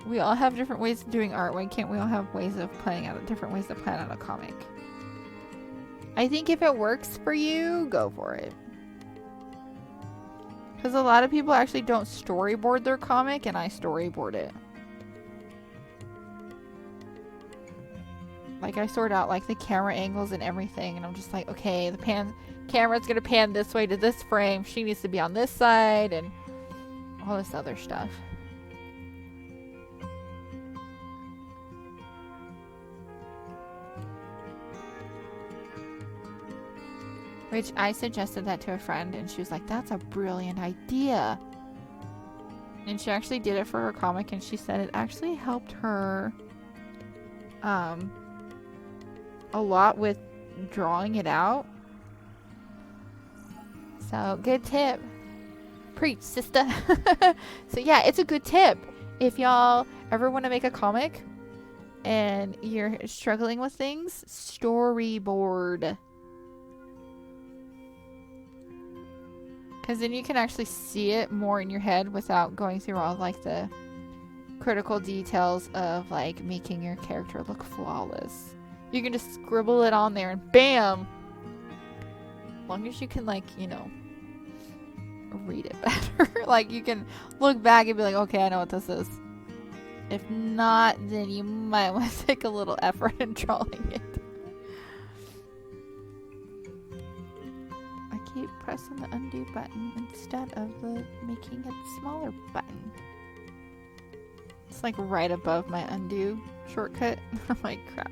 We all have different ways of doing art. Why can't we all have ways of planning out different ways to plan out a comic? I think if it works for you, go for it. Because a lot of people actually don't storyboard their comic, and I storyboard it. Like, I sort out like the camera angles and everything, and I'm just like, okay, the camera's gonna pan this way to this frame. She needs to be on this side, and all this other stuff. Which I suggested that to a friend, and she was like, that's a brilliant idea. And she actually did it for her comic, and she said it actually helped her a lot with drawing it out. So, good tip. Preach, sister. So yeah, it's a good tip. If y'all ever want to make a comic and you're struggling with things, storyboard. Because then you can actually see it more in your head without going through all like the critical details of like making your character look flawless. You can just scribble it on there and bam! As long as you can like, you know, read it better. Like you can look back and be like, okay, I know what this is. If not, then you might want to take a little effort in drawing it. Keep pressing the undo button instead of the making it smaller button. It's like right above my undo shortcut. I'm like, crap.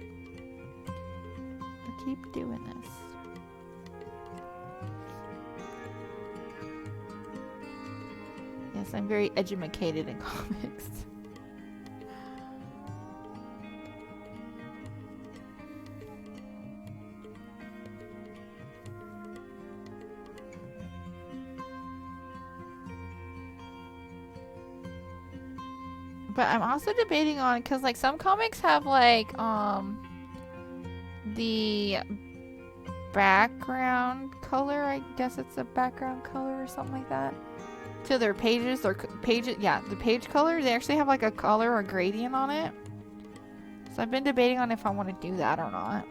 I keep doing this. Yes, I'm very edumacated in comics. But I'm also debating on, because like some comics have like the background color, I guess it's a background color or something like that, to their pages or pages. Yeah, the page color. They actually have like a color or gradient on it. So I've been debating on if I want to do that or not.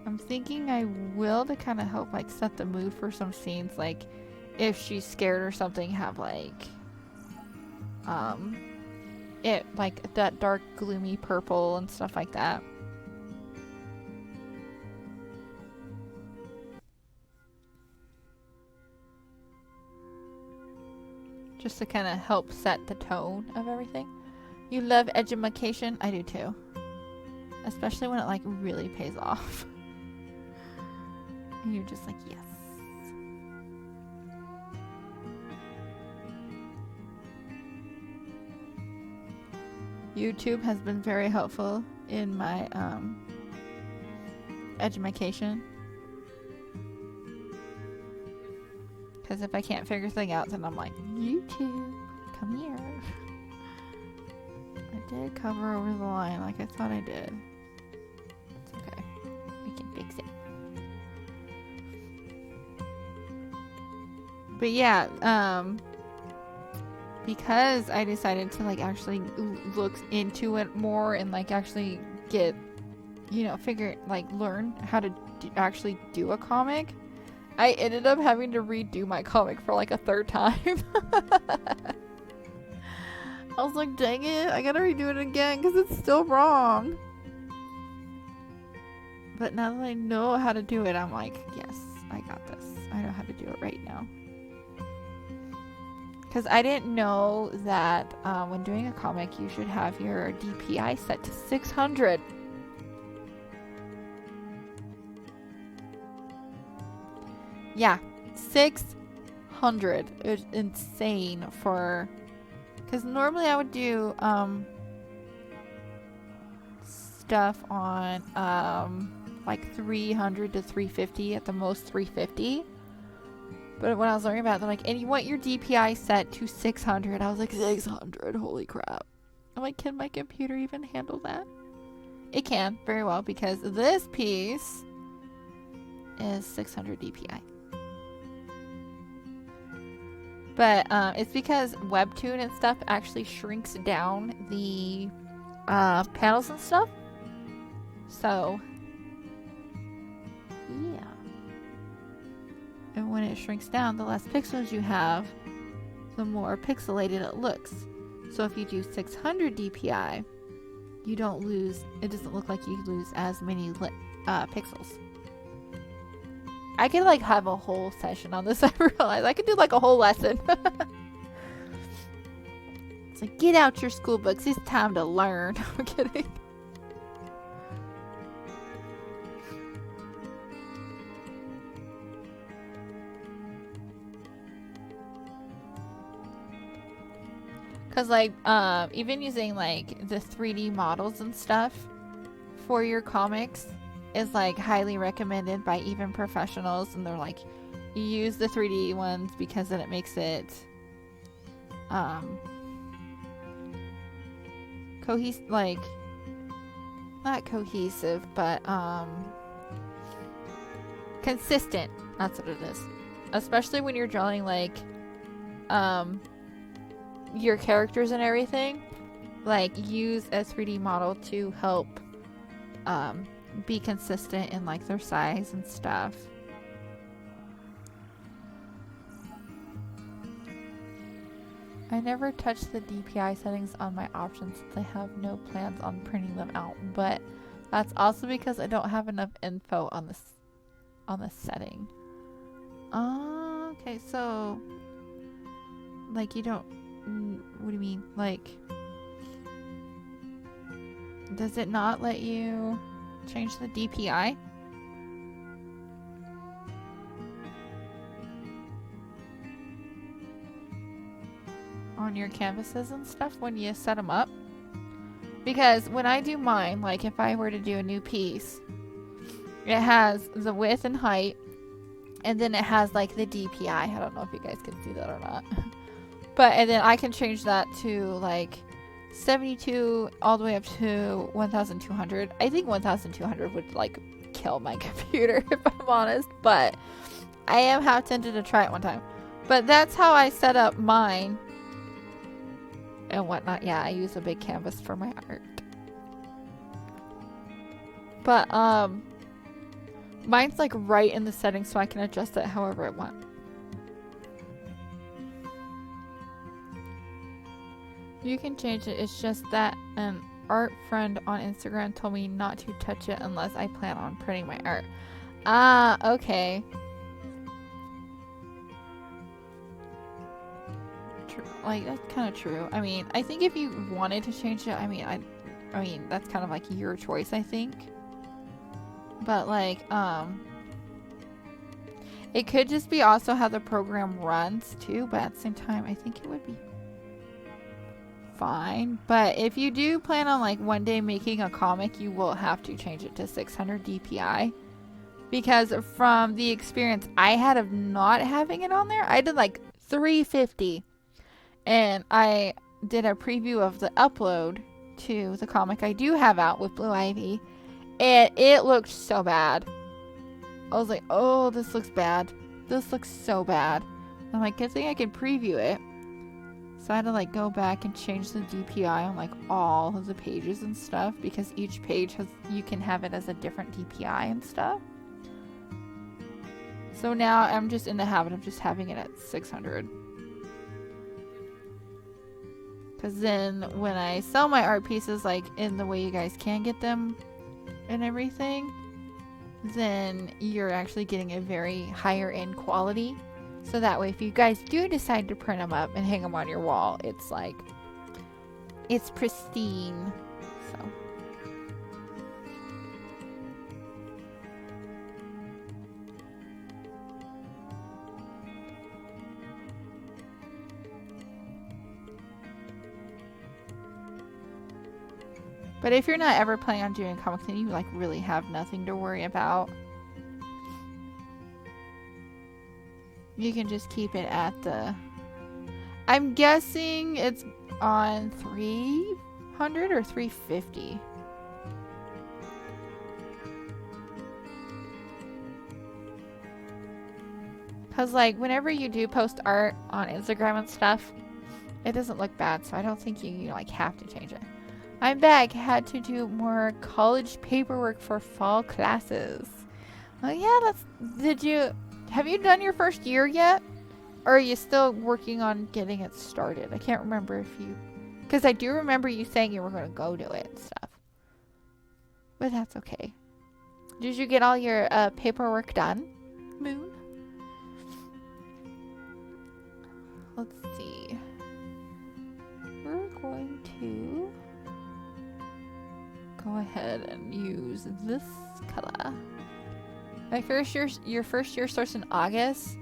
I'm thinking I will to kind of help like set the mood for some scenes, like if she's scared or something, have like it like that dark gloomy purple and stuff like that. Just to kind of help set the tone of everything. You love edumacation? I do too. Especially when it like really pays off. And you're just like, yes. YouTube has been very helpful in my edumacation. Because if I can't figure something out, then I'm like, YouTube, come here. I did cover over the line like I thought I did. It's okay. We can fix it. But yeah, because I decided to like actually look into it more and like actually get, you know, learn how to actually do a comic, I ended up having to redo my comic for like a third time. I was like, dang it, I gotta redo it again because it's still wrong. But now that I know how to do it, I'm like, yes, I got this. I know how to do it right now. Because I didn't know that when doing a comic, you should have your DPI set to 600. Yeah, 600. It's insane for... Because normally I would do stuff on like 300 to 350, at the most 350. But when I was learning about it, they're like, and you want your DPI set to 600. I was like, 600, holy crap. I'm like, can my computer even handle that? It can, very well, because this piece is 600 DPI. But it's because Webtoon and stuff actually shrinks down the panels and stuff. So, yeah. And when it shrinks down, the less pixels you have, the more pixelated it looks. So if you do 600 DPI, you don't lose, it doesn't look like you lose as many pixels. I could like have a whole session on this. I realized I could do like a whole lesson. It's like, get out your school books. It's time to learn. I'm kidding. Because like even using like the 3D models and stuff for your comics is like highly recommended by even professionals, and they're like, you use the 3D ones because then it makes it like not cohesive, but consistent. That's what it is. Especially when you're drawing like your characters and everything, like use a 3D model to help be consistent in like their size and stuff. I never touch the DPI settings on my options since I have no plans on printing them out, but that's also because I don't have enough info on this setting. Okay, so like you don't, what do you mean? Like, does it not let you change the DPI? On your canvases and stuff when you set them up? Because when I do mine, like if I were to do a new piece, it has the width and height, and then it has like the DPI. I don't know if you guys can see that or not. But, and then I can change that to like 72 all the way up to 1200. I think 1200 would like kill my computer if I'm honest, but I am half tempted to try it one time. But that's how I set up mine. And whatnot. Yeah, I use a big canvas for my art. But, mine's like right in the settings so I can adjust it however I want. You can change it. It's just that an art friend on Instagram told me not to touch it unless I plan on printing my art. Ah, okay. True. Like, that's kind of true. I mean, I think if you wanted to change it, I mean, that's kind of like your choice, I think. But like, it could just be also how the program runs too, but at the same time, I think it would be fine. But if you do plan on like one day making a comic, you will have to change it to 600 DPI. Because from the experience I had of not having it on there, I did like 350. And I did a preview of the upload to the comic I do have out with Blue Ivy. And it looked so bad. I was like, oh, this looks bad. This looks so bad. I'm like, good thing I can preview it. So I had to like go back and change the DPI on like all of the pages and stuff. Because each page has, you can have it as a different DPI and stuff. So now I'm just in the habit of just having it at 600. Because then when I sell my art pieces, like in the way you guys can get them and everything, then you're actually getting a very higher end quality. So that way, if you guys do decide to print them up and hang them on your wall, it's like, it's pristine. So. But if you're not ever planning on doing comics, then you like really have nothing to worry about. You can just keep it at the... I'm guessing it's on 300 or 350. Because like whenever you do post art on Instagram and stuff, it doesn't look bad. So I don't think you like have to change it. I'm back. Had to do more college paperwork for fall classes. Oh yeah, have you done your first year yet? Or are you still working on getting it started? I can't remember if you... Because I do remember you saying you were going to go do it and stuff. But that's okay. Did you get all your paperwork done, Moon? Let's see. We're going to go ahead and use this color. Your first year starts in August.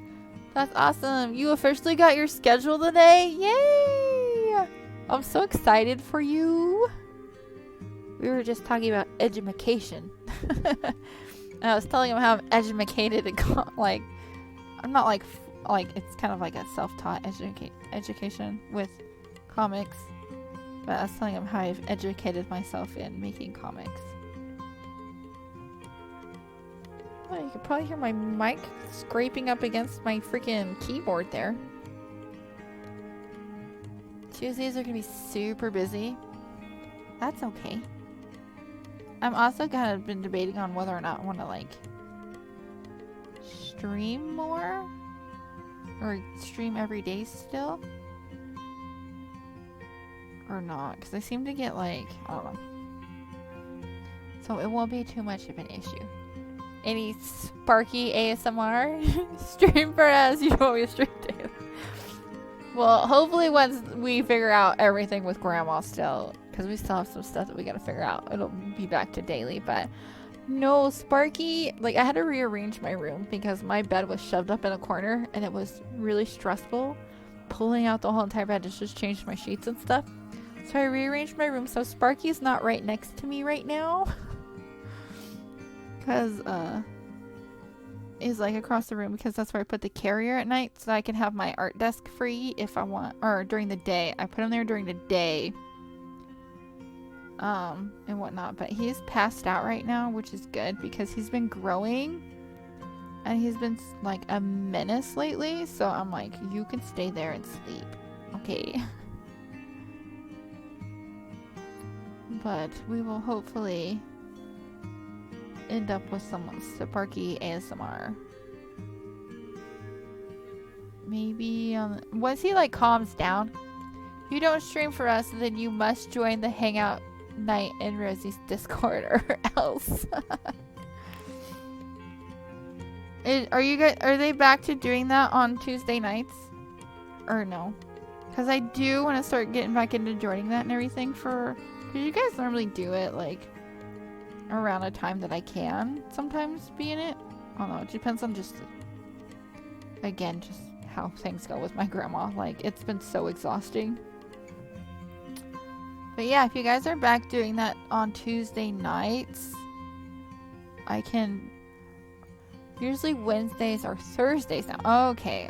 That's awesome. You officially got your schedule today. Yay! I'm so excited for you. We were just talking about edumacation. And I was telling him how I'm edumacated and like, I'm not like it's kind of like a self-taught education with comics. But I was telling him how I've educated myself in making comics. Oh, you could probably hear my mic scraping up against my freaking keyboard there. Tuesdays are gonna be super busy. That's okay. I'm also kind of been debating on whether or not I want to like stream more or stream every day still or not, because I seem to get like, I don't know. So it won't be too much of an issue. Any Sparky ASMR stream for us? You want me to stream too? Well, hopefully once we figure out everything with Grandma still, because we still have some stuff that we gotta figure out, it'll be back to daily. But no, Sparky, like I had to rearrange my room because my bed was shoved up in a corner and it was really stressful pulling out the whole entire bed to just change my sheets and stuff. So I rearranged my room so Sparky's not right next to me right now. Because, is like across the room because that's where I put the carrier at night so I can have my art desk free if I want, or during the day. I put him there during the day. And whatnot, but he's passed out right now, which is good because he's been growing And he's been like a menace lately, so I'm like, you can stay there and sleep. Okay. But we will hopefully end up with some Sparky ASMR. Maybe once he like calms down. If you don't stream for us, then you must join the Hangout night in Rosie's Discord or else. Are they back to doing that on Tuesday nights? Or no? Because I do want to start getting back into joining that and everything because you guys normally do it like around a time that I can sometimes be in it. I don't know, it depends on just how things go with my grandma. Like, it's been so exhausting. But yeah, if you guys are back doing that on Tuesday nights, I can... Usually Wednesdays or Thursdays now. Okay.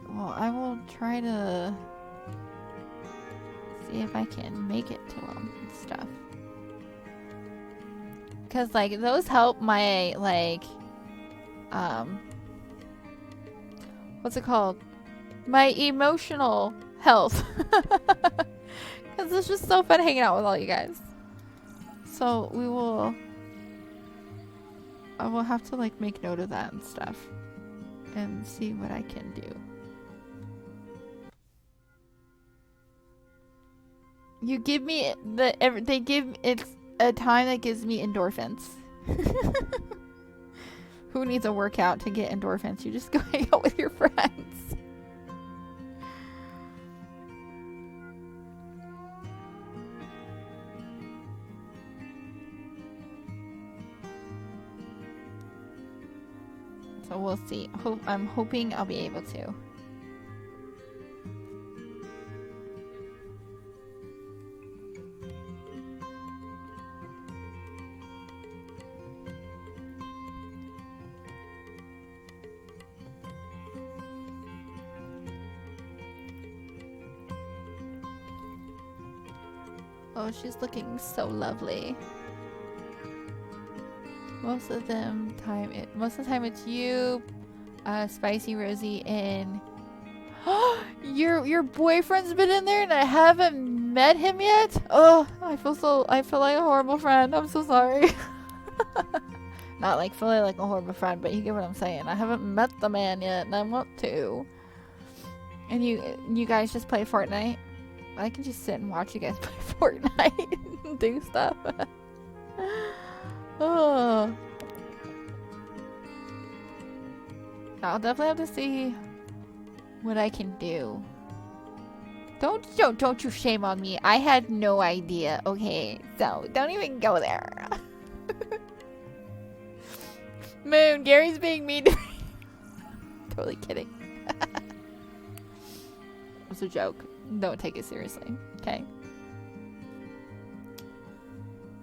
Well, I will try to see if I can make it to them and stuff. Because, like, those help my, like, what's it called? My emotional health. Because it's just so fun hanging out with all you guys. So I will have to like make note of that and stuff and see what I can do. You give me it's a time that gives me endorphins. Who needs a workout to get endorphins? You just go hang out with your friends. So we'll see. I'm hoping I'll be able to. Oh, she's looking so lovely. Most of the time it's you, Spicy Rosie, and your boyfriend's been in there and I haven't met him yet. Oh, I feel like a horrible friend. I'm so sorry. Not like fully like a horrible friend, but you get what I'm saying. I haven't met the man yet, and I want to. And you guys just play Fortnite? I can just sit and watch you guys play Fortnite and do stuff. Oh. I'll definitely have to see what I can do. Don't you shame on me. I had no idea. Okay, so don't even go there. Moon, Gary's being mean to me. Totally kidding. It's a joke. Don't take it seriously. Okay.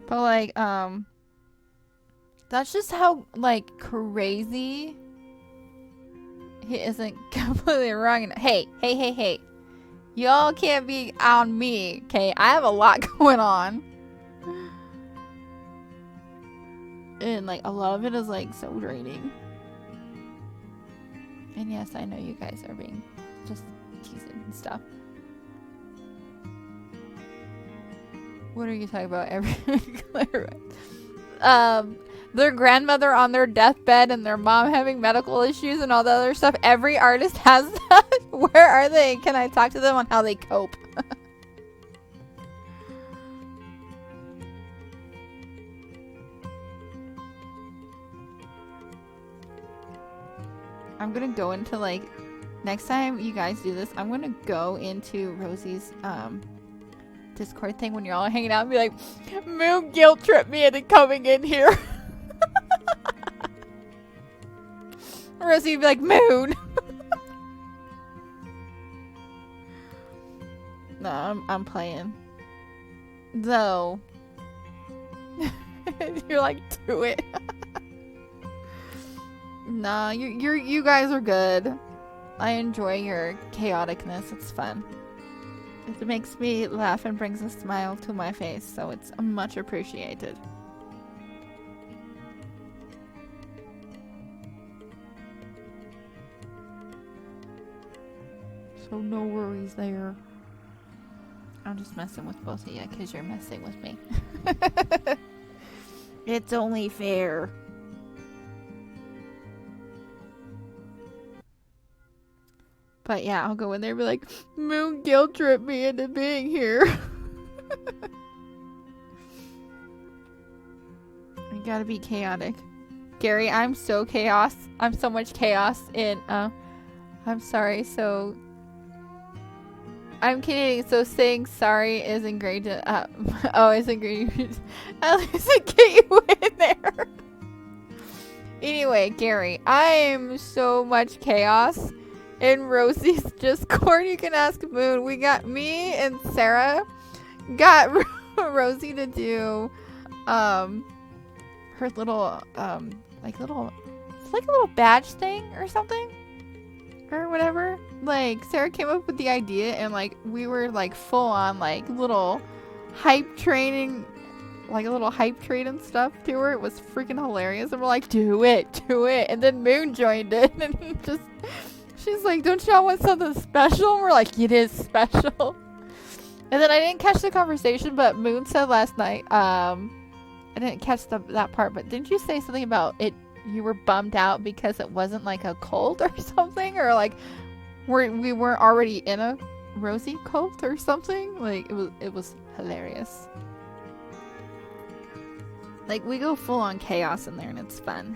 But like, that's just how like crazy he isn't completely wrong. And hey. Y'all can't be on me, okay? I have a lot going on. And like a lot of it is like so draining. And yes, I know you guys are being just teasing and stuff. What are you talking about? Their grandmother on their deathbed and their mom having medical issues and all the other stuff. Every artist has that. Where are they? Can I talk to them on how they cope? I'm gonna go into like next time you guys do this, I'm gonna go into Rosie's Discord thing when you're all hanging out and be like, Moon guilt tripped me into coming in here. Rosie would be like, Moon. No, I'm playing. Though. You're like, do it. Nah, you guys are good. I enjoy your chaoticness. It's fun. It makes me laugh and brings a smile to my face, so it's much appreciated. So no worries there. I'm just messing with both of you because you're messing with me. It's only fair. But yeah, I'll go in there and be like, Moon guilt tripped me into being here. You gotta be chaotic. Gary, I'm so chaos. I'm so much chaos in, I'm sorry, so... I'm kidding, so saying sorry is ingrained in, oh, it's ingrained. At least I get you in there. Anyway, Gary, I am so much chaos in Rosie's Discord. You can ask Moon. We got me and Sarah got Rosie to do, her little, it's like a little badge thing or something. Or whatever. Like, Sarah came up with the idea and, like, we were, like, full on, like, little hype training, like, a little hype train and stuff to her. It was freaking hilarious. And we're like, do it. And then Moon joined it and just, she's like, don't y'all want something special? And we're like, it is special. And then I didn't catch the conversation, but Moon said last night, I didn't catch that part, but didn't you say something about it? You were bummed out because it wasn't like a cult or something, or like we weren't already in a Rosie cult or something. Like it was hilarious. Like we go full on chaos in there and it's fun.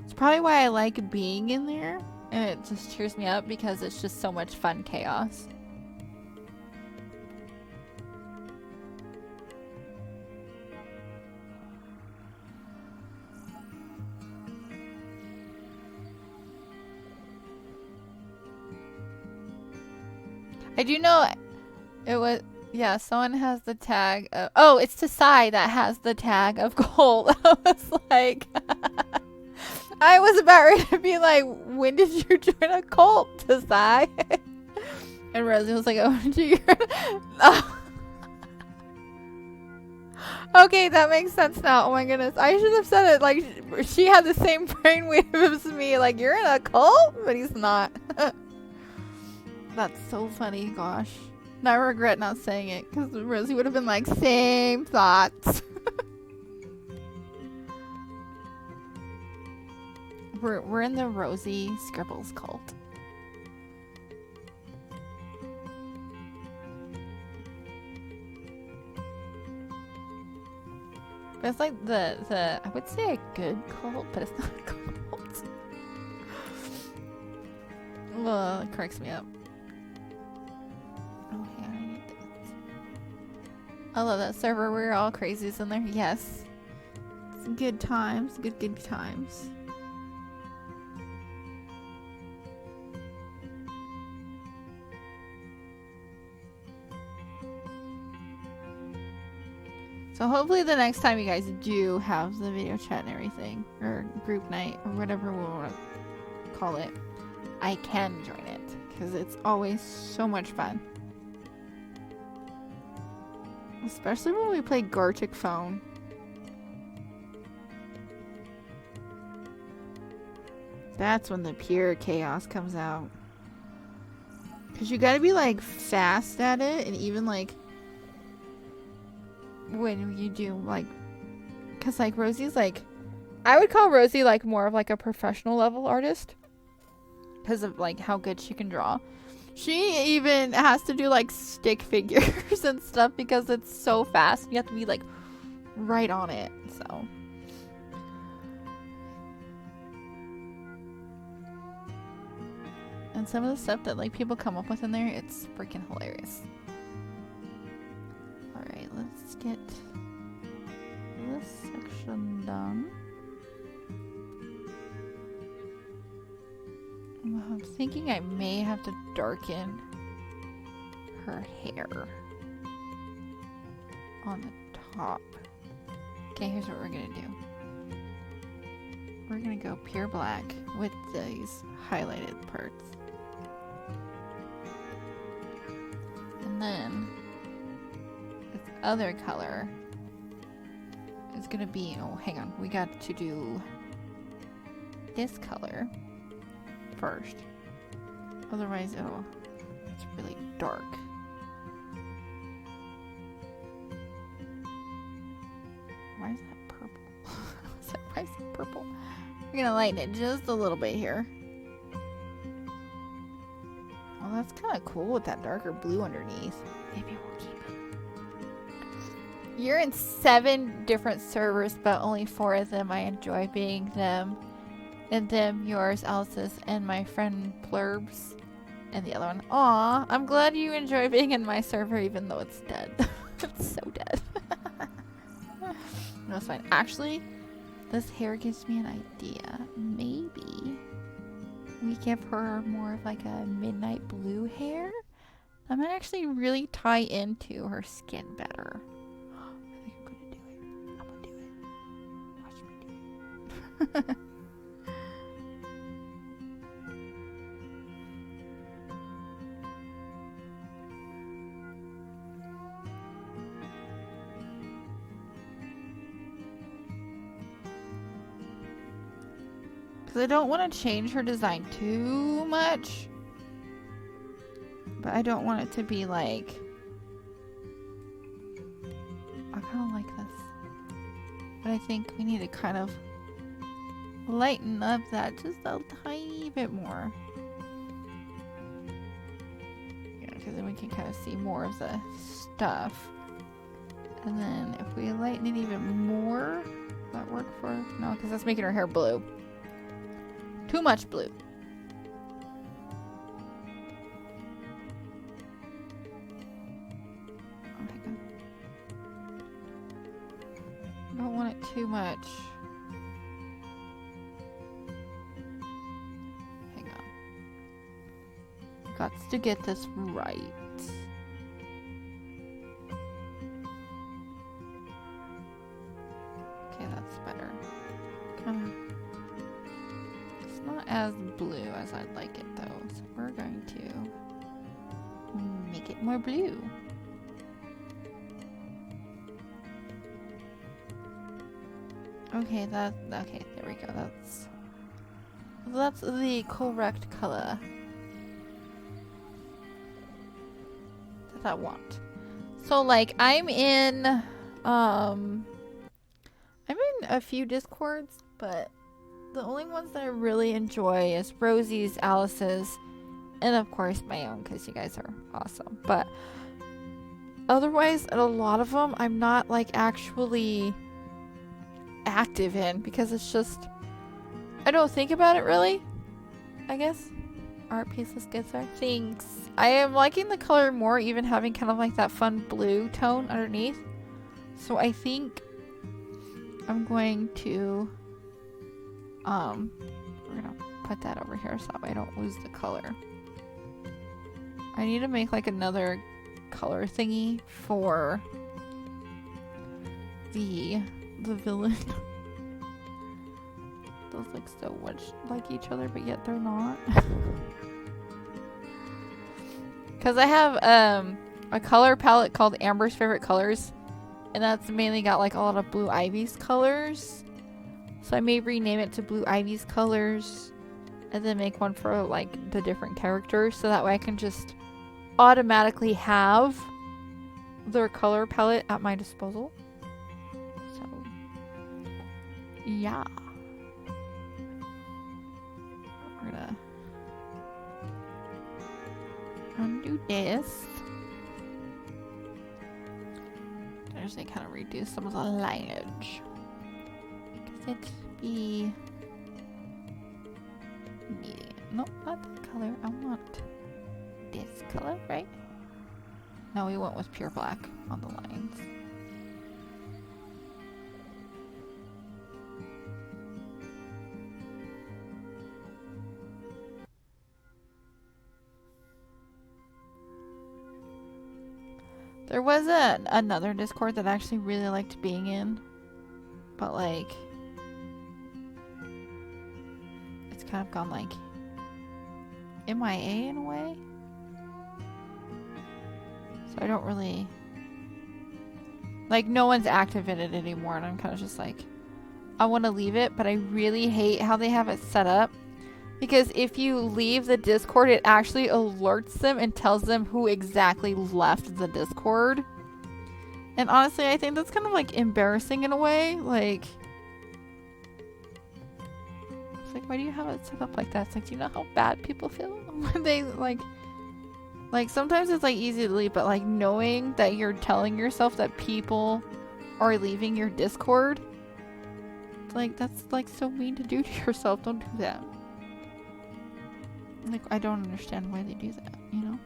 It's probably why I like being in there, and it just cheers me up because it's just so much fun chaos. I do know it was, yeah, someone has the tag. Oh, it's Tasai that has the tag of gold. I was like, I was about ready to be like, when did you join a cult, Tasai? And Rosie was like, oh, okay, that makes sense now. Oh my goodness. I should have said it like she had the same brainwave as me. Like, you're in a cult? But he's not. That's so funny, gosh. And I regret not saying it, because Rosie would have been like, same thoughts. We're in the Rosie Scribbles cult. But it's like the I would say a good cult, but it's not a cult. Well, it cracks me up. Oh, yeah, I need this. I love that server. We're all crazies in there. Yes. It's good times. Good times. So hopefully the next time you guys do have the video chat and everything, or group night, or whatever we want to call it, I can join it, because it's always so much fun. Especially when we play Gartic Phone. That's when the pure chaos comes out. Because you gotta be like fast at it, and even like when you do like, because like Rosie's like, I would call Rosie like more of like a professional level artist because of like how good she can draw. She even has to do like stick figures and stuff because it's so fast. You have to be like right on it. So and some of the stuff that like people come up with in there, it's freaking hilarious. Alright, let's get this section done. I'm thinking I may have to darken her hair on the top. Okay, here's what we're gonna do. We're gonna go pure black with these highlighted parts. And then this other color is gonna be, oh hang on, we got to do this color first. Otherwise it'll It's really dark. Why is that purple? Why is it purple? We're gonna lighten it just a little bit here. Well, that's kind of cool with that darker blue underneath. Maybe we'll keep it. You're in 7 different servers, but only 4 of them I enjoy being them. And them, yours, Alice's, and my friend Plurbs. And the other one. Aw, I'm glad you enjoy being in my server even though it's dead. It's so dead. No, it's fine. Actually, this hair gives me an idea. Maybe we give her more of like a midnight blue hair. That might actually really tie into her skin better. I think I'm gonna do it. I'm gonna do it. Watch me do it. Because I don't want to change her design too much. But I don't want it to be like... I kind of like this. But I think we need to kind of lighten up that just a tiny bit more. Yeah, because then we can kind of see more of the stuff. And then if we lighten it even more, does that work for... No, because that's making her hair blue. Too much blue. Oh my god. I don't want it too much. Hang on. Got to get this right. Okay, that's better. Kind of. Not as blue as I'd like it though, so we're going to make it more blue. Okay, there we go. That's the correct color that I want. So like I'm in a few Discords, but the only ones that I really enjoy is Rosie's, Alice's, and of course my own, because you guys are awesome. But otherwise, a lot of them I'm not like actually active in, because it's just, I don't think about it really, I guess. Art piece is good, sir. Thanks. I am liking the color more, even having kind of like that fun blue tone underneath. So I think I'm going to we're gonna put that over here so that way I don't lose the color. I need to make like another color thingy for the villain. Those look so much like each other, but yet they're not. Because I have a color palette called Amber's Favorite Colors, and that's mainly got like a lot of Blue Ivy's colors. So I may rename it to Blue Ivy's Colors and then make one for like the different characters, so that way I can just automatically have their color palette at my disposal. So yeah, we're gonna undo this. I just need to kind of reduce some of the lineage. It be medium. No, not that color. I want this color, right? No, we went with pure black on the lines. There was another Discord that I actually really liked being in, but like kind of gone like MIA in a way, so I don't really like, no one's active in it anymore, and I'm kind of just like, I want to leave it, but I really hate how they have it set up Because if you leave the Discord, it actually alerts them and tells them who exactly left the Discord. And honestly, I think that's kind of like embarrassing in a way. Like, it's like, why do you have it set up like that? It's like, do you know how bad people feel when they like sometimes it's like easy to leave, but like knowing that you're telling yourself that people are leaving your Discord, like that's like so mean to do to yourself. Don't do that. Like, I don't understand why they do that, you know?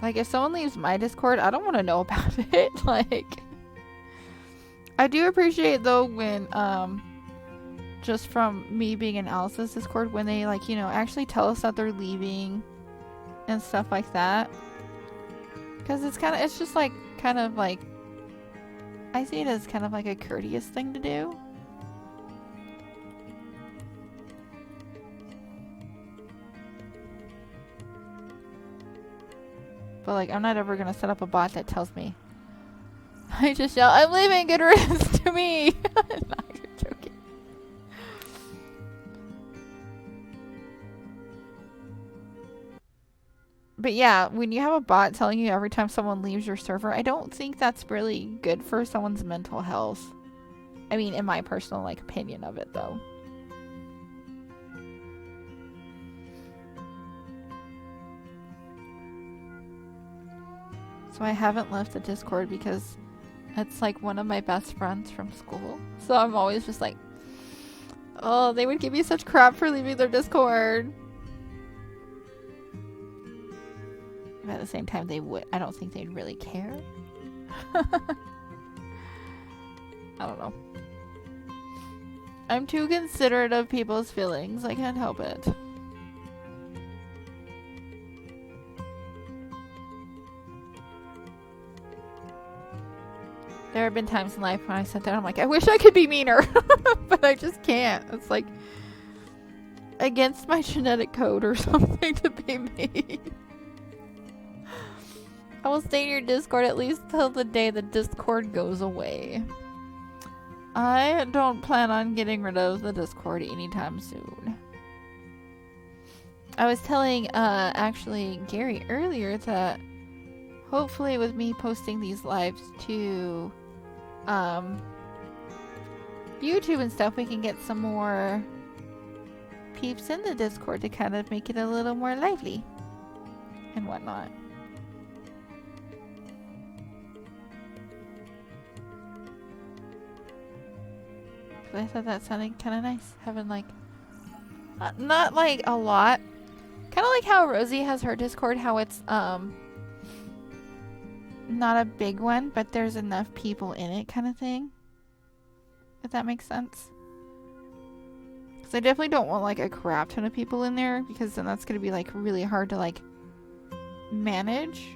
Like, if someone leaves my Discord, I don't want to know about it. Like, I do appreciate, though, when, just from me being in Alice's Discord, when they, like, you know, actually tell us that they're leaving and stuff like that. Because it's kind of, it's just, like, kind of, like, I see it as kind of, like, a courteous thing to do. But, like, I'm not ever gonna set up a bot that tells me. I just yell, I'm leaving, good riddance to me! No, you're joking. But yeah, when you have a bot telling you every time someone leaves your server, I don't think that's really good for someone's mental health. I mean, in my personal, like, opinion of it, though. So I haven't left the Discord because it's like one of my best friends from school. So I'm always just like, oh, they would give me such crap for leaving their Discord. But at the same time, they would. I don't think they'd really care. I don't know. I'm too considerate of people's feelings. I can't help it. There have been times in life when I sat down, I'm like, I wish I could be meaner, but I just can't. It's like against my genetic code or something to be mean. I will stay in your Discord at least till the day the Discord goes away. I don't plan on getting rid of the Discord anytime soon. I was telling, actually, Gary earlier that hopefully with me posting these lives to YouTube and stuff, we can get some more peeps in the Discord to kind of make it a little more lively and whatnot. So I thought that sounded kind of nice, having like not like a lot, kind of like how Rosie has her Discord, how it's not a big one, but there's enough people in it kind of thing. If that makes sense. Because I definitely don't want like a crap ton of people in there, because then that's going to be like really hard to like manage.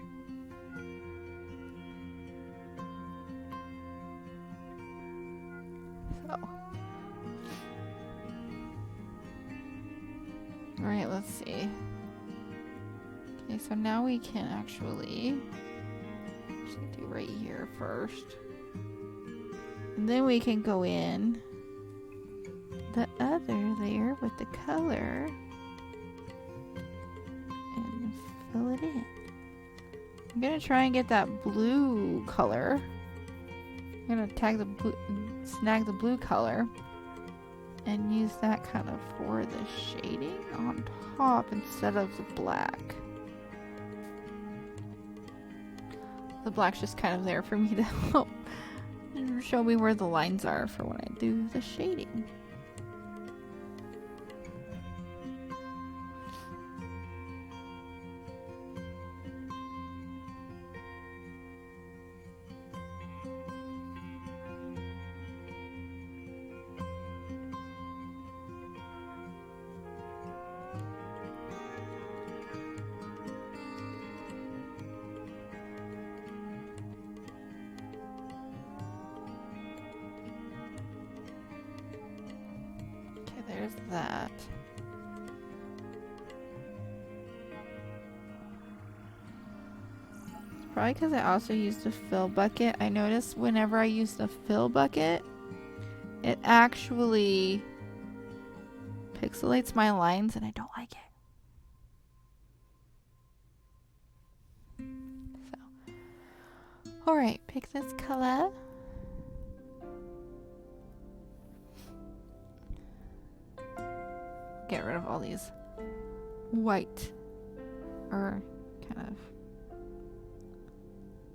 So. Alright, let's see. Okay, so now we can actually do right here first. And then we can go in the other layer with the color and fill it in. I'm gonna try and get that blue color. I'm gonna tag the blue, snag the blue color and use that kind of for the shading on top instead of the black. The black's just kind of there for me to help show me where the lines are for when I do the shading. That. It's probably because I also used a fill bucket. I noticed whenever I use the fill bucket, It actually pixelates my lines and I don't like it. So, alright, pick this color. Get rid of all these white, or kind of,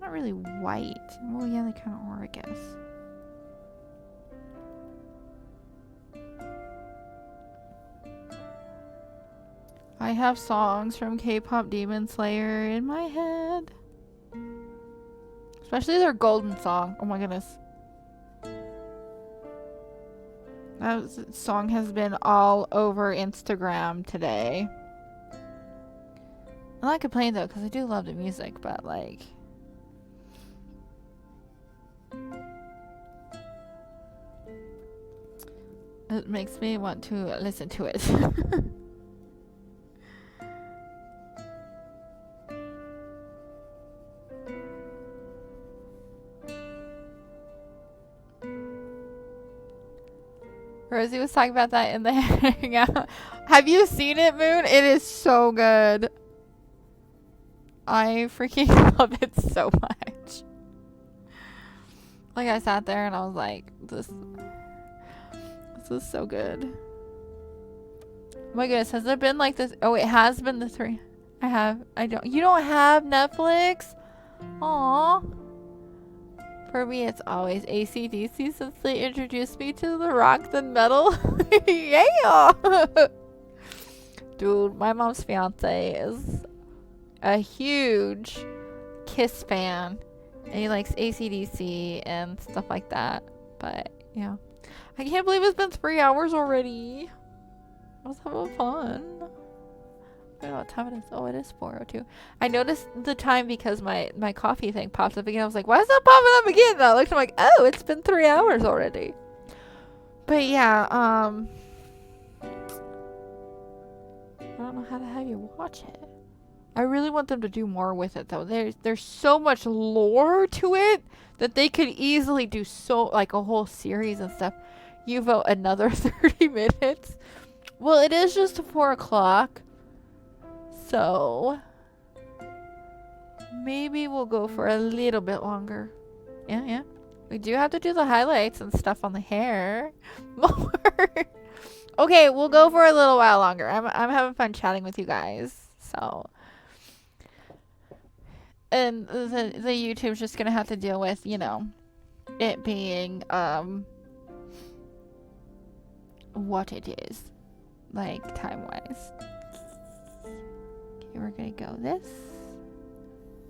not really white. Well, yeah, they kind of are, I guess. I have songs from K-pop Demon Slayer in my head. Especially their golden song. Oh my goodness. That song has been all over Instagram today. I'm not complaining though, because I do love the music, but like... it makes me want to listen to it. Rosie was talking about that in the hangout. Have you seen it, Moon? It is so good. I freaking love it so much. Like, I sat there and I was like, this is so good. Oh my goodness, has there been like this? Oh, it has been the 3. You don't have Netflix? Aww. For me, it's always AC/DC since they introduced me to the rock, the metal. Yeah! Dude, my mom's fiance is a huge Kiss fan. And he likes AC/DC and stuff like that. But, yeah. I can't believe it's been 3 hours already. I was having fun. I don't know what time it is. Oh, it is 4:02. I noticed the time because my coffee thing popped up again. I was like, why is that popping up again? And I looked, I'm like, oh, it's been 3 hours already. But yeah, I don't know how to have you watch it. I really want them to do more with it though. There's so much lore to it that they could easily do like a whole series and stuff. You vote another 30 minutes. Well, it is just 4 o'clock. So, maybe we'll go for a little bit longer. Yeah. We do have to do the highlights and stuff on the hair. More. Okay, we'll go for a little while longer. I'm having fun chatting with you guys. So, and the YouTube's just gonna have to deal with, you know, it being what it is, like time-wise. We're gonna go this.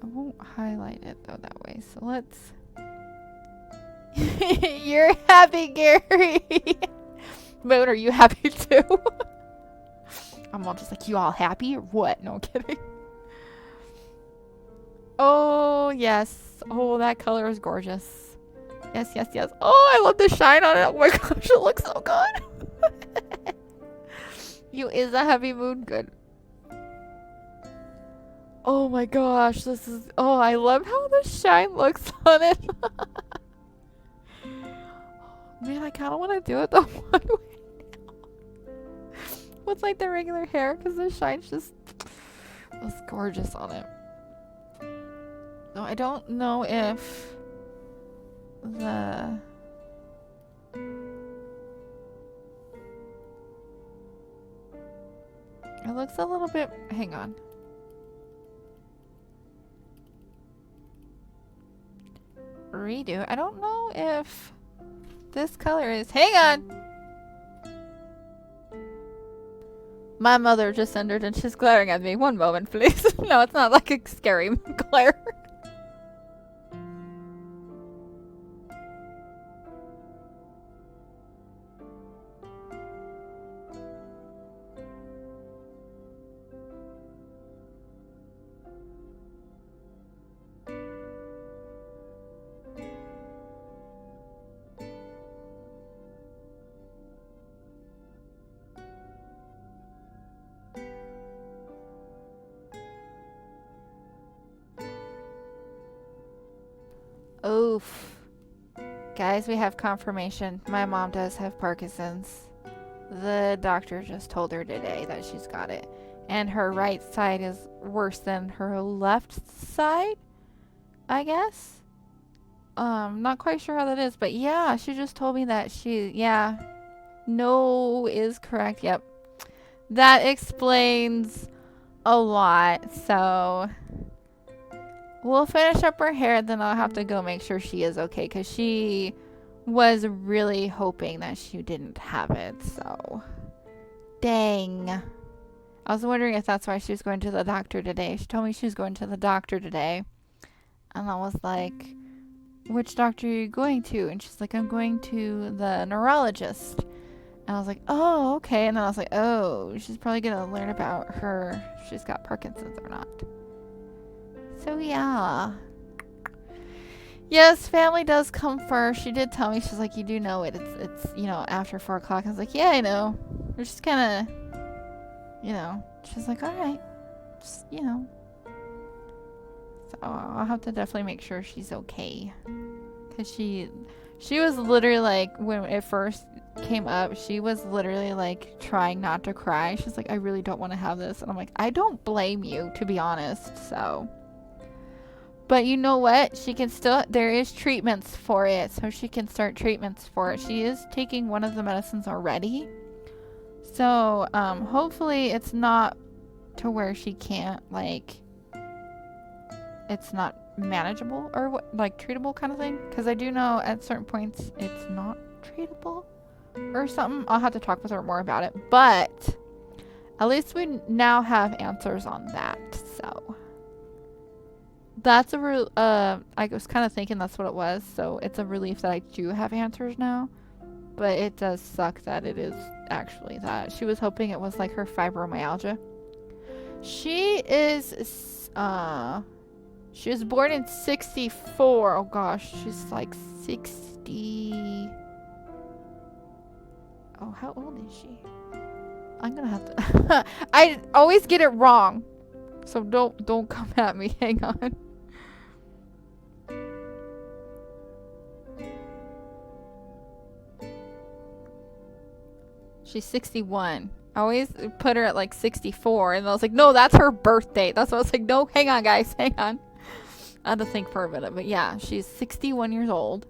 I won't highlight it though that way, so let's... You're happy, Gary! Moon, are you happy too? I'm all just like, you all happy or what? No, I'm kidding. Oh, yes. Oh, that color is gorgeous. Yes. Oh, I love the shine on it. Oh my gosh, it looks so good. You is a heavy moon. Good. Oh my gosh, this is... Oh, I love how the shine looks on it. Man, I kind of want to do it the one way now. With like the regular hair, because the shine's just... looks gorgeous on it. No, I don't know if... the... It looks a little bit... Hang on. Redo. I don't know if this color is... Hang on! My mother just entered and she's glaring at me. One moment, please. No, it's not like a scary glare. Oof. Guys, we have confirmation. My mom does have Parkinson's. The doctor just told her today that she's got it. And her right side is worse than her left side, I guess. Not quite sure how that is, but yeah, she just told me that no is correct. Yep. That explains a lot. So we'll finish up her hair, then I'll have to go make sure she is okay, because she was really hoping that she didn't have it. So dang. I was wondering if that's why she was going to the doctor today. She told me she was going to the doctor today. And I was like, which doctor are you going to? And she's like, I'm going to the neurologist. And I was like, oh, okay. And then I was like, oh, she's probably going to learn about if she's got Parkinson's or not. So, yeah. Yes, family does come first. She did tell me, she's like, you do know it. It's after 4 o'clock. I was like, yeah, I know. We're just kind of, she's like, all right. Just, So I'll have to definitely make sure she's okay. Because she was literally like, when it first came up, she was literally like trying not to cry. She's like, I really don't want to have this. And I'm like, I don't blame you, to be honest. So, but you know what? There is treatments for it. So she can start treatments for it. She is taking one of the medicines already. So, hopefully it's not to where she can't, like, it's not manageable or what, like treatable kind of thing. Because I do know at certain points it's not treatable or something. I'll have to talk with her more about it. But at least we now have answers on that. So that's I was kind of thinking that's what it was. So it's a relief that I do have answers now. But it does suck that it is actually that. She was hoping it was like her fibromyalgia. She was born in 64. Oh gosh, she's like 60. Oh, how old is she? I'm gonna have to I always get it wrong. So don't come at me. Hang on. She's 61. I always put her at like 64, and I was like, no, that's her birth date. That's what I was like, no, hang on, guys, hang on. I had to think for a minute, but yeah, she's 61 years old.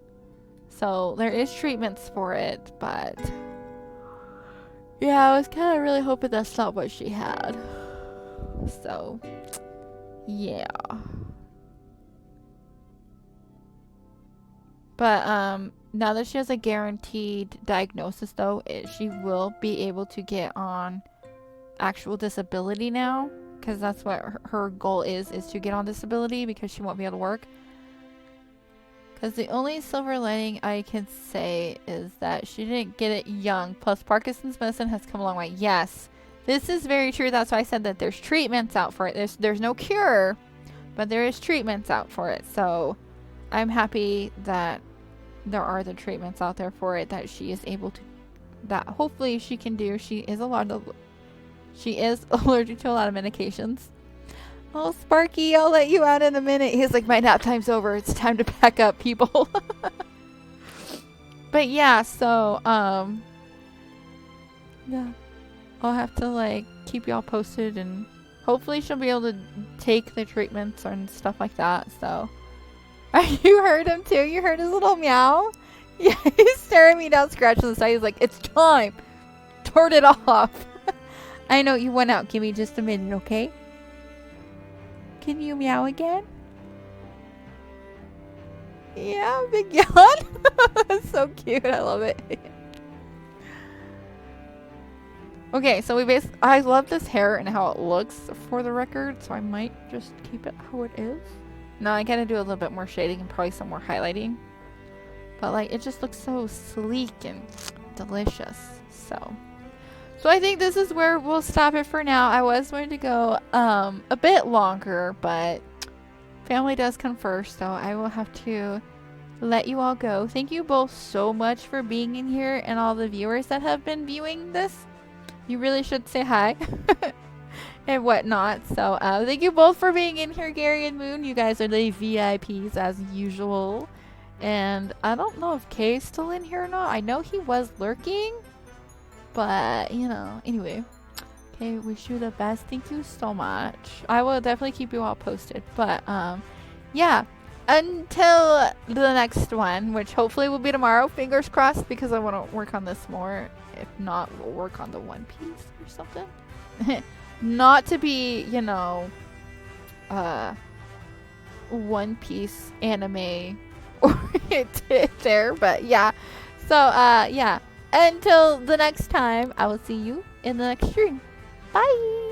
So there is treatments for it, but yeah, I was kind of really hoping that's not what she had. So, yeah. But now that she has a guaranteed diagnosis, though, she will be able to get on actual disability now, because that's what her goal is to get on disability, because she won't be able to work. Because the only silver lining I can say is that she didn't get it young. Plus, Parkinson's medicine has come a long way. Yes, this is very true. That's why I said that there's treatments out for it. There's no cure, but there is treatments out for it. So I'm happy that there are the treatments out there for it that she is able to, that hopefully she can do. She is allergic to a lot of medications. Oh, Sparky, I'll let you out in a minute. He's like, my nap time's over. It's time to pack up, people. But yeah, so, yeah. I'll have to, like, keep y'all posted, and hopefully she'll be able to take the treatments and stuff like that, so. You heard him too? You heard his little meow? Yeah, he's staring me down, scratching the side. He's like, it's time. Turn it off. I know you went out. Give me just a minute, okay? Can you meow again? Yeah, big yawn. That's so cute. I love it. Okay, so I love this hair and how it looks for the record, so I might just keep it how it is. No, I gotta do a little bit more shading and probably some more highlighting. But like, it just looks so sleek and delicious. So I think this is where we'll stop it for now. I was going to go a bit longer, but family does come first, so I will have to let you all go. Thank you both so much for being in here, and all the viewers that have been viewing this. You really should say hi. And whatnot. So thank you both for being in here, Gary and Moon. You guys are the VIPs as usual. And I don't know if Kay's still in here or not. I know he was lurking, but you know, anyway. Okay, wish you the best. Thank you so much. I will definitely keep you all posted. But yeah. Until the next one, which hopefully will be tomorrow, fingers crossed, because I want to work on this more. If not, we'll work on the One Piece or something. Not to be, you know, One Piece anime oriented there, but yeah. So yeah. Until the next time, I will see you in the next stream. Bye!